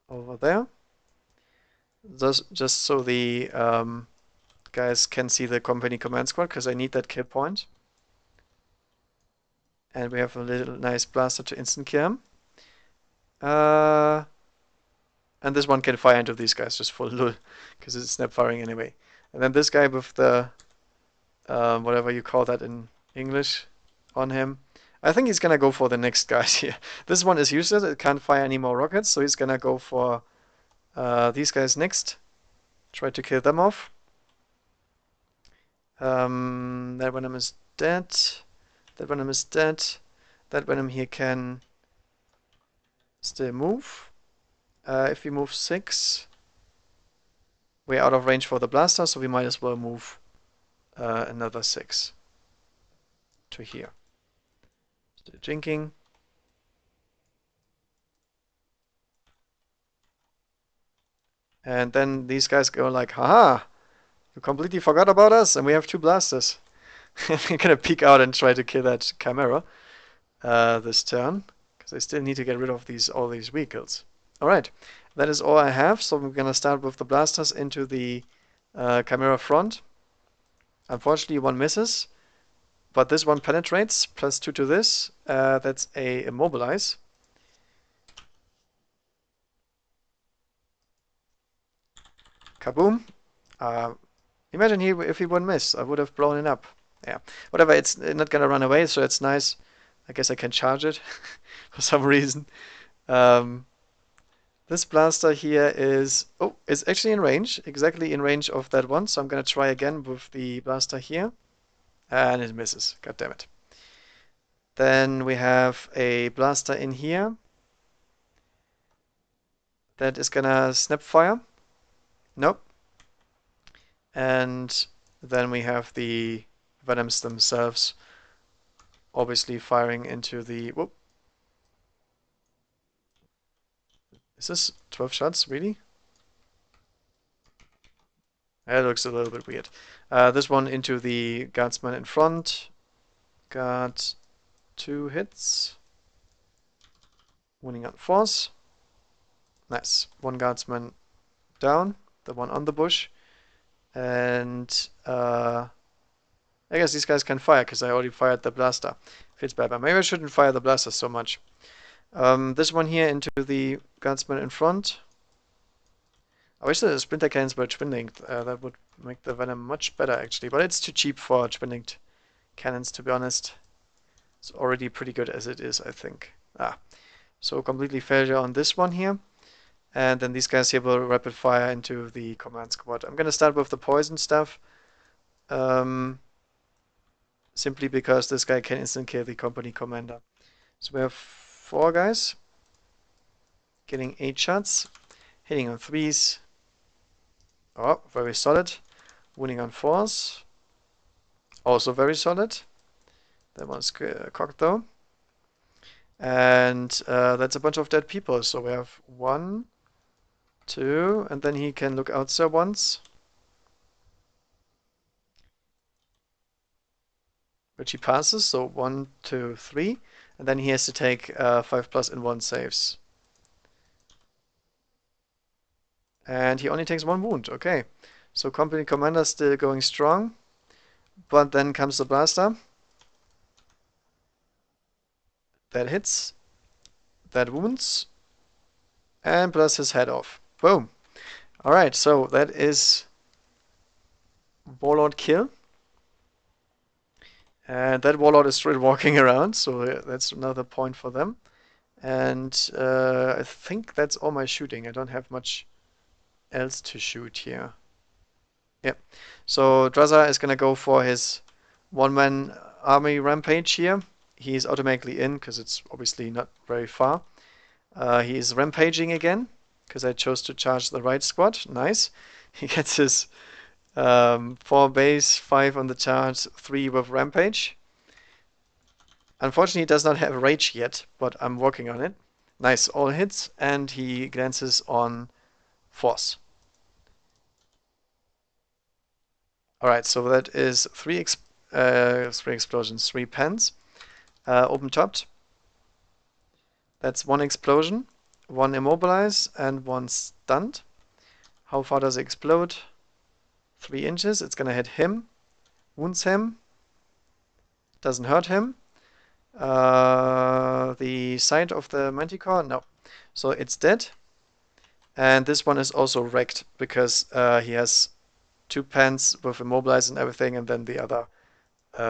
[SPEAKER 1] over there. Just so the guys can see the company command squad, because I need that kill point. And we have a little nice blaster to instant kill him. And this one can fire into these guys just for lul, because it's snap firing anyway. And then this guy with the whatever you call that in English on him. I think he's gonna go for the next guys here. This one is useless, it can't fire any more rockets, so he's gonna go for these guys next. Try to kill them off. That Venom is dead. That Venom is dead. That Venom here can still move. If we move 6, we're out of range for the blaster, so we might as well move another 6 to here. Still jinking. And then these guys go like, haha, you completely forgot about us, and we have 2 blasters. We're gonna peek out and try to kill that Chimera this turn, because I still need to get rid of all these vehicles. Alright, that is all I have, so we're gonna start with the blasters into the Chimera front. Unfortunately, one misses, but this one penetrates, +2 to this. That's a immobilize. Kaboom. Imagine if he wouldn't miss, I would have blown it up. Yeah, whatever, it's not gonna run away, so it's nice. I guess I can charge it for some reason. This blaster here is, oh, it's actually in range, exactly in range of that one. So I'm gonna try again with the blaster here, and it misses. God damn it. Then we have a blaster in here that is gonna snap fire. Nope. And then we have the Venoms themselves obviously firing into the, whoop. Is this 12 shots, really? That looks a little bit weird. This one into the guardsman in front. Got 2 hits. Winning on force. Nice. 1 guardsman down. The one on the bush. And I guess these guys can fire because I already fired the blaster. Feels bad, but maybe I shouldn't fire the blaster so much. This one here into the guardsman in front. I wish the splinter cannons were twin-linked. That would make the venom much better actually, but it's too cheap for twin-linked cannons, to be honest. It's already pretty good as it is, I think. So completely failure on this one here. And then these guys here will rapid fire into the command squad. I'm gonna start with the poison stuff. Simply because this guy can instant kill the company commander. So we have 4 guys. Getting 8 shots. Hitting on 3s. Oh, very solid. Winning on 4s. Also very solid. That one's cocked though. And that's a bunch of dead people. So we have 1, 2, and then he can look out there once. Which he passes, so 1, 2, 3. And then he has to take 5+ in 1 saves. And he only takes 1 wound, okay. So company commander still going strong. But then comes the blaster. That hits. That wounds. And blasts his head off. Boom. Alright, so that is Warlord kill. And that Warlord is still walking around, so that's another point for them. And I think that's all my shooting. I don't have much else to shoot here. Yep. So Drazar is gonna go for his 1-man army rampage here. He's automatically in because it's obviously not very far. He is rampaging again because I chose to charge the right squad. Nice. He gets his 4 base, 5 on the charge, 3 with rampage. Unfortunately, he does not have rage yet, but I'm working on it. Nice, all hits, and he glances on force. Alright, so that is 3 explosions, 3 pens. Open topped. That's 1 explosion, 1 immobilize, and 1 stunned. How far does it explode? 3 inches. It's gonna hit him, wounds him, doesn't hurt him. The side of the manticore, no. So it's dead. And this one is also wrecked because he has 2 pens with immobilize and everything, and then the other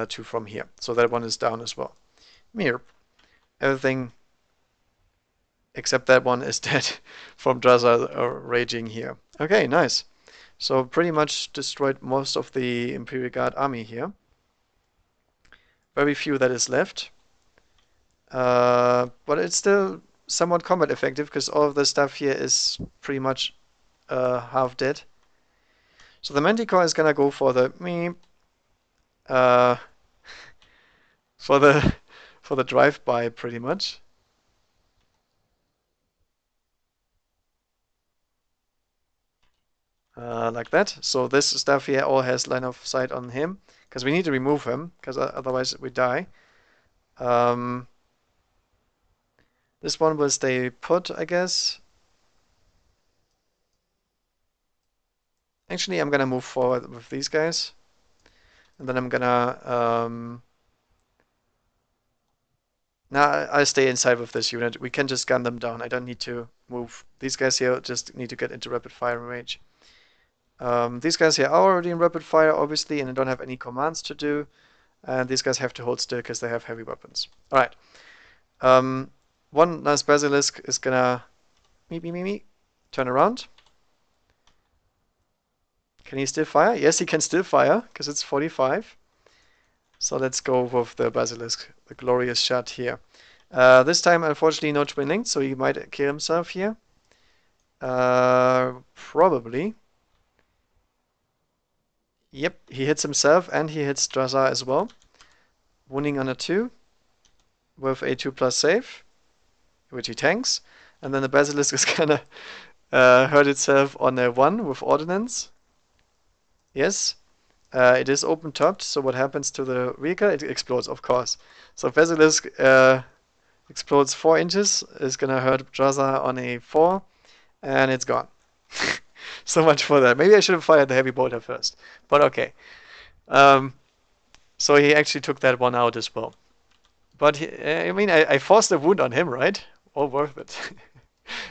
[SPEAKER 1] 2 from here. So that one is down as well. Mere. Everything except that one is dead from Drazar raging here. Okay, nice. So pretty much destroyed most of the Imperial Guard army here. Very few that is left. But it's still somewhat combat effective because all of the stuff here is pretty much half dead. So the Manticore is gonna go for the uh, for the for the drive-by pretty much. Like that. So this stuff here all has line of sight on him because we need to remove him because otherwise we die. Um, this one will stay put, I guess. Actually, I'm gonna move forward with these guys, and then I'm gonna now I stay inside with this unit. We can just gun them down. I don't need to move. These guys here just need to get into rapid fire range. These guys here are already in rapid fire, obviously, and I don't have any commands to do. And these guys have to hold still because they have heavy weapons. All right. One nice basilisk is gonna turn around. Can he still fire? Yes, he can still fire because it's 45. So let's go with the basilisk, the glorious shot here. This time, unfortunately, no twin linked, so he might kill himself here. Probably. Yep, he hits himself and he hits Drazar as well. Wounding on a 2 with a 2+ save, which he tanks. And then the basilisk is gonna hurt itself on a 1 with ordnance. Yes. It is open topped, so what happens to the vehicle? It explodes, of course. So basilisk explodes 4 inches, is gonna hurt Drazar on a 4, and it's gone. So much for that. Maybe I should have fired the heavy bolter first, but okay. So he actually took that one out as well. But I mean, I forced a wound on him, right? All worth it.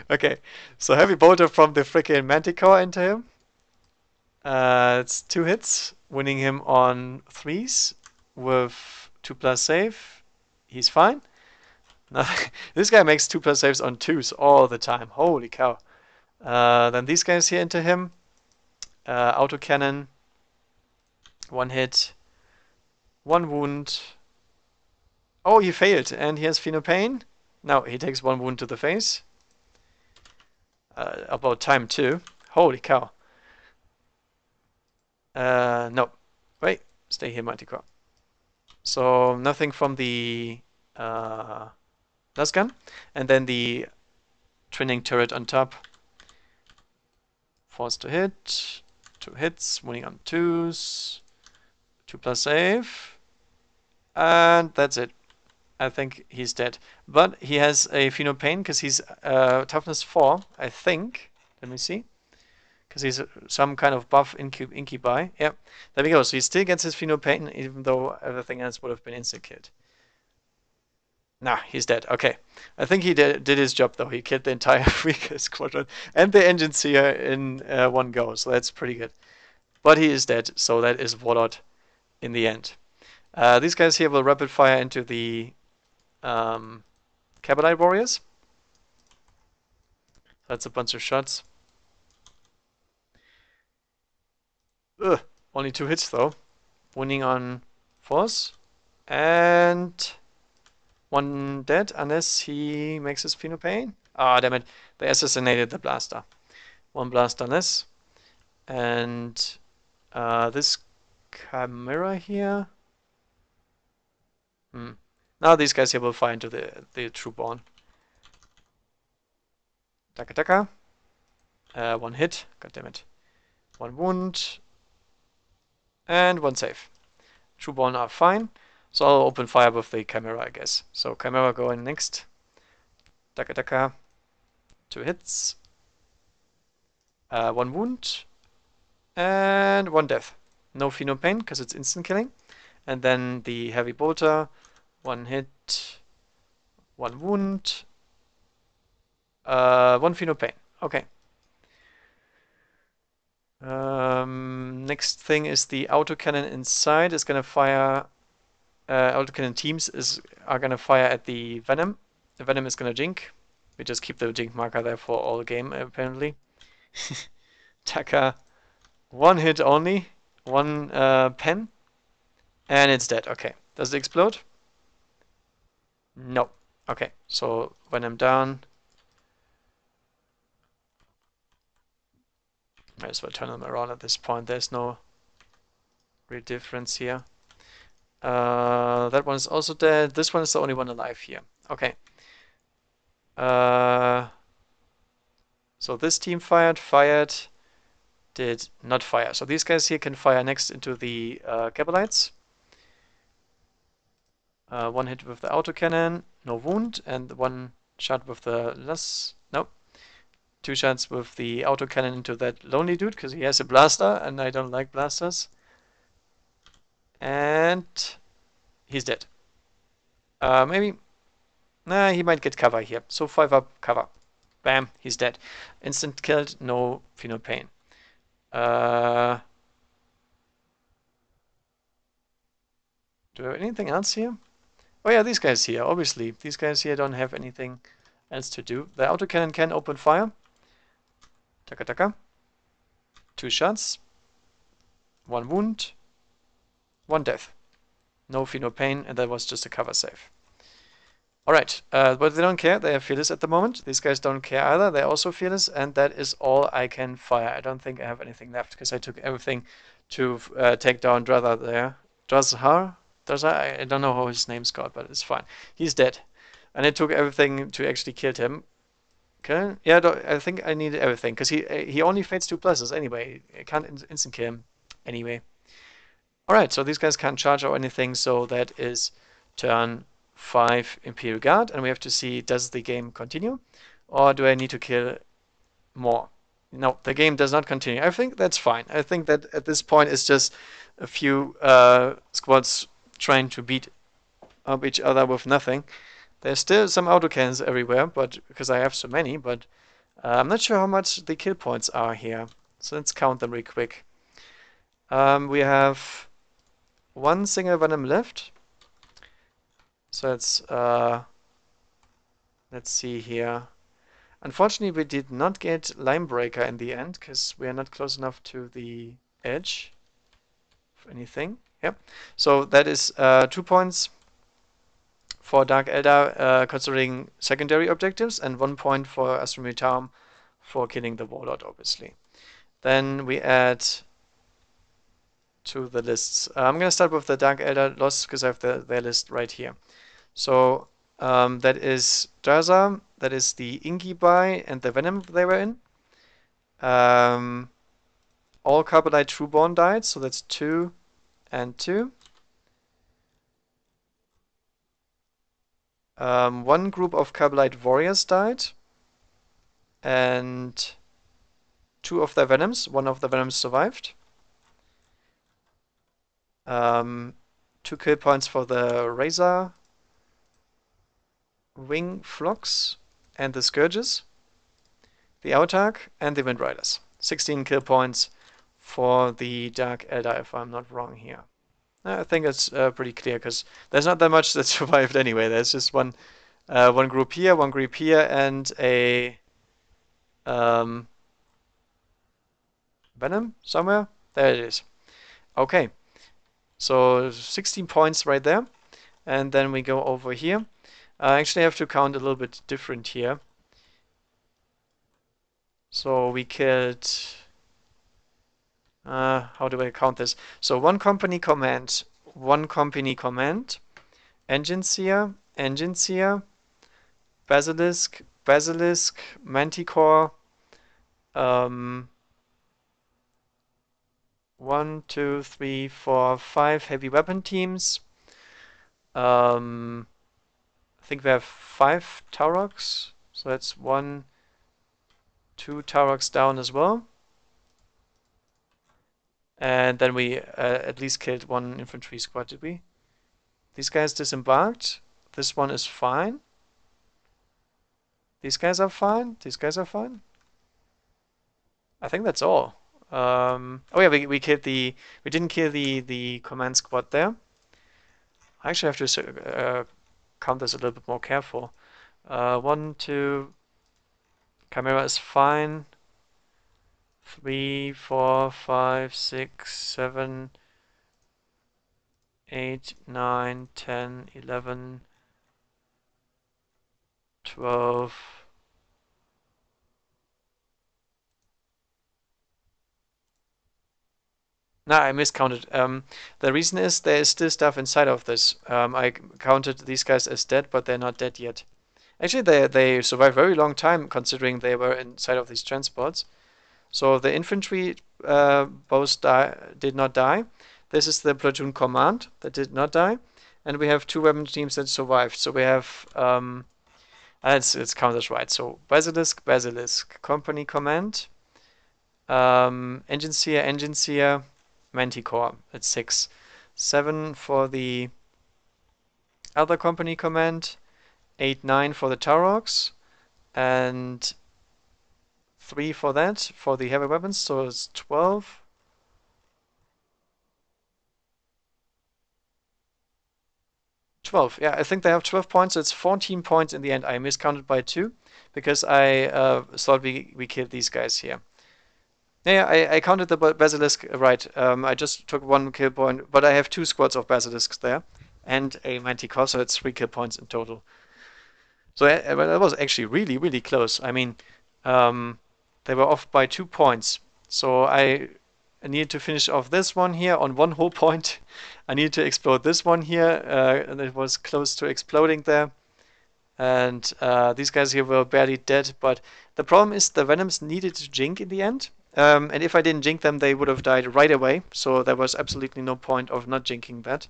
[SPEAKER 1] Okay, so heavy bolter from the freaking Manticore into him. It's 2 hits, winning him on 3s with 2+ save. He's fine. Now, this guy makes 2+ saves on 2s all the time. Holy cow. Then these guys here into him. Autocannon. 1 hit. 1 wound. Oh, he failed, and he has Phenopain. Now he takes 1 wound to the face. About time too. Holy cow. No. Wait, stay here, Manticore. So nothing from the dust gun. And then the twinning turret on top. Forced to hit. 2 hits, winning on 2s. 2+ save. And that's it. I think he's dead. But he has a Phenopain because he's toughness 4, I think. Let me see. Because he's some kind of buff incubi. Yep, there we go. So he still gets his Phenopain, even though everything else would have been insta-killed. Nah, he's dead. Okay. I think he did his job, though. He killed the entire vehicle squadron and the engines here in one go. So that's pretty good. But he is dead, so that is Warlord in the end. These guys here will rapid fire into the Cabalite Warriors. That's a bunch of shots. Ugh, only 2 hits though. Winning on 4s. And 1 dead unless he makes his Phenopain. Ah, damn it. They assassinated the blaster. 1 blaster less. And this Chimera here. Now these guys here will fire into the Troopborn. Taka taka. 1 hit. God damn it. 1 wound. And 1 save. Troopborn are fine. So I'll open fire with the Chimera, I guess. So Chimera going next. Taka taka. 2 hits. 1 wound. And 1 death. No Phenopain because it's instant killing. And then the heavy bolter. 1 hit. 1 wound. 1 Phenopain. Okay. Next thing is the autocannon inside is gonna fire. Autocannon teams are gonna fire at the Venom. The Venom is gonna jink. We just keep the jink marker there for all game apparently. Taka, 1 hit only, 1 pen, and it's dead. Okay, does it explode? No. Okay, so Venom down. Might as well turn them around at this point. There's no real difference here. That one is also dead. This one is the only one alive here. Okay. So this team fired, did not fire. So these guys here can fire next into the Capelites. One hit with the autocannon, no wound, and one shot with the nope. Two shots with the autocannon into that lonely dude because he has a blaster and I don't like blasters. And he's dead. Maybe. Nah, he might get cover here. So 5 up, cover. Bam, he's dead. Instant killed, no Pheno pain. Do I have anything else here? Oh yeah, these guys here, obviously. These guys here don't have anything else to do. The autocannon can open fire. Taka taka. 2 shots. 1 wound. 1 death. No Pheno pain, and that was just a cover save. Alright, but they don't care. They are fearless at the moment. These guys don't care either. They're also fearless, and that is all I can fire. I don't think I have anything left because I took everything to take down Drazar there. Drazar? I don't know how his name's called, but it's fine. He's dead. And I took everything to actually kill him. Okay? Yeah, I think I needed everything because he only fades 2 pluses anyway. I can't instant kill him anyway. Alright, so these guys can't charge or anything, so that is turn 5 Imperial Guard, and we have to see, does the game continue, or do I need to kill more? No, the game does not continue. I think that's fine. I think that at this point it's just a few squads trying to beat up each other with nothing. There's still some autocannons everywhere, but because I have so many, but I'm not sure how much the kill points are here. So let's count them real quick. We have 1 single venom left. So let's see here. Unfortunately, we did not get Linebreaker in the end because we are not close enough to the edge of anything. Yep. So that is 2 points for Dark Eldar considering secondary objectives, and 1 point for Astra Militarum for killing the Warlord, obviously. Then we add to the lists. I'm going to start with the Dark Eldar loss because I have their list right here. So that is Drazar, that is the Ingibai and the Venom they were in. All Carbonite Trueborn died, so that's 2 and 2. 1 group of Carbonite Warriors died, and 2 of their Venoms. 1 of the Venoms survived. 2 kill points for the Razor Wing Flocks and the Scourges, the Autarch, and the Wind Riders. 16 kill points for the Dark Eldar, if I'm not wrong here. I think it's pretty clear because there's not that much that survived anyway. There's just one group here, and a Venom somewhere. There it is. Okay, so 16 points right there, and then we go over here. I actually have to count a little bit different here. So we killed. How do I count this? So 1 company command, 1 company command, engine seer, basilisk, manticore, 1, 2, 3, 4, 5 heavy weapon teams. I think we have 5 Tauroks, so that's 1, 2 Tauroks down as well. And then we at least killed 1 infantry squad, did we? These guys disembarked. This one is fine. These guys are fine. These guys are fine. I think that's all. Oh yeah, we killed we didn't kill the command squad there. I actually have to count this a little bit more careful. 1, 2. Chimera is fine. 3, 4, 5, 6, 7, 8, 9, 10, 11, 12. No, I miscounted. The reason is there is still stuff inside of this. I counted these guys as dead, but they're not dead yet. Actually, they survived a very long time considering they were inside of these transports. So the infantry did not die. This is the platoon command that did not die, and we have two weapon teams that survived. So we have it's counted right. So Basilisk, company command, Engine Seer, Manticore. That's 6. 7 for the other company command, 8, 9 for the Tarogs, and 3 for that, for the heavy weapons, so it's 12. Yeah, I think they have 12 points, so it's 14 points in the end. I miscounted by 2 because I thought we killed these guys here. Yeah, I counted the Basilisk right. I just took 1 kill point, but I have 2 squads of Basilisks there and a Manticore, so it's 3 kill points in total. So that was actually really, really close. I mean, they were off by 2 points. So I needed to finish off this one here on 1 whole point. I needed to explode this one here, and it was close to exploding there. And these guys here were barely dead. But the problem is the Venoms needed to jink in the end. And if I didn't jink them, they would have died right away. So there was absolutely no point of not jinking that.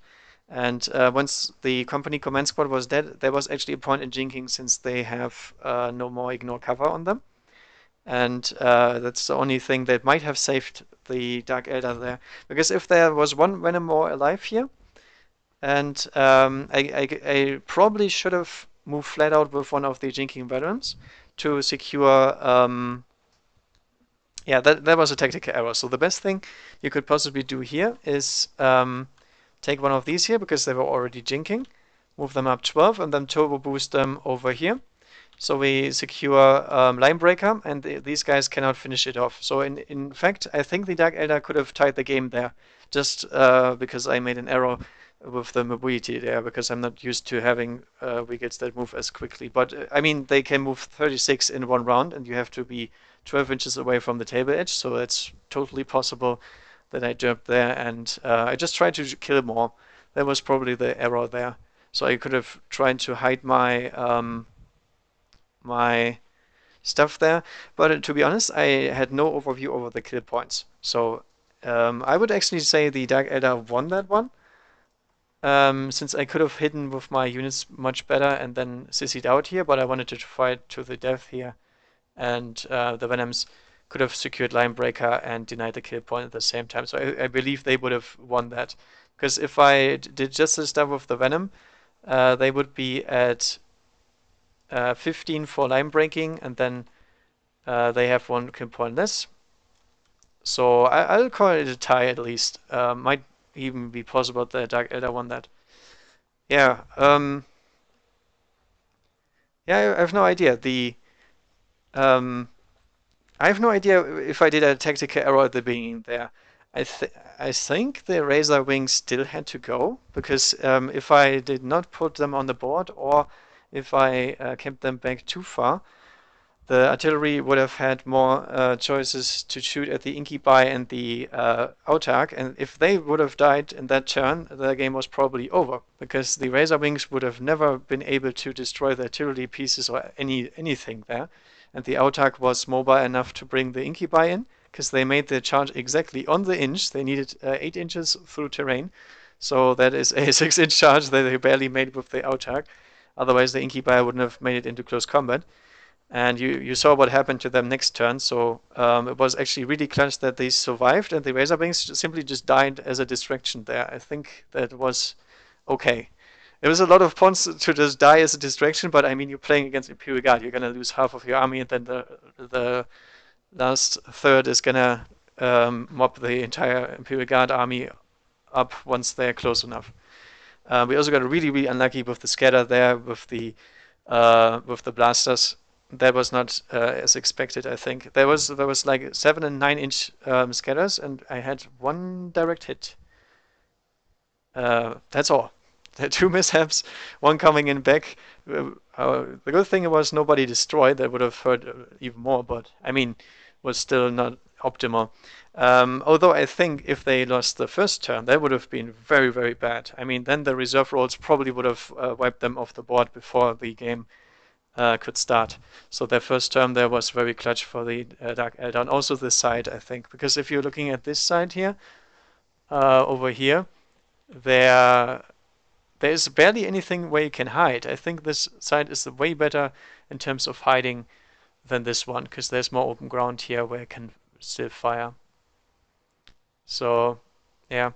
[SPEAKER 1] And once the company command squad was dead, there was actually a point in jinking since they have no more ignore cover on them. And that's the only thing that might have saved the Dark Eldar there. Because if there was one Venom more alive here, and I probably should have moved flat out with one of the jinking veterans to secure. Yeah, that was a tactical error. So the best thing you could possibly do here is take one of these here because they were already jinking, move them up 12, and then turbo boost them over here. So we secure Line Breaker, and these guys cannot finish it off. So in fact, I think the Dark Eldar could have tied the game there, just because I made an error with the mobility there, because I'm not used to having wickets that move as quickly. But I mean, they can move 36 in 1 round, and you have to be 12 inches away from the table edge, so it's totally possible that I jumped there, and I just tried to kill more. That was probably the error there. So I could have tried to hide my stuff there, but to be honest, I had no overview over the kill points. So I would actually say the Dark Eldar won that one, since I could have hidden with my units much better and then sissied out here, but I wanted to fight to the death here, and the Venoms could have secured Line Breaker and denied the kill point at the same time. So I believe they would have won that. Because if I did just the stuff with the Venom, they would be at 15 for line breaking, and then they have 1 kill point less. So I'll call it a tie at least. Might even be possible that Dark Eldar won that. Yeah, yeah, I have no idea. I have no idea if I did a tactical error at the beginning there. I think the Razor Wings still had to go, because if I did not put them on the board, or if I kept them back too far, the artillery would have had more choices to shoot at the Incubi and the Autark, and if they would have died in that turn, the game was probably over, because the Razor Wings would have never been able to destroy the artillery pieces or anything there, and the Autark was mobile enough to bring the Incubi in, because they made the charge exactly on the inch. They needed 8 inches through terrain, so that is a 6-inch charge that they barely made with the Autark. Otherwise, the Incubi wouldn't have made it into close combat. And you saw what happened to them next turn, so it was actually really clutch that they survived, and the Razorwings simply just died as a distraction there. I think that was okay. There was a lot of pawns to just die as a distraction, but I mean, you're playing against Imperial Guard. You're going to lose half of your army, and then the last third is going to mob the entire Imperial Guard army up once they're close enough. We also got really, really unlucky with the scatter there, with the blasters. That was not as expected, I think. There was like 7 and 9-inch scatters, and I had 1 direct hit. That's all. There are 2 mishaps, 1 coming in back. The good thing was nobody destroyed. That would have hurt even more, but I mean, was still not optimal. Although I think if they lost the first turn, that would have been very, very bad. I mean, then the reserve rolls probably would have wiped them off the board before the game could start. So their first turn there was very clutch for the Dark Eldar, and also this side, I think, because if you're looking at this side here, over here, there's barely anything where you can hide. I think this side is way better in terms of hiding than this one, because there's more open ground here where you can still fire. So, yeah.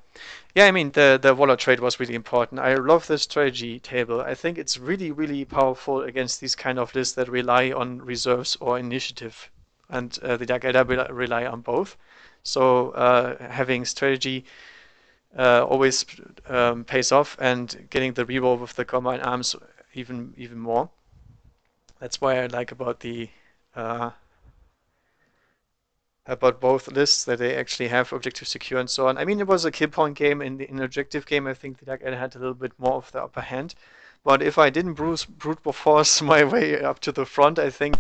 [SPEAKER 1] Yeah, I mean, the Waller trade was really important. I love this strategy table. I think it's really, really powerful against these kind of lists that rely on reserves or initiative. And the Dark Eldar rely on both. So having strategy always pays off, and getting the reroll with the combined arms even more. That's why I like uh, about both lists, that they actually have objective secure and so on. I mean, it was a kill point game. In the objective game, I think the Dark Elder had a little bit more of the upper hand. But if I didn't brute force my way up to the front, I think.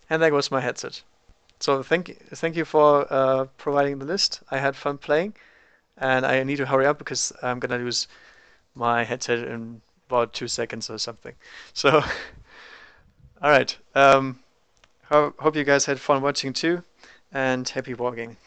[SPEAKER 1] And there goes my headset. So thank you for providing the list. I had fun playing, and I need to hurry up because I'm gonna lose my headset in about 2 seconds or something. So, all right. Hope you guys had fun watching too, and happy wargaming.